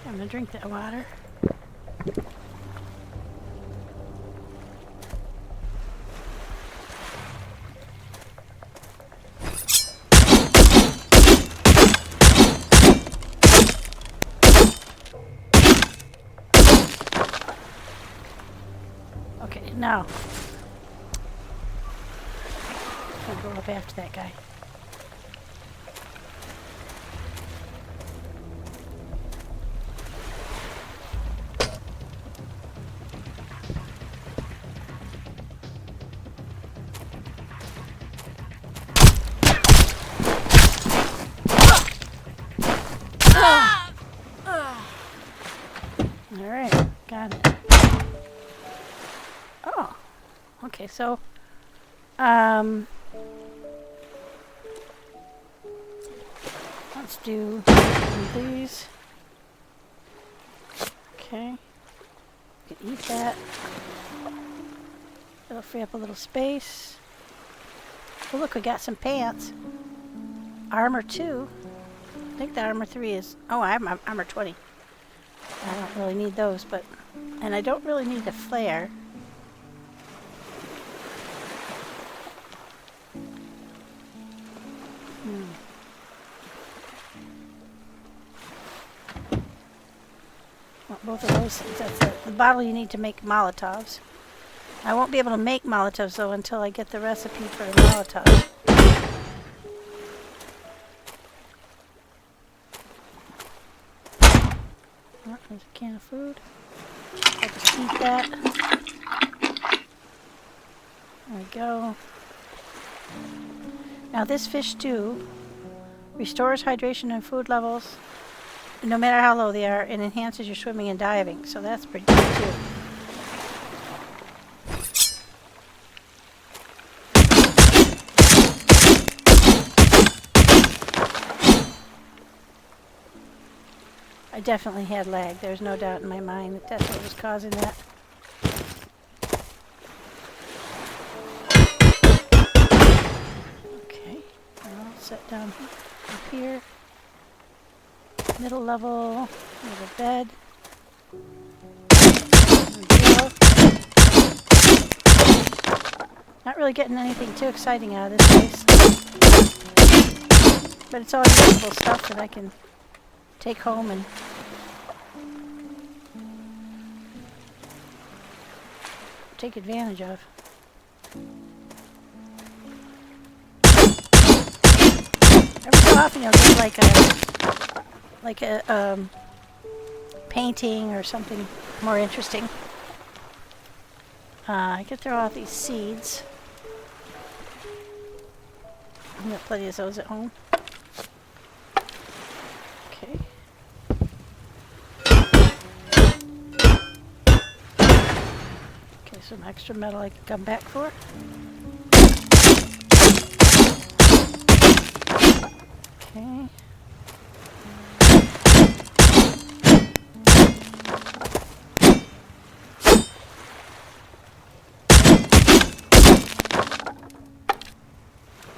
I'm gonna drink that water. Okay, now I'll go up after that guy. Alright, got it. Oh, okay, so, let's do these. Okay, you can eat that. It'll free up a little space. Oh, look, we got some pants. Armor 2. I think the armor 3 is, oh, I have armor 20. I don't really need those, but, and I don't really need a flare. Well, both of those things, that's the bottle you need to make Molotovs. I won't be able to make Molotovs, though, until I get the recipe for a Molotov. Oh, there's a can of food. I'll just eat that. There we go. Now this fish stew restores hydration and food levels no matter how low they are and enhances your swimming and diving. So that's pretty good too. I definitely had lag. There's no doubt in my mind that that's what was causing that. Okay, I'll set down up here. Middle level, there's a bed. Not really getting anything too exciting out of this place. But it's all useful stuff that I can take home and take advantage of. Every so often you'll get like a painting or something more interesting. I could throw out these seeds. I've got plenty of those at home. Okay. Okay, some extra metal I can come back for. Okay.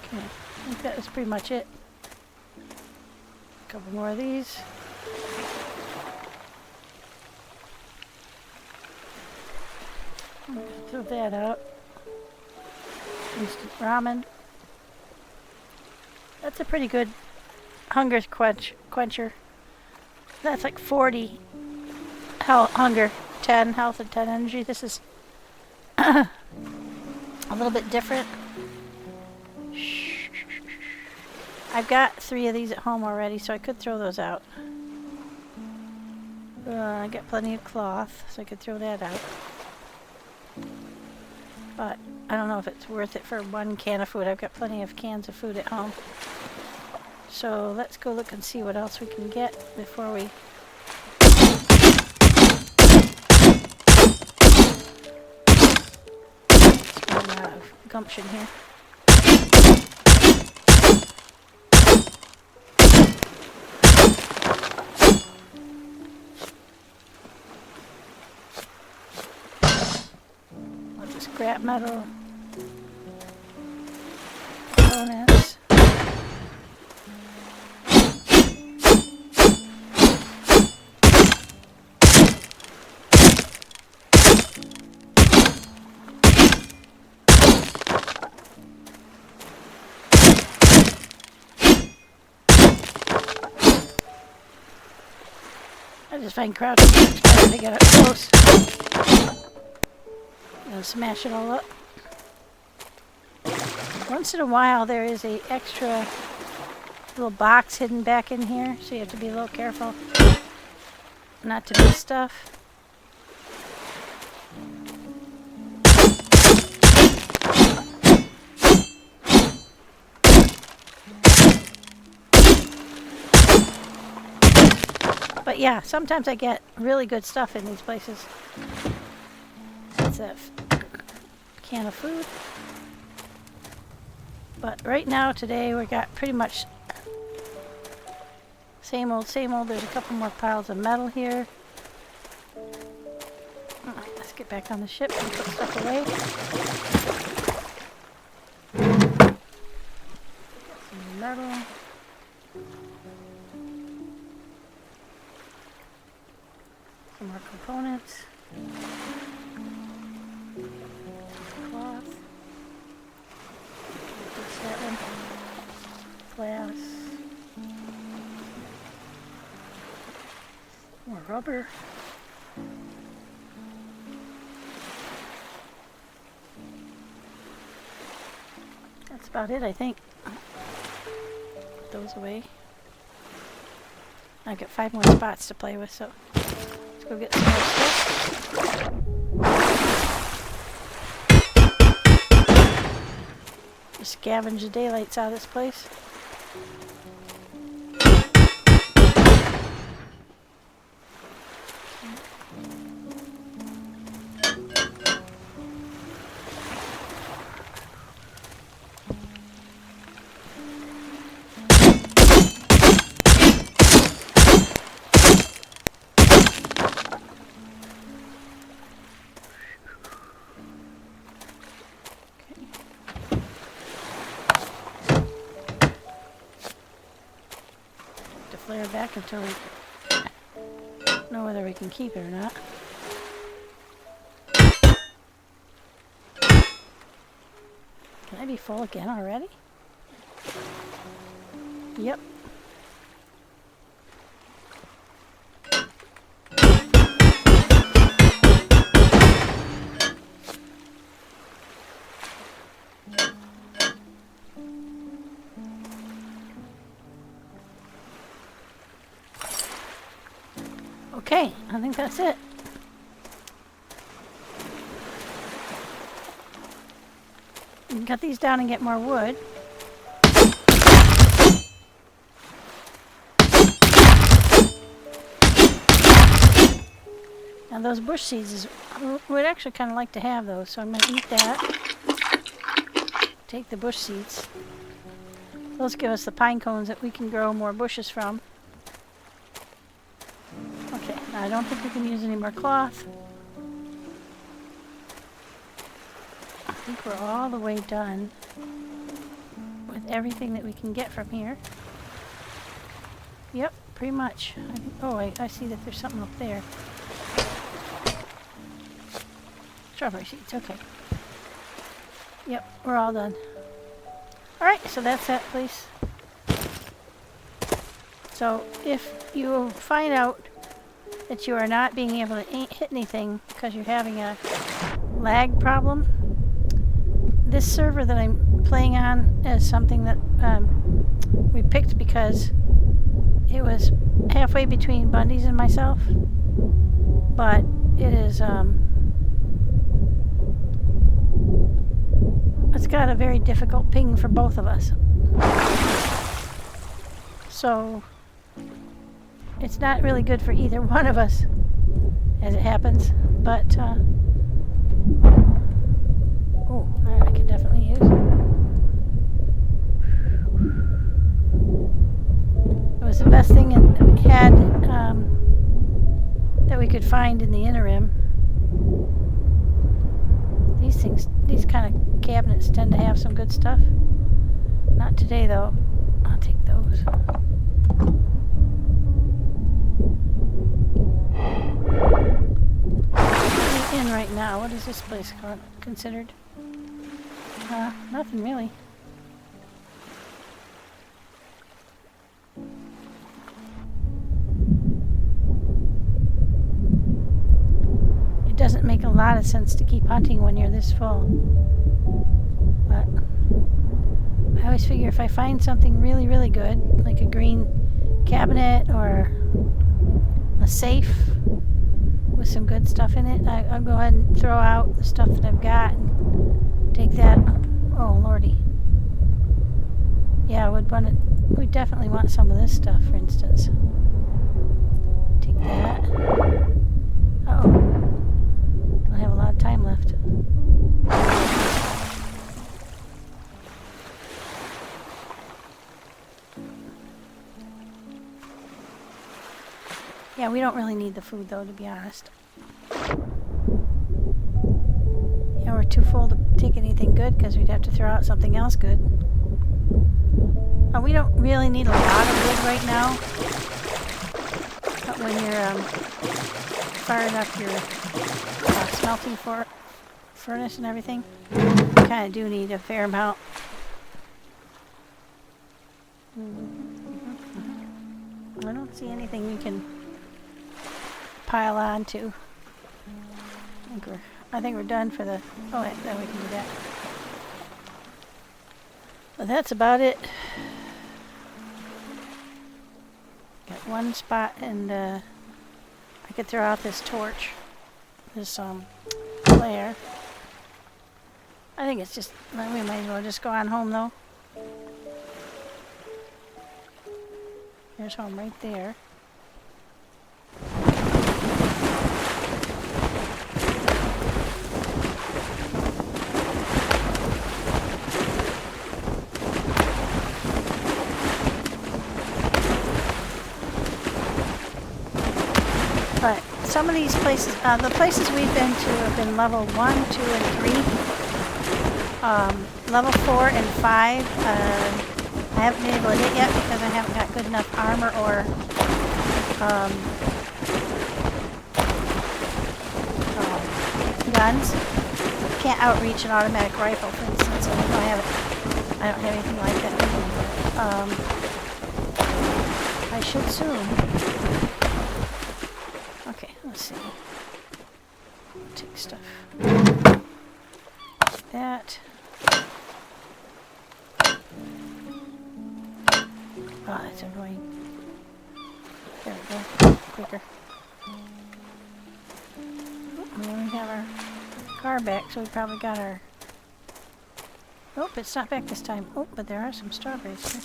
Okay, I think that was pretty much it. A couple more of these. I'm gonna throw that out. Instant ramen. That's a pretty good hunger quencher. That's like 40 hunger, 10 health, and 10 energy. This is a little bit different. I've got 3 of these at home already, so I could throw those out. I got plenty of cloth, so I could throw that out. But I don't know if it's worth it for 1 can of food. I've got plenty of cans of food at home. So let's go look and see what else we can get before we... Let's run out of gumption here. Scrap metal components. I just find crouching much better to get up close. Smash it all up. Once in a while there is a extra little box hidden back in here, so you have to be a little careful not to miss stuff. But yeah, sometimes I get really good stuff in these places. That's a can of food. But right now, today, we got pretty much same old, same old. There's a couple more piles of metal here. Alright, let's get back on the ship and put stuff away. Some metal. Some more components. Cloth. Fix that one. Glass. More rubber. That's about it, I think. Put those away. I've got 5 more spots to play with, so let's go get some more stuff. Just scavenge the daylights out of this place. Flare back until we know whether we can keep it or not. Can I be full again already? Yep. Okay, I think that's it. You can cut these down and get more wood. Now those bush seeds is, would actually kind of like to have those, so I'm going to eat that. Take the bush seeds. Those give us the pine cones that we can grow more bushes from. Okay, now I don't think we can use any more cloth. I think we're all the way done with everything that we can get from here. Yep, pretty much. Oh, I see that there's something up there. Strawberry seeds, okay. Yep, we're all done. Alright, so that's that place. So if you find out that you are not being able to hit anything because you're having a lag problem, this server that I'm playing on is something that we picked because it was halfway between Bundy's and myself, but it is it's got a very difficult ping for both of us. So it's not really good for either one of us as it happens, but oh, I can definitely use. It was the best thing that we had that we could find in the interim. These kind of cabinets tend to have some good stuff. Not today though. I'll take those. In right now. What is this place considered? Nothing really. It doesn't make a lot of sense to keep hunting when you're this full. But I always figure if I find something really, really good, like a green cabinet or a safe with some good stuff in it, I'll go ahead and throw out the stuff that I've got and take that. Oh lordy. Yeah, we definitely want some of this stuff, for instance. Take that. Uh-oh. I have a lot of time left. Yeah, we don't really need the food though, to be honest. Yeah, we're too full to take anything good because we'd have to throw out something else good. We don't really need a lot of wood right now. But when you're firing up your smelting furnace and everything, you kind of do need a fair amount. I don't see anything we can pile on to. I think we're done for the... Oh, wait, then we can do that. Well, that's about it. Got one spot, and I could throw out this torch. This flare. I think it's just... Well, we might as well just go on home, though. There's home right there. But some of these places, the places we've been to have been level 1, 2, and 3. Level 4 and 5, I haven't been able to hit yet because I haven't got good enough armor or guns. Can't outreach an automatic rifle, for instance, and I don't have anything like that with me. I should soon. Okay, let's see. Take stuff. Like that. Oh, that's annoying. There we go. Quicker. And then we have our car back, so we probably got our... Oh, it's not back this time. Oh, but there are some strawberries here.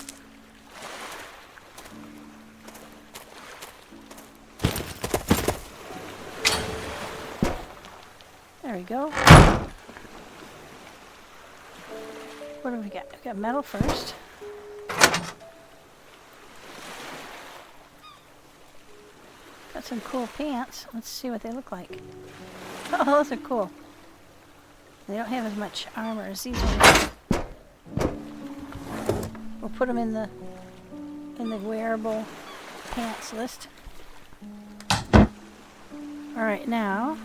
There we go. What do we got? We got metal first. Got some cool pants. Let's see what they look like. Oh, those are cool. They don't have as much armor as these ones. We'll put them in the wearable pants list. Alright, now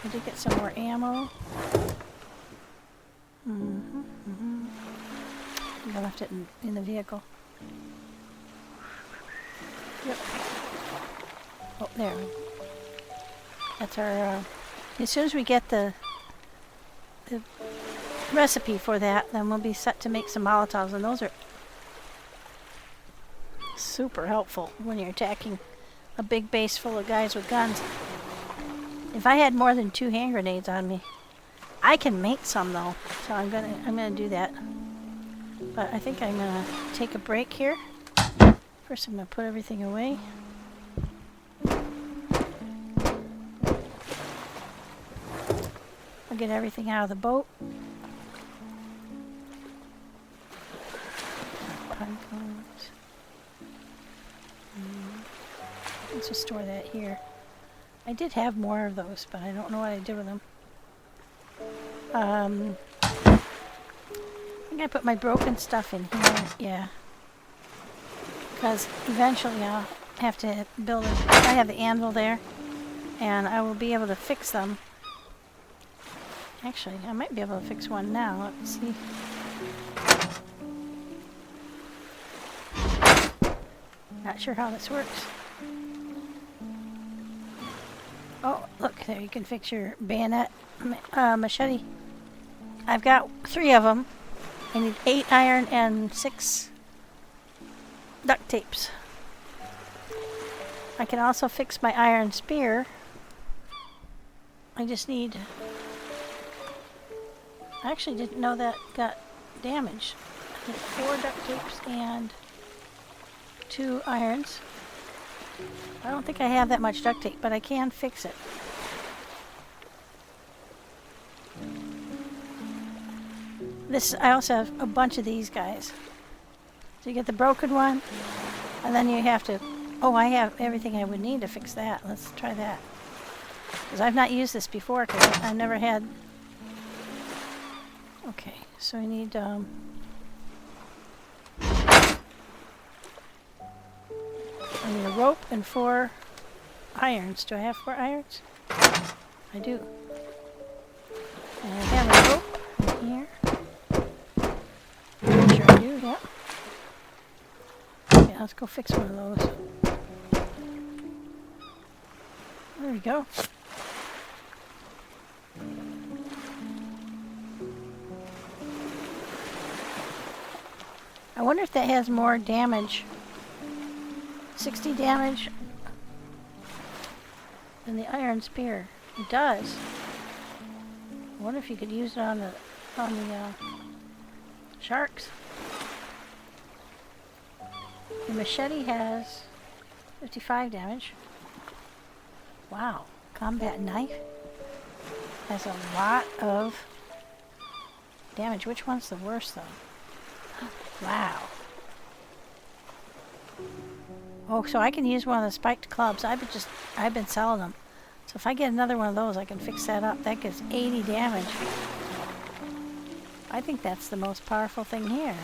I did get some more ammo. I left it in the vehicle. Yep. Oh, there. That's our, as soon as we get the recipe for that, then we'll be set to make some Molotovs, and those are super helpful when you're attacking a big base full of guys with guns. If I had more than 2 hand grenades on me, I can make some though, so I'm gonna do that. But I think I'm gonna take a break here. First, I'm gonna put everything away. I'll get everything out of the boat. Let's just store that here. I did have more of those, but I don't know what I did with them. I think I put my broken stuff in here, yeah. Because eventually I'll have to build it. I have the anvil there, and I will be able to fix them. Actually, I might be able to fix one now. Let's see. Not sure how this works. Oh, look, there you can fix your bayonet machete. I've got 3 of them. I need 8 iron and 6 duct tapes. I can also fix my iron spear. I just need... I actually didn't know that got damaged. I need 4 duct tapes and 2 irons. I don't think I have that much duct tape, but I can fix it. I also have a bunch of these guys. So you get the broken one, and then you have to... Oh, I have everything I would need to fix that. Let's try that. Because I've not used this before, because I've never had... Okay, so I need... I need a rope and 4 irons. Do I have 4 irons? I do. And I have a rope in here. Sure I do, yeah. Yeah, let's go fix one of those. There we go. I wonder if that has more damage. 60 damage than the iron spear. It does. I wonder if you could use it on the sharks. The machete has 55 damage. Wow. Combat knife has a lot of damage. Which one's the worst though? Wow. Oh, so I can use one of the spiked clubs. I've been selling them. So if I get another one of those, I can fix that up. That gives 80 damage. I think that's the most powerful thing here.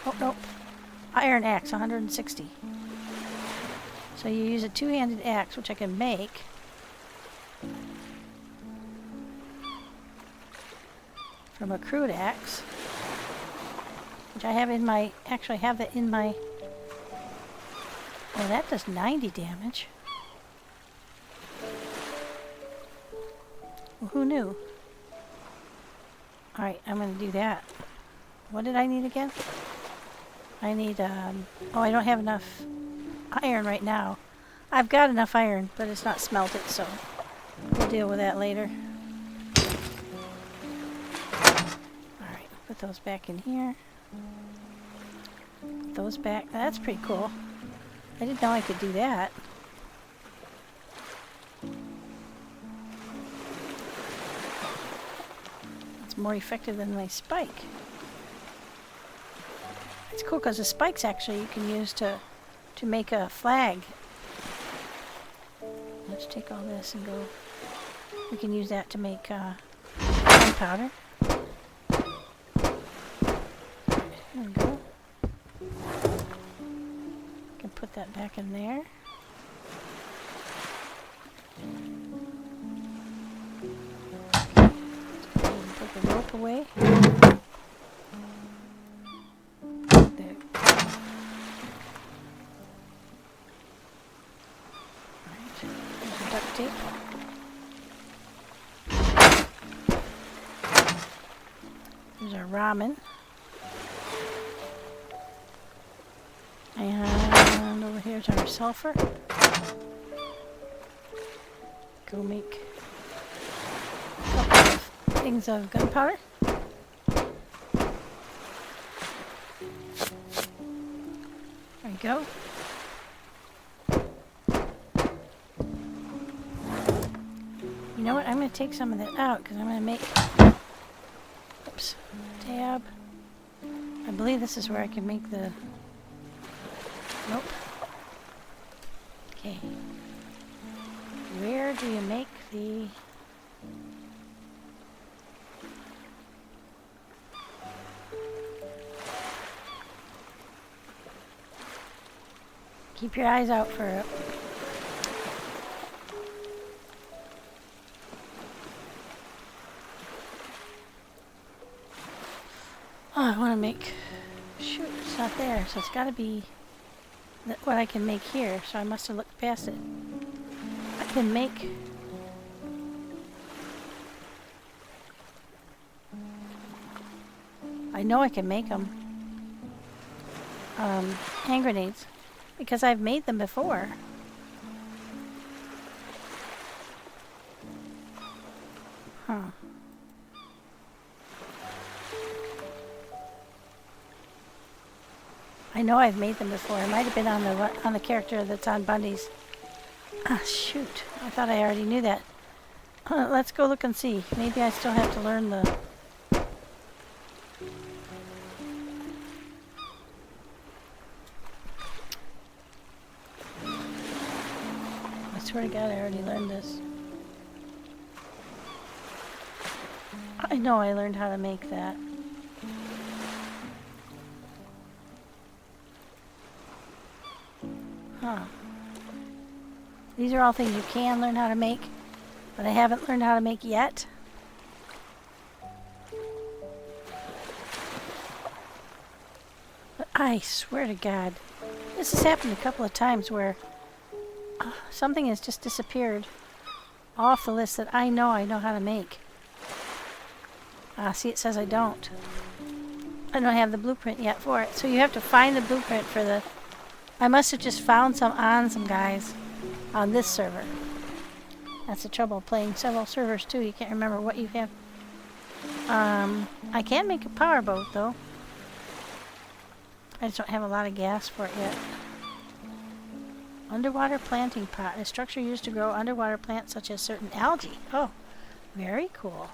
Oh, nope. Iron axe, 160. So you use a 2-handed axe, which I can make. From a crude axe. Which I have in my... Actually, I have that in my... Oh, that does 90 damage. Well, who knew? Alright, I'm going to do that. What did I need again? I need, oh, I don't have enough iron right now. I've got enough iron, but it's not smelted, so we'll deal with that later. Alright, put those back in here. Put those back. That's pretty cool. I didn't know I could do that. It's more effective than my spike. It's cool because the spikes actually you can use to make a flag. Let's take all this and go. We can use that to make gunpowder. There we go. Can put that back in there. Put the rope away. There. Alright, there's the duct tape. There's our ramen. And over here's our sulfur. Go make a couple of things of gunpowder. There you go. You know what? I'm going to take some of that out because I'm going to make... Oops. Tab. I believe this is where I can make the... Nope. Okay. Where do you make the... Keep your eyes out for it. Oh, I want to make... Shoot, it's not there, so it's got to be what I can make here, so I must have looked past it. I can make... I know I can make them. Hand grenades. Because I've made them before. Huh. I know I've made them before. It might have been on the character that's on Bundy's. Ah, shoot. I thought I already knew that. Let's go look and see. Maybe I still have to learn the... I swear to God, I already learned this. I know I learned how to make that. Huh. These are all things you can learn how to make, but I haven't learned how to make yet. But I swear to God, this has happened a couple of times where something has just disappeared off the list that I know how to make. See, it says I don't. I don't have the blueprint yet for it. So you have to find the blueprint for the... I must have just found some on some guys on this server. That's the trouble playing several servers too. You can't remember what you have. I can make a powerboat though. I just don't have a lot of gas for it yet. Underwater planting pot. A structure used to grow underwater plants such as certain algae. Oh, very cool.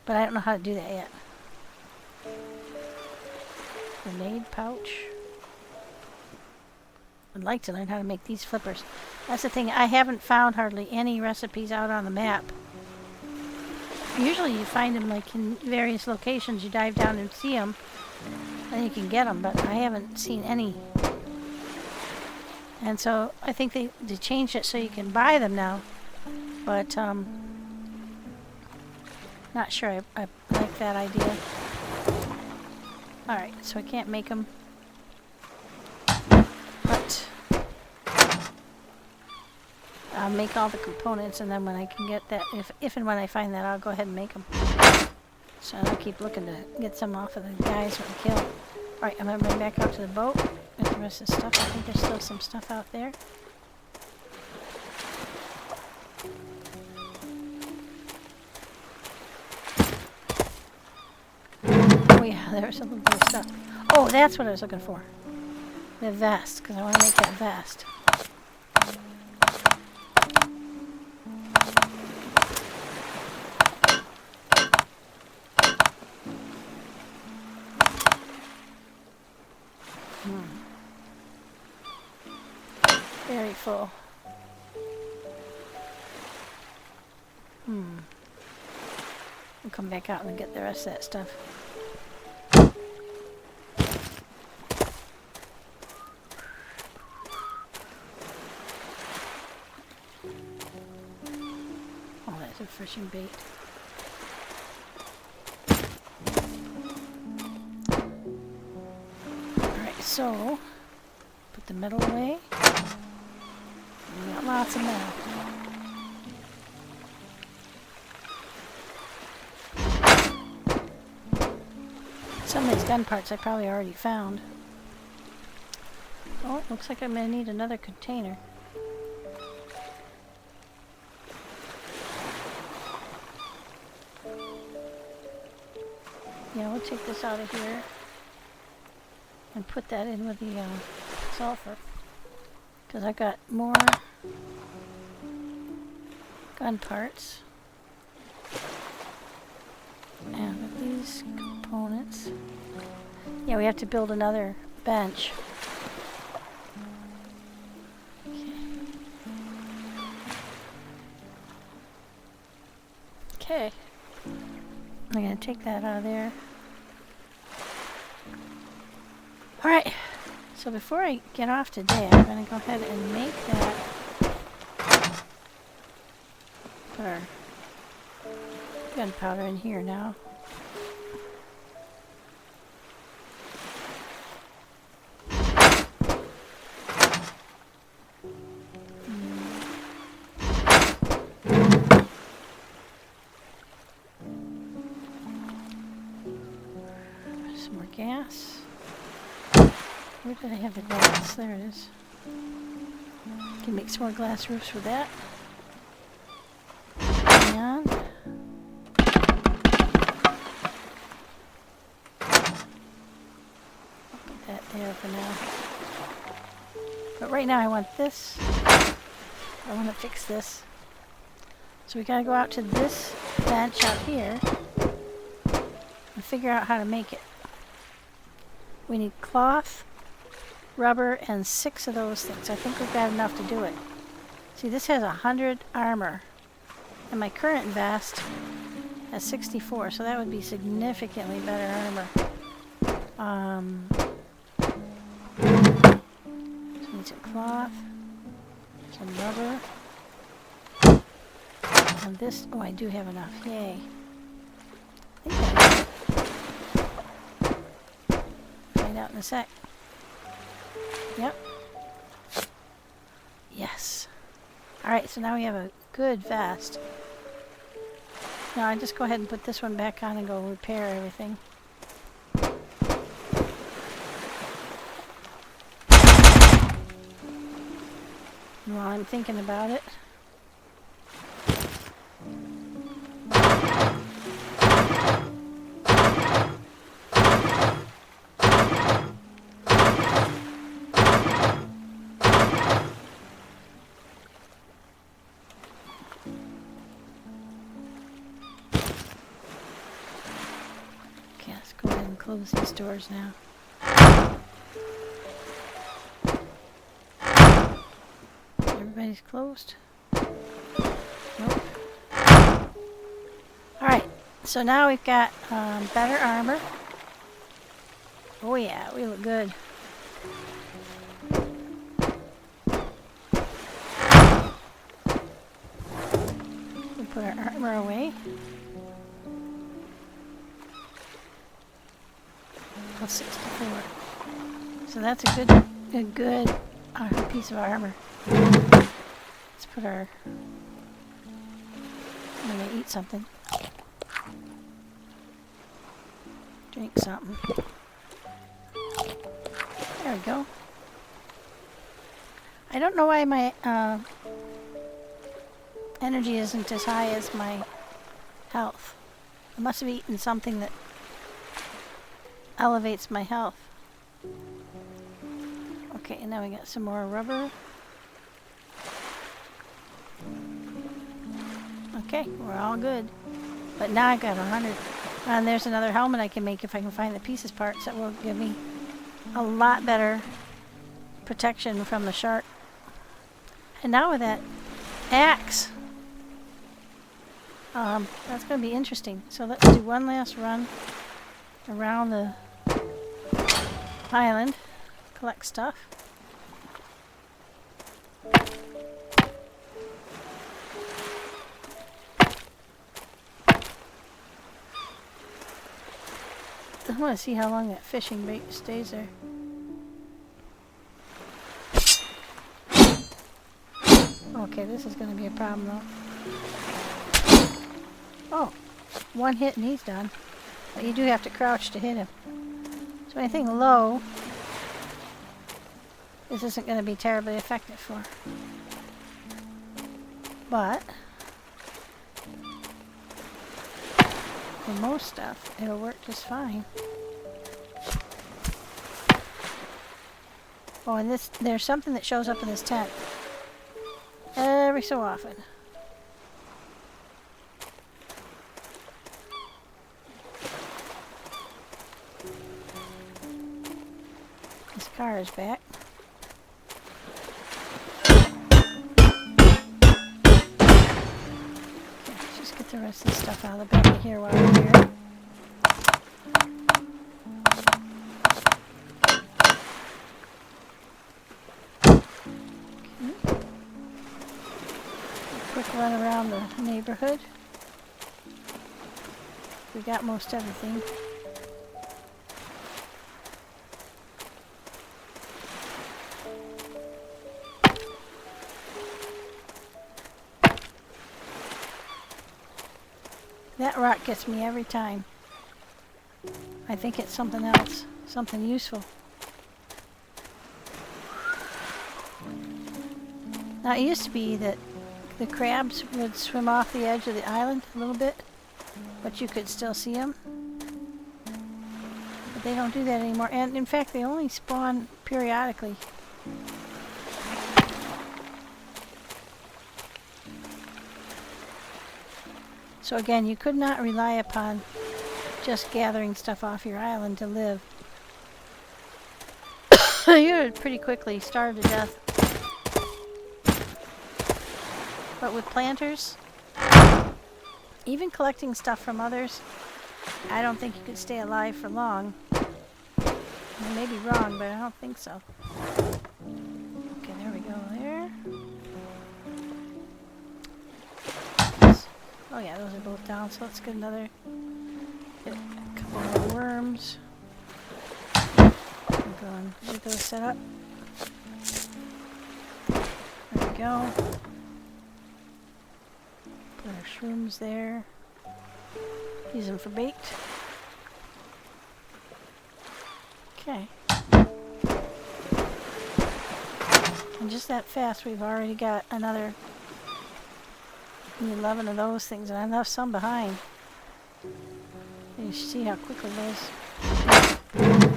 But I don't know how to do that yet. Grenade pouch. I'd like to learn how to make these flippers. That's the thing. I haven't found hardly any recipes out on the map. Usually you find them like in various locations. You dive down and see them. And you can get them, but I haven't seen any. And so I think they changed it so you can buy them now. But not sure I like that idea. Alright, so I can't make them. But I'll make all the components, and then when I can get that, if and when I find that, I'll go ahead and make them. So I'll keep looking to get some off of the guys when I kill. Alright, I'm going to bring back out to the boat with the rest of the stuff. I think there's still some stuff out there. Oh yeah, there's a little bit of stuff. Oh, that's what I was looking for. The vest, because I want to make that vest. Very full. We'll come back out and get the rest of that stuff. Oh, that's a fishing bait. Alright, so put the metal away. We got lots of metal. Some of these gun parts I probably already found. Oh, it looks like I'm going to need another container. Yeah, we'll take this out of here and put that in with the sulfur. Because I got more gun parts. And with these components. Yeah, we have to build another bench. Okay. I'm going to take that out of there. Alright. So before I get off today, I'm going to go ahead and make that. Put our gunpowder in here now. Some more gas. Where did I have the glass? There it is. Can make some more glass roofs with that. And put that there for now. But right now I want this. I want to fix this. So we gotta go out to this bench out here and figure out how to make it. We need cloth, rubber, and 6 of those things. I think we've got enough to do it. See, this has 100 armor. And my current vest has 64, so that would be significantly better armor. So we need some cloth, some rubber, and this. Oh, I do have enough. Yay. I think that's it. Find out in a sec. Yep. Yes. Alright, so now we have a good vest. Now I just go ahead and put this one back on and go repair everything. And while I'm thinking about it, close these doors now. Everybody's closed? Nope. Alright, so now we've got better armor. Oh yeah, we look good. We put our armor away. Plus 64. So that's a good piece of armor. Let's put our. I'm gonna eat something. Drink something. There we go. I don't know why my energy isn't as high as my health. I must have eaten something that elevates my health. Okay, and now we got some more rubber. Okay, we're all good. But now I've got 100. And there's another helmet I can make if I can find the pieces parts that will give me a lot better protection from the shark. And now with that axe, that's going to be interesting. So let's do one last run around the island, collect stuff. I want to see how long that fishing bait stays there. Okay, this is going to be a problem though. Oh, one hit and he's done. But you do have to crouch to hit him. So anything low, this isn't going to be terribly effective for. But for most stuff, it'll work just fine. Oh, and there's something that shows up in this tent every so often. This car is back. Okay, let's just get the rest of the stuff out of the bag here while we're here. Quick run around the neighborhood. We got most everything. That rock gets me every time. I think it's something else, something useful. Now it used to be that the crabs would swim off the edge of the island a little bit, but you could still see them. But they don't do that anymore, and in fact they only spawn periodically. So again, you could not rely upon just gathering stuff off your island to live. You would pretty quickly starve to death. But with planters, even collecting stuff from others, I don't think you could stay alive for long. I may be wrong, but I don't think so. Okay, there we go there. Oh yeah, those are both down, so let's get get a couple more worms. I'm going to get those set up. There we go. Put our shrooms there. Use them for bait. Okay. And just that fast, we've already got another 11 of those things, and I left some behind. You see how quickly those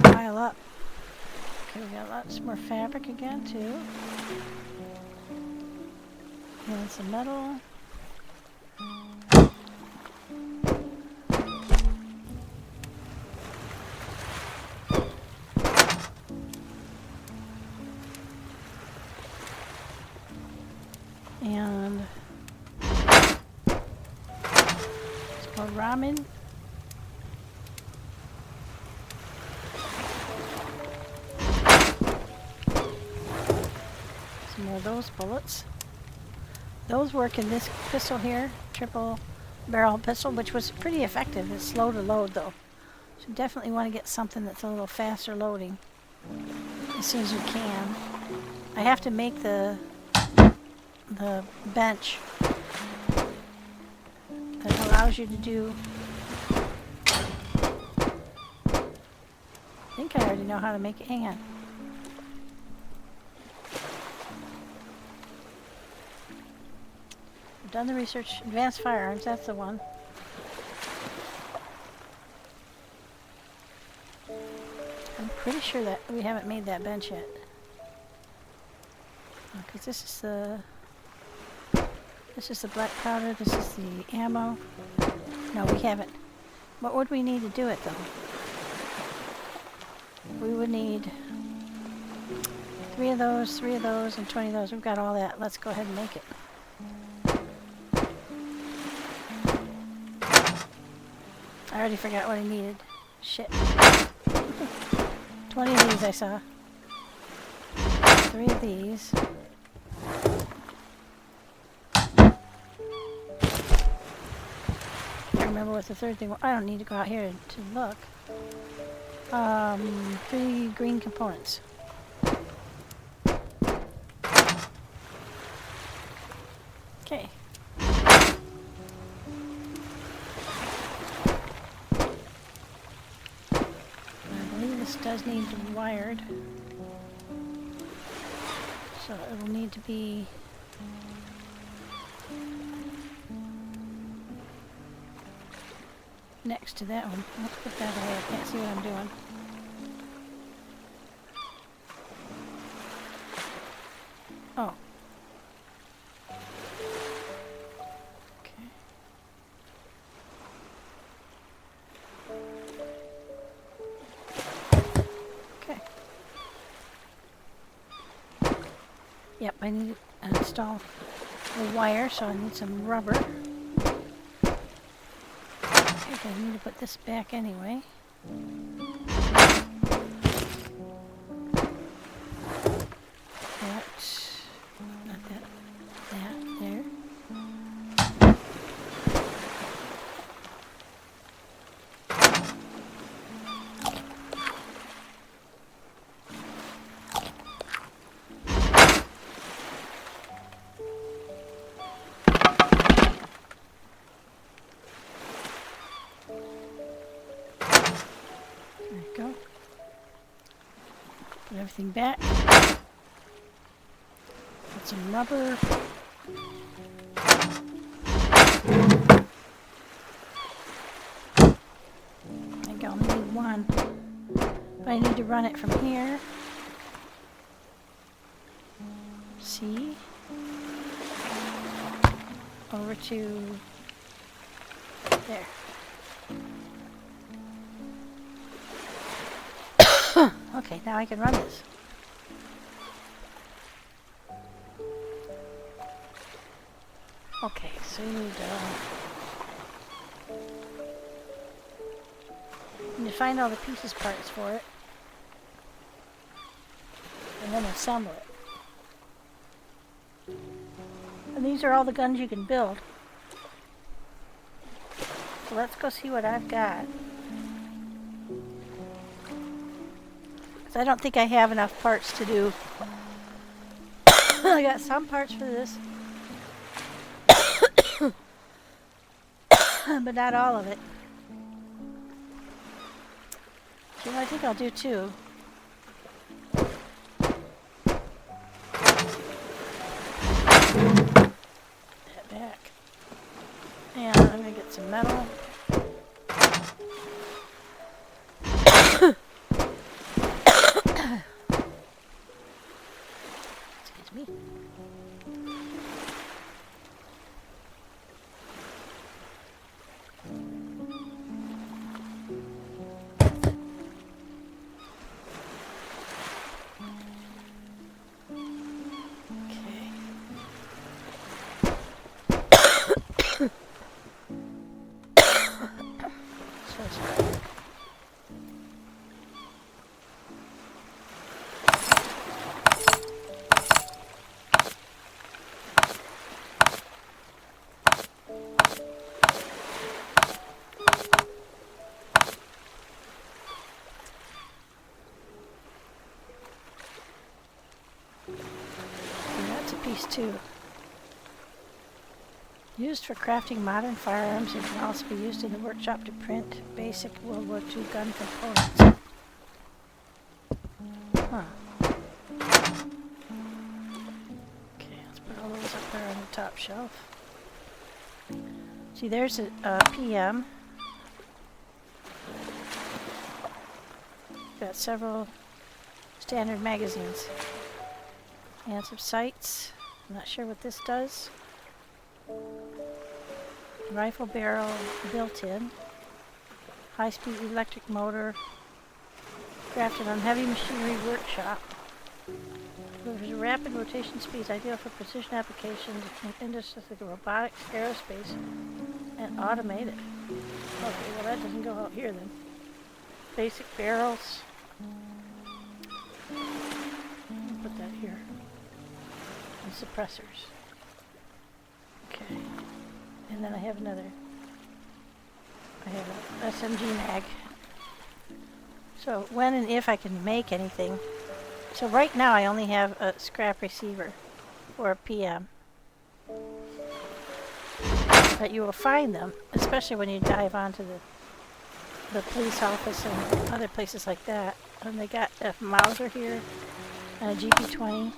pile up. Okay, we got lots more fabric again too. And some metal. And some more ramen. Some more of those bullets. Those work in this pistol here, triple barrel pistol, which was pretty effective. It's slow to load though. So definitely want to get something that's a little faster loading as soon as you can. I have to make the bench that allows you to do. I think I already know how to make it. Hang on. I've done the research. Advanced firearms, that's the one. I'm pretty sure that we haven't made that bench yet. Because this is the black powder, this is the ammo. No, we haven't. What would we need to do it though? We would need 3 of those, 3 of those, and 20 of those. We've got all that. Let's go ahead and make it. I already forgot what I needed. Shit. 20 of these I saw. 3 of these. Can't remember what the third thing was. I don't need to go out here to look. 3 green components. Okay. I believe this does need to be wired. So it will need to be next to that one. Let's put that away. I can't see what I'm doing. Oh. Okay. Okay. Yep, I need to install the wire, so I need some rubber. Okay, I need to put this back anyway. That, not that, that, there. There you go. Put everything back. Put some rubber. I think I'll need one. But I need to run it from here. See? Over to there. Okay, now I can run this. Okay, so you need to find all the pieces parts for it. And then assemble it. And these are all the guns you can build. So let's go see what I've got. I don't think I have enough parts to do. I got some parts for this. But not all of it. You know, I think I'll do 2. That back. And I'm going to get some metal. Me. Piece 2. Used for crafting modern firearms, it can also be used in the workshop to print basic World War II gun components. Huh. Okay, let's put all those up there on the top shelf. See, there's a PM. Got several standard magazines. And some sights. I'm not sure what this does. Rifle barrel built in. High-speed electric motor. Crafted on heavy machinery workshop. Delivers rapid rotation speeds ideal for precision applications in industries like robotics, aerospace, and automated. Okay, well that doesn't go out here then. Basic barrels. I'll put that here. And suppressors. Okay. And then I have another. I have a SMG mag. So when and if I can make anything. So right now I only have a scrap receiver or a PM. But you will find them, especially when you dive onto the police office and other places like that. And they got a Mauser here and a GP20.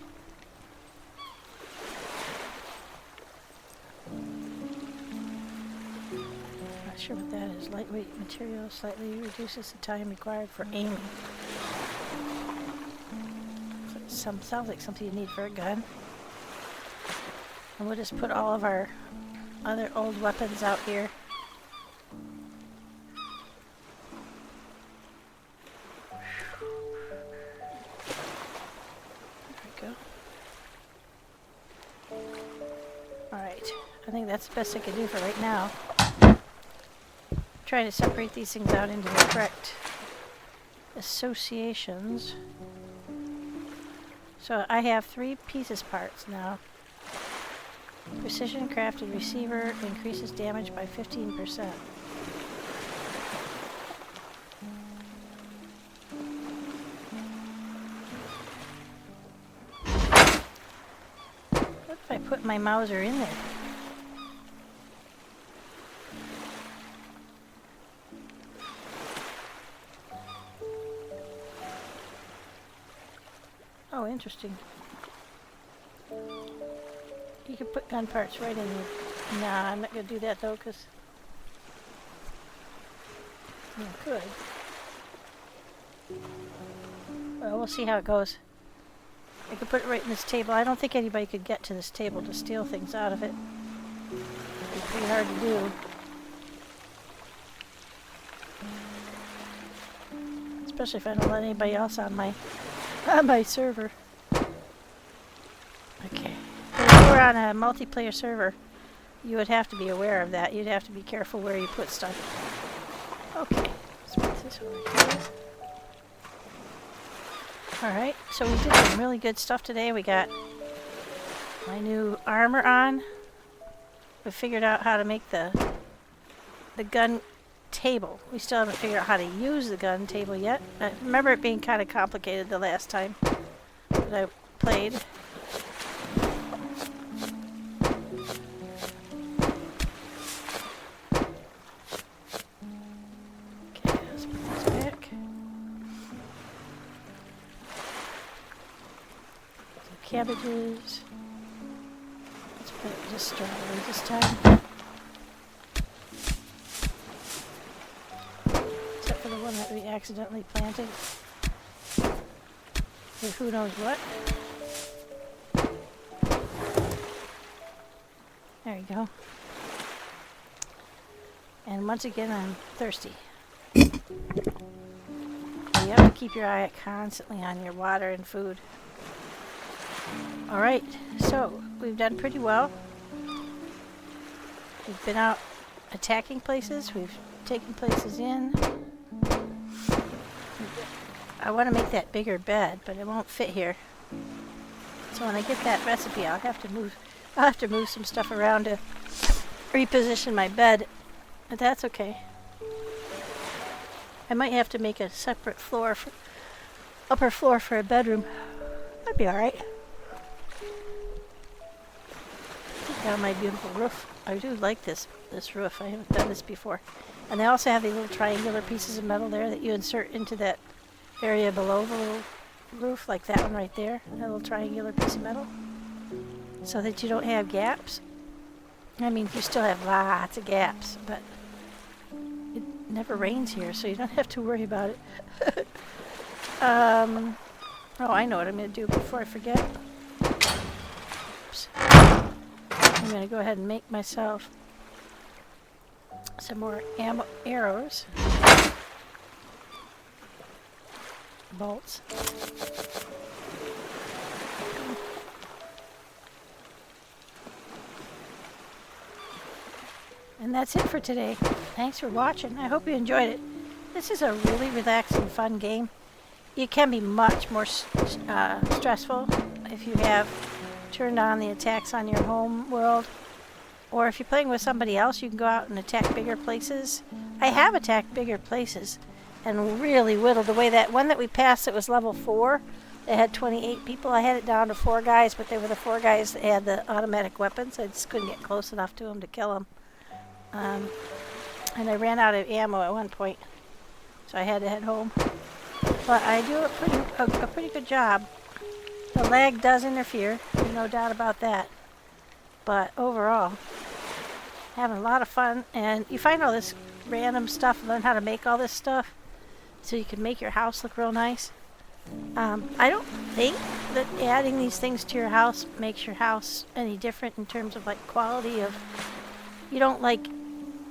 Not sure what that is. Lightweight material slightly reduces the time required for aiming. Sounds like something you need for a gun. And we'll just put all of our other old weapons out here. There we go. Alright, I think that's the best I can do for right now. Try to separate these things out into the correct associations. So I have 3 pieces parts now. Precision crafted receiver increases damage by 15%. What if I put my Mauser in there? Oh, interesting. You could put gun parts right in there. Nah, I'm not going to do that though, because you could. Well, we'll see how it goes. I could put it right in this table. I don't think anybody could get to this table to steal things out of it. It'd be pretty hard to do. Especially if I don't let anybody else on my server. Okay. But if you were on a multiplayer server, you would have to be aware of that. You'd have to be careful where you put stuff. Okay. Let's put this over here. Alright, so we did some really good stuff today. We got my new armor on. We figured out how to make the gun table. We still haven't figured out how to use the gun table yet. I remember it being kind of complicated the last time that I played. Okay, let's put this back. Some cabbages. Let's put just strawberries this time. For the one that we accidentally planted. Or who knows what. There you go. And once again, I'm thirsty. You have to keep your eye constantly on your water and food. Alright, so we've done pretty well. We've been out attacking places. We've taken places in. I want to make that bigger bed, but it won't fit here. So when I get that recipe, I'll have to move some stuff around to reposition my bed. But that's okay. I might have to make a separate floor upper floor for a bedroom. That'd be alright. Take down my beautiful roof. I do like this roof. I haven't done this before. And they also have these little triangular pieces of metal there that you insert into that area below the little roof, like that one right there, that little triangular piece of metal, so that you don't have gaps. I mean, you still have lots of gaps, but it never rains here, so you don't have to worry about it. Oh, I know what I'm going to do before I forget. Oops. I'm going to go ahead and make myself some more arrows. Bolts. And that's it for today. Thanks for watching. I hope you enjoyed it. This is a really relaxing, fun game. It can be much more stressful if you have turned on the attacks on your home world. Or if you're playing with somebody else, you can go out and attack bigger places. I have attacked bigger places and really whittled away. That one that we passed, it was level 4. It had 28 people. I had it down to 4 guys, but they were the 4 guys that had the automatic weapons. I just couldn't get close enough to them to kill them. And I ran out of ammo at one point, so I had to head home. But I do a pretty good job. The lag does interfere, no doubt about that. But overall, having a lot of fun. And you find all this random stuff, learn how to make all this stuff, so you can make your house look real nice. I don't think that adding these things to your house makes your house any different in terms of like quality of, you don't like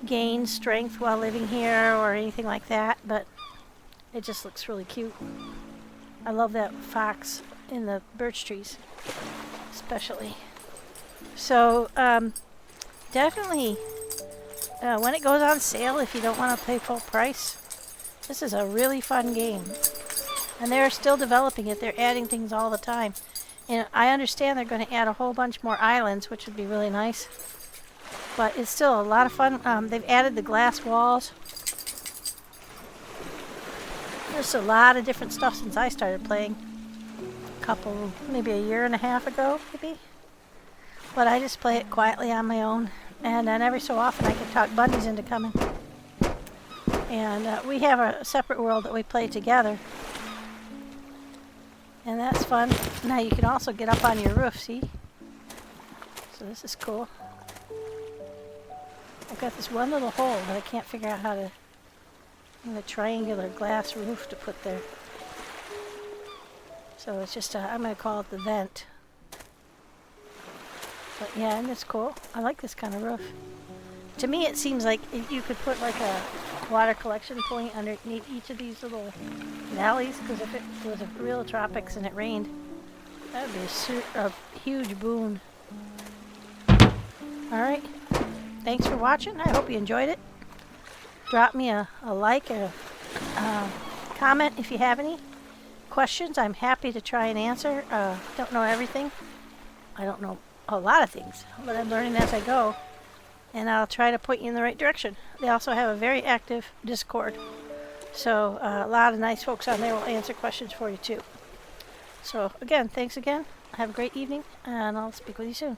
gain strength while living here or anything like that, but it just looks really cute. I love that fox in the birch trees, especially. So definitely when it goes on sale, if you don't want to pay full price, this is a really fun game. And they're still developing it. They're adding things all the time. And I understand they're going to add a whole bunch more islands, which would be really nice. But it's still a lot of fun. They've added the glass walls. There's a lot of different stuff since I started playing. Maybe a year and a half ago, maybe. But I just play it quietly on my own. And then every so often I can talk bunnies into coming. And we have a separate world that we play together. And that's fun. Now you can also get up on your roof, see? So this is cool. I've got this one little hole that I can't figure out how to, the triangular glass roof to put there. So it's just, I'm going to call it the vent. But yeah, and it's cool. I like this kind of roof. To me it seems like you could put like a water collection point underneath each of these little valleys, because if it was a real tropics and it rained, that would be a huge boon. Alright, thanks for watching. I hope you enjoyed it. Drop me a like or a comment if you have any questions. I'm happy to try and answer. Don't know everything. I don't know a lot of things, but I'm learning as I go. And I'll try to point you in the right direction. They also have a very active Discord. So a lot of nice folks on there will answer questions for you too. So again, thanks again. Have a great evening, and I'll speak with you soon.